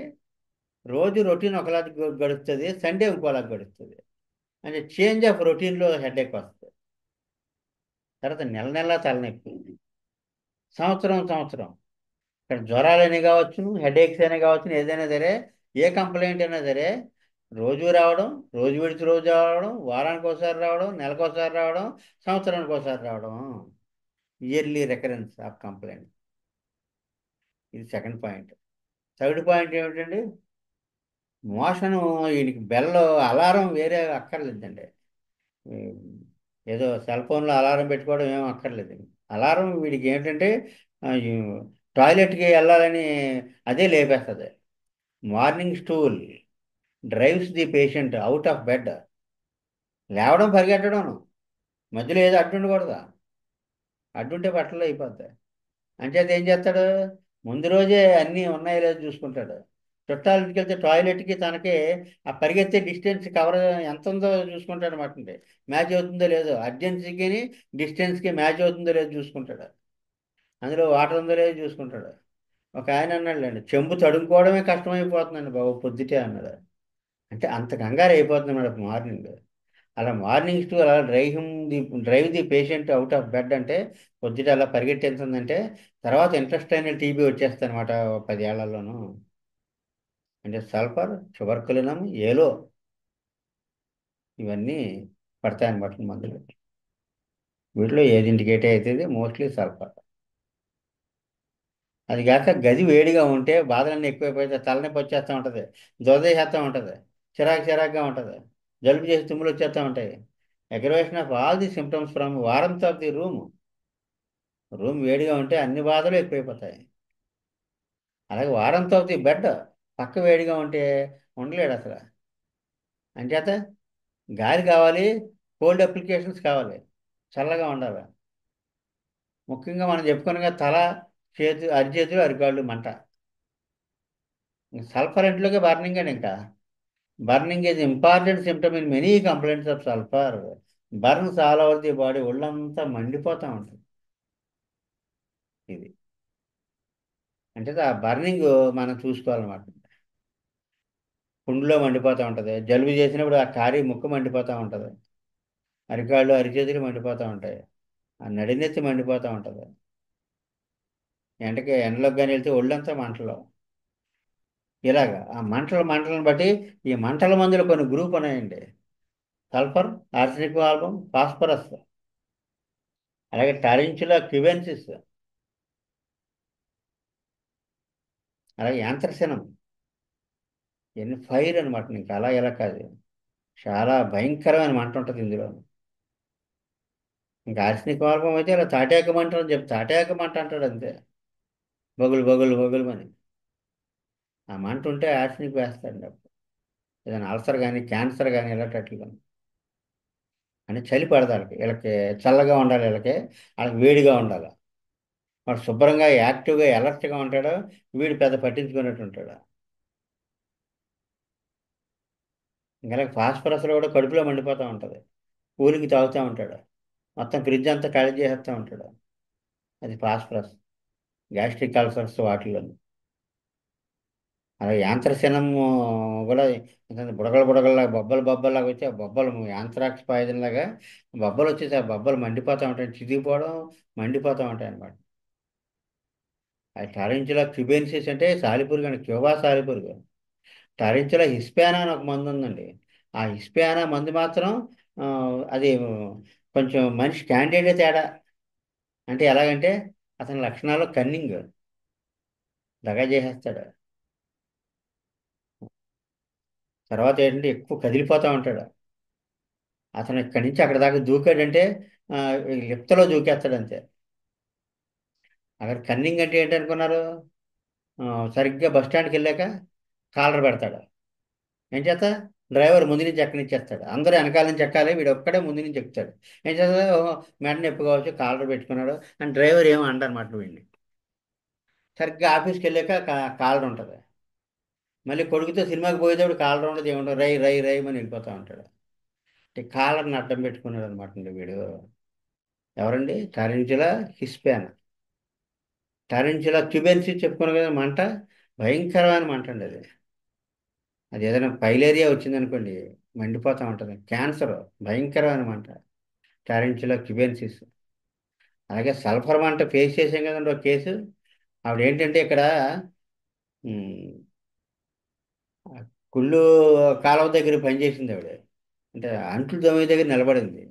రోజు రొటీన్ ఒకలా గడుస్తుంది, సండే ఇంకోలా గడుస్తుంది. అంటే చేంజ్ ఆఫ్ రొటీన్లో హెడేక్ వస్తుంది. తర్వాత నెల నెలా తలనొప్పి, సంవత్సరం సంవత్సరం. ఇక్కడ జ్వరాలని కావచ్చు, హెడేక్స్ అయినా కావచ్చు, ఏదైనా సరే, ఏ కంప్లైంట్ అయినా సరే, రోజు రావడం, రోజు విడిచి రోజు రావడం, వారానికి ఒకసారి రావడం, నెలకు ఒకసారి రావడం, సంవత్సరానికి ఒకసారి రావడం. Yearly recurrence of complaint. ఇది సెకండ్ పాయింట్. థర్డ్ పాయింట్ ఏమిటండి? మోషను. వీడికి అలారం వేరే అక్కర్లేదండి. ఈ ఏదో సెల్ ఫోన్లో అలారం పెట్టుకోవడం ఏం అక్కర్లేదు. అలారం వీడికి ఏంటంటే టాయిలెట్కి వెళ్ళాలని అదే లేపేస్తుంది. Morning stool drives the patient out of bed. లేవడం పరిగెట్టడం, మధ్యలో ఏదో అడ్డుండకూడదు. అడ్డుంటే బట్టలు అయిపోతాయి. అంచేత ఏం చేస్తాడు? ముందు రోజే అన్నీ ఉన్నాయో లేదో చూసుకుంటాడు. చుట్టాల ఇంటికి వెళ్తే టాయిలెట్కి తనకి ఆ పరిగెత్తే డిస్టెన్స్ కవర్ ఎంత ఉందో చూసుకుంటాడు అనమాట. మ్యాచ్ అవుతుందో లేదో, అర్జెన్సీకి డిస్టెన్స్కి మ్యాచ్ అవుతుందో లేదో చూసుకుంటాడు. అందులో వాటర్ ఉందో లేదో చూసుకుంటాడు. ఒక ఆయన అన్నాడులేండి, చెంబు తడుముకోవడమే కష్టమైపోతుందండి బాబు పొద్దుటే అన్నాడు. అంటే అంత కంగారు అయిపోతుంది మేడం మార్నింగ్. అలా మార్నింగ్స్ టు అలా drive the patient out of bed అంటే పొద్దుట అలా పరిగెట్టించిందంటే తర్వాత ఇంట్రెస్ట్ అయిన టీబీ వచ్చేస్తుంది అనమాట 10 ఏళ్లలోనూ. అంటే సల్ఫర్, ట్యూబర్కులినం, ఏలో ఇవన్నీ పడతాయన్నమాట మందులు. వీటిలో ఏది ఇండికేట్ అవుతుంది? Mostly sulphur. అది కాక గది వేడిగా ఉంటే బాధలన్నీ ఎక్కువైపోతే తలనొప్పి వచ్చేస్తూ ఉంటుంది, దురద చేస్తూ ఉంటుంది, చిరాకుగా ఉంటుంది, జలుబు చేసి తుమ్ములు వచ్చేస్తూ ఉంటాయి. Aggravation of all the symptoms from warmth of the room. Room వేడిగా ఉంటే అన్ని బాధలు ఎక్కువైపోతాయి. అలాగే వారంత్ ఆఫ్ ది బెడ్. పక్క వేడిగా ఉంటే ఉండలేడు అసలు. అంచేత గాలి కావాలి, కోల్డ్ అప్లికేషన్స్ కావాలి, చల్లగా ఉండాలి. ముఖ్యంగా మనం చెప్పుకున్నగా తల, అరిచేతులు, అరికాళ్ళు మంట. సల్ఫర్ ఇంట్లోకి బర్నింగ్ అని ఇంకా. Burning is important symptom in many complaints of sulphur. Burns all over the body, ఒళ్ళంతా మండిపోతూ ఉంటుంది. ఇది అంటే ఆ బర్నింగ్ మనం చూసుకోవాలన్నమాట. పుండులో మండిపోతూ ఉంటుంది. జలుబు చేసినప్పుడు ఆ కారి ముక్కు మండిపోతూ ఉంటుంది. అరికాళ్ళు, అరిచేతులు మండిపోతూ ఉంటాయి. ఆ నడినెత్తి మండిపోతూ ఉంటుంది. ఎండలోకి కానీ వెళ్తే ఒళ్ళంతా మంటలు. ఇలాగా ఆ మంటలను బట్టి ఈ మంటల మందులు కొన్ని గ్రూప్ ఉన్నాయండి. సల్ఫర్, ఆర్సెనిక్ ఆల్బమ్, ఫాస్ఫరస్, అలాగే టారించులా క్యుబెన్సిస్, అలాగే యాంత్రసినం. ఇవన్నీ ఫైర్ అనమాట. ఇంకా అలా ఎలా కాదు, చాలా భయంకరమైన మంట ఉంటుంది ఇందులో. ఇంకా ఆర్సెనిక్ ఆల్బమ్ అయితే ఇలా తాటాక మంట అని చెప్పి తాటాక మంట అంటాడు అంతే. బగులు బగులు బగులు అని ఆ మంట ఉంటే ఆర్సెనిక్ వేస్తాడు అప్పుడు. ఏదైనా అల్సర్ కానీ, క్యాన్సర్ కానీ ఇలాంటి కానీ. అంటే చలి పడతారు వీళ్ళకి. చల్లగా ఉండాలి వీళ్ళకి, వాళ్ళకి వేడిగా ఉండాలి. వాడు శుభ్రంగా యాక్టివ్గా అలర్ట్గా ఉంటాడు, వీడు పెద్ద పట్టించుకున్నట్టు ఉంటాడు. ఇంకా ఫాస్ఫరస్లో కూడా కడుపులో మండిపోతూ ఉంటుంది. కూలింగ్ తాగుతూ ఉంటాడు, మొత్తం ఫ్రిడ్జ్ అంతా ఖాళీ చేసేస్తూ ఉంటాడు. అది ఫాస్ఫరస్. గ్యాస్ట్రిక్ అల్సర్స్ వాటిల్లో. అలాగే యాంత్రశనం కూడా ఏంటంటే బుడగలు బుడగల్లాగా, బొబ్బలు బొబ్బల్లాగా వచ్చి ఆ బొబ్బలు యాంత్రాక్స్ పాయిజన్ లాగా బొబ్బలు వచ్చేసి ఆ బొబ్బలు మండిపోతూ ఉంటాయి, చిదిగిపోవడం, మండిపోతూ ఉంటాయి అన్నమాట. అది టారెంచులా క్యుబెన్సిస్ అంటే సాలిపురుగు అండి, క్యూబా సాలిపురుగు. టారెంచులా హిస్పానా అని ఒక మందు ఉందండి. ఆ హిస్పానా మందు మాత్రం ఆ, అది కొంచెం మనిషి క్యాండిడేట్ తేడా. అంటే ఎలాగంటే అతని లక్షణాలు కన్నింగ్, దగా చేసేస్తాడు. తర్వాత ఏంటంటే ఎక్కువ కదిలిపోతూ ఉంటాడు. అతను ఇక్కడి నుంచి అక్కడ దాకా దూకాడంటే ఆ, ఈ లిఫ్ట్లో దూకేస్తాడు అంతే. అక్కడ కన్నింగ్ అంటే ఏంటనుకున్నారు? ఆ, సరిగ్గా బస్ స్టాండ్కి వెళ్ళాక కాలర్ పెడతాడు. ఏం చేత? డ్రైవర్ ముందు నుంచి ఎక్కనిచ్చేస్తాడు, అందరూ వెనకాల నుంచి ఎక్కాలి, వీడు ఒక్కడే ముందు నుంచి ఎక్కుతాడు. ఏం చేస్తా? ఓహో, మెడ నొప్పి కావచ్చు, కాలర్ పెట్టుకున్నాడు అని డ్రైవర్ ఏమో అండనమాట వీడిని. సరిగ్గా ఆఫీస్కి వెళ్ళాక కాలర్ ఉంటుంది. మళ్ళీ కొడుకుతో సినిమాకి పోయేటప్పుడు కాలర్ ఉండదు ఏముండదు, రై రై రై అని వెళ్ళిపోతూ ఉంటాడు. అంటే కాలర్ని అడ్డం పెట్టుకున్నాడు అనమాట అండి వీడు. ఎవరండి? టారెంచులా హిస్పానా. టారెంచులా ట్యూబెన్సీ చెప్పుకున్నాం కదా మంట. భయంకరమైన మంట అండి అది. అది ఏదైనా పైలేరియా వచ్చిందనుకోండి, మండిపోతూ ఉంటుంది. క్యాన్సర్, భయంకరమైన మంట. టారెంచులా క్యుబెన్సిస్. అలాగే సల్ఫర్ మంట ఫేస్ చేసాం కదండి ఒక కేసు. ఆవిడ ఏంటంటే ఇక్కడ ఉమ్, ఆ కుళ్ళు కాలువ దగ్గర పనిచేసింది ఆవిడ. అంటే అంట్లు దోమే దగ్గర నిలబడింది.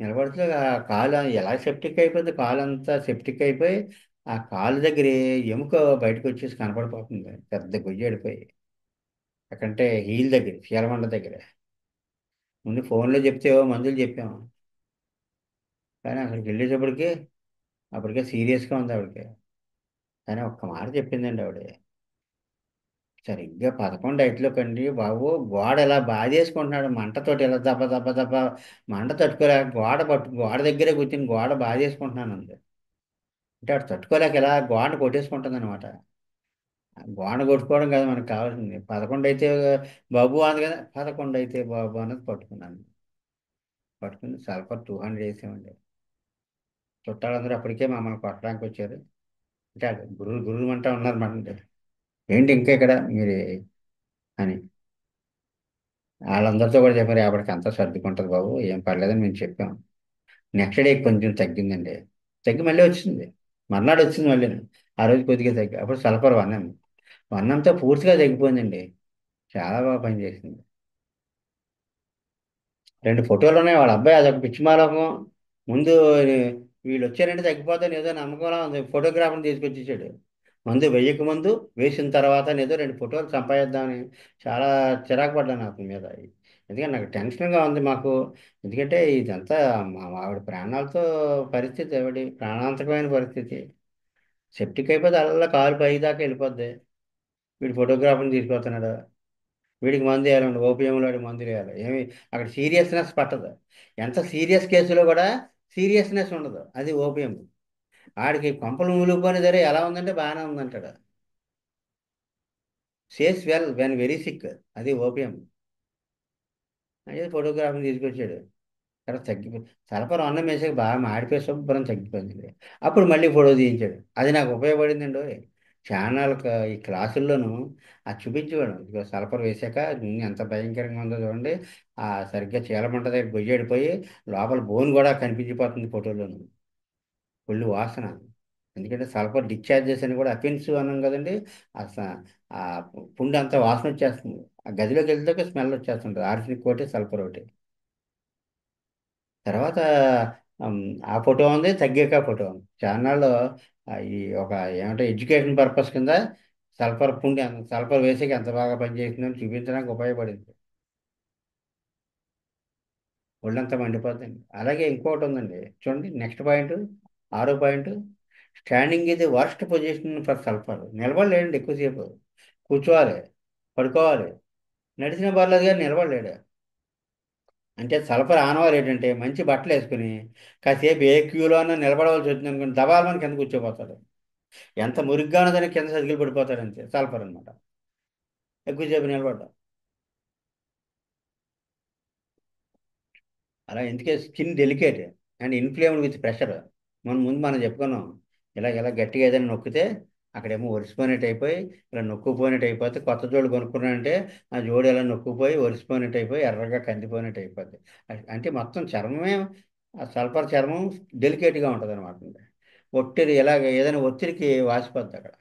నిలబడితే ఆ కాలు ఎలా సెప్టిక్ అయిపోయింది, కాలు అంతా సెప్టిక్ అయిపోయి ఆ కాలు దగ్గర ఎముక బయటకు వచ్చేసి కనపడిపోతుంది, పెద్ద గుజ్జు పడిపోయి. ఎక్కడంటే హీల్ దగ్గర, చీలమండ దగ్గర. ముందు ఫోన్లో చెప్తే ఏవో మందులు చెప్పాము, కానీ అక్కడికి వెళ్ళేటప్పటికి అప్పటికే సీరియస్గా ఉంది ఆవిడకి. కానీ ఒక్క మాట చెప్పిందండి ఆవిడ. సరిగ్గా 11 ఐట్లో కండి బాబు, గోడ ఇలా బాధేసుకుంటున్నాడు మంటతోటి, ఇలా దెబ్బ దెబ్బ దెబ్బ. మంట తట్టుకోలేక గోడ దగ్గరే కూర్చుని గోడ బాధేసుకుంటున్నాను అంది. అంటే అటు తట్టుకోలేక ఇలా గోడ కొట్టేసుకుంటుంది అనమాట. గోడ కొట్టుకోవడం కాదు మనకు కావాల్సింది. 11 అయితే బాబు అంది కదా, 11 అయితే బాబు అన్నది పట్టుకున్నాను. పట్టుకుని సల్ఫర్ 200 వేసామండి. చుట్టాలందరూ అప్పటికే మమ్మల్ని కొట్టడానికి వచ్చారు. అంటే గుర్రు గుర్రు అంటా ఉన్నారు మాట. ఏంటి ఇంకా ఇక్కడ మీరు అని. వాళ్ళందరితో కూడా చెప్పారు, అప్పటికి అంతా సర్దుకుంటుంది బాబు, ఏం పర్లేదని మేము చెప్పాం. నెక్స్ట్ డే కొంచెం తగ్గిందండి. తగ్గి మళ్ళీ వచ్చింది. మర్నాడు వచ్చింది మళ్ళీ. ఆ రోజు కొద్దిగా తగ్గి అప్పుడు సల్ఫర్ వన్నాం. వన్నంతా పూర్తిగా తగ్గిపోయిందండి. చాలా బాగా పనిచేసింది. 2 ఫోటోలు ఉన్నాయి. వాళ్ళ అబ్బాయి అదొక పిచ్చి మాలోకం. ముందు వీళ్ళు వచ్చారంటే తగ్గిపోతాను ఏదో నమ్మకంలా ఉంది, ఫోటోగ్రాఫర్ని తీసుకొచ్చేసాడు. మందు వెయ్యక ముందు, వేసిన తర్వాత ఏదో 2 ఫోటోలు సంపాదిద్దామని. చాలా చిరాకు పడ్డాను అతని మీద. ఎందుకంటే నాకు టెన్షన్గా ఉంది మాకు. ఎందుకంటే ఇదంతా మా ఆవిడ ప్రాణాలతో పరిస్థితి, ఆవిడ ప్రాణాంతకమైన పరిస్థితి. సెప్టిక్ అయిపోతే అలా కాలు పై దాకా వెళ్ళిపోద్ది. వీడు ఫోటోగ్రాఫర్ని తీసుకొస్తున్నాడు. వీడికి మందు వేయాలండి, ఓపీఎంలో వాడికి మందులు వేయాలి. ఏమి అక్కడ సీరియస్నెస్ పట్టదు. ఎంత సీరియస్ కేసులో కూడా సీరియస్నెస్ ఉండదు, అది ఓపీఎం. ఆడికి కొంపలు మూలుగుకొని సరే ఎలా ఉందంటే బాగానే ఉందంటాడు. Says well when very sick, అది ఓపీఎం. అదే ఫోటోగ్రాఫర్ని తీసుకొచ్చాడు. తర్వాత తగ్గిపోయి సరఫరా అన్నం వేసాక బాగా మాడిపోయి శుభ్రం తగ్గిపోయింది. అప్పుడు మళ్ళీ ఫోటో తీయించాడు. అది నాకు ఉపయోగపడిందండి. ఛానల్ ఈ క్లాసుల్లోనూ అది చూపించేవాడు. ఇదిగో సల్ఫర్ వేసాక నూనె ఎంత భయంకరంగా ఉందో చూడండి. ఆ సరిగ్గా చీలమంట దగ్గర గొయ్యడిపోయి లోపల బోన్ కూడా కనిపించిపోతుంది ఫోటోలోను. ఒళ్ళు వాసన. ఎందుకంటే సల్ఫర్ డిశ్చార్జెస్ అని కూడా అఫెన్స్ అన్నాం కదండి. ఆ ఆ పుండు అంతా వాసన వచ్చేస్తుంది. ఆ గదిలోకి వెళ్తే స్మెల్ వచ్చేస్తుంటుంది. ఆర్సెనిక్ ఒకటి, సల్ఫర్ ఒకటి. తర్వాత ఉమ్, ఆ ఫోటో ఉంది, తగ్గాక ఫోటో ఉంది ఛానల్లో. ఈ ఒక ఏమంటే ఎడ్యుకేషన్ పర్పస్ కింద సల్ఫర్ పుండి సల్ఫర్ వేసేకి ఎంత బాగా పనిచేస్తుందని చూపించడానికి ఉపయోగపడింది. ఒళ్ళంతా మండిపోతుంది. అలాగే ఇంకోటి ఉందండి చూడండి, నెక్స్ట్ పాయింట్, 6వ పాయింట్. స్టాండింగ్ ఇది వర్స్ట్ పొజిషన్ ఫర్ సల్ఫర్. నిలబడలేడండి ఎక్కువసేపు. కూర్చోవాలి, పడుకోవాలి. నడిచిన పర్లేదు కానీ నిలబడలేడు. అంటే సల్ఫర్ ఆనవాలు ఏంటంటే మంచి బట్టలు వేసుకుని కాసేపు ఏ క్యూలో అన్నా నిలబడవలసి వచ్చింది అనుకోండి, దబాల్మని కింద కూర్చోపోతాడు. ఎంత మురిగ్గా ఉన్నదని కింద సతికిలు పడిపోతాడు, అంతే సల్ఫర్ అనమాట. ఎక్కువసేపు నిలబడ్డాం. అలా ఎందుకే skin delicate and inflamed with pressure. మనం చెప్పుకున్నాం. ఇలా గట్టిగా ఏదైనా నొక్కితే అక్కడేమో ఒరిసిపోయినట్టు అయిపోయి, ఇలా నొక్కుపోయినట్టు అయిపోతే కొత్త జోడు కొనుక్కున్నానంటే ఆ జోడు ఇలా నొక్కుపోయి ఒరిసిపోయినట్టు అయిపోయి ఎర్రగా కందిపోయినట్టు అయిపోద్ది. అంటే మొత్తం చర్మమే, ఆ సల్ఫర్ చర్మం డెలికేట్గా ఉంటుంది అనమాట. ఒత్తిడి ఇలాగ ఏదైనా ఒత్తిడికి వాసిపోద్ది అక్కడ.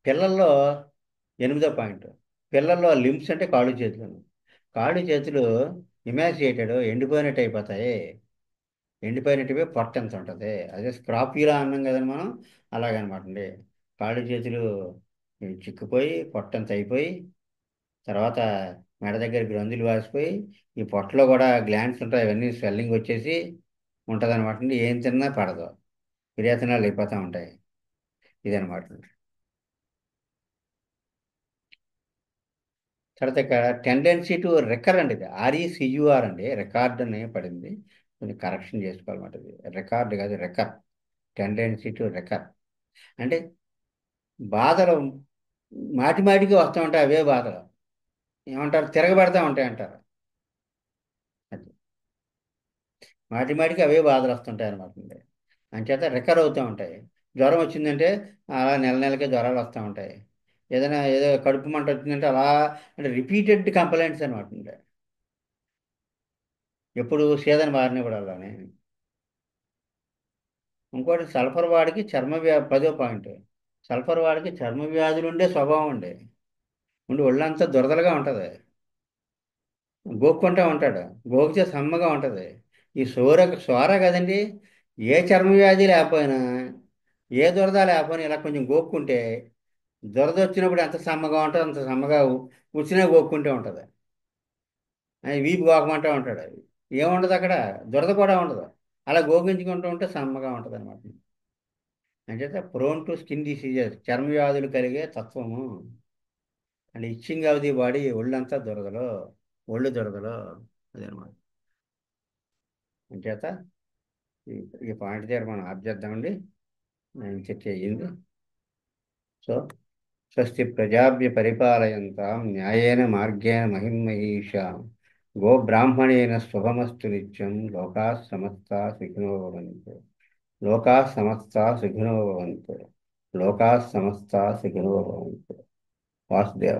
పిల్లల్లో 8వ పాయింట్. పిల్లల్లో లిమ్స్ అంటే కాళ్ళు చేతులు. కాళ్ళు చేతులు ఇమాసియేటెడ్ ఎండిపోయినట్టు అయిపోతాయి. ఎండిపోయినట్టువే పొట్ట ఎంత ఉంటుంది, అదే స్క్రాప్యూలా అన్నాం కదండి మనం. అలాగనమాట అండి. కాళ్ళు చేతులు చిక్కుపోయి పొట్టంత అయిపోయి, తర్వాత మెడ దగ్గర గ్రంథులు వాసిపోయి, ఈ పొట్టలో కూడా గ్లాండ్స్ ఉంటాయి, అవన్నీ స్వెల్లింగ్ వచ్చేసి ఉంటుంది అనమాట అండి. ఏం తిన్నా పడదు, విరేచనాలు అయిపోతూ ఉంటాయి. ఇదనమాట. తర్వాత ఇక్కడ టెండెన్సీ టు రికర్ అండి, ఇది ఆర్ఈసియుఆర్ అండి, రికార్డ్ అని పడింది. కొంచెం కరెక్షన్ చేసుకోవాలన్నమాట. ఇది రికార్డ్ కాదు, రికర్. టెండెన్సీ టు రికర్ అంటే బాధలు. మాటి మాటికి వస్తూ ఉంటాయి అవే బాధలు. ఏమంటారు, తిరగబడతా ఉంటాయి అంటారు. అది మాటి మాటికి అవే బాధలు వస్తుంటాయి అనమాట. అంచేత రికవర్ అవుతూ ఉంటాయి. జ్వరం వచ్చిందంటే అలా నెల నెలకి జ్వరాలు వస్తూ ఉంటాయి. ఏదైనా ఏదో కడుపు మంట వచ్చిందంటే అలా, అంటే రిపీటెడ్ కంప్లైంట్స్ అనమాట. ఎప్పుడు సీజన్ మారినప్పుడల్లానే. ఇంకోటి సల్ఫర్ వాడికి పదో పాయింట్. సల్ఫర్ వాడికి చర్మ వ్యాధులు ఉండే స్వభావం ఉండి ఒళ్ళంతా దురదలుగా ఉంటుంది. గోక్కుంటా ఉంటాడు. గోకితే సమ్మగా ఉంటుంది. ఈ సోర కదండి. ఏ చర్మ వ్యాధి లేకపోయినా, ఏ దురద లేకపోయినా ఇలా కొంచెం గోక్కుంటే దురద వచ్చినప్పుడు ఎంత సమ్మగా ఉంటుందో అంత సమ్మగా కూర్చునే గోక్కుంటే ఉంటుంది. వీపు గోకమంటూ ఉంటాడు. ఏముండదు అక్కడ, దురద కూడా ఉండదు. అలా గోకించుకుంటూ ఉంటే సమ్మగా ఉంటుంది అనమాట. అంటే ప్రోన్ టు స్కిన్ డిసీజెస్, చర్మ వ్యాధులు కలిగే తత్వము. And itching of the body, ఒళ్ళంతా దురదలు, ఒళ్ళు దురదలు. అదనమాట. అంచేత ఈ ఈ పాయింట్ దగ్గర మనం ఆప్ చేద్దామండి. చర్చ అయ్యింది. సో స్వస్తి ప్రజాభ్య పరిపాలయంతాం న్యాయేన మార్గేణ మహిమహీషాం గోబ్రాహ్మణేన శుభమస్తు నిత్యం. లోకా సమస్తా సుఖినో భవంతు. లోకా సమస్తా సుఖినో భవంతు. లోకా సమస్తా సుఖినో భవంతు. వాసుదేవ.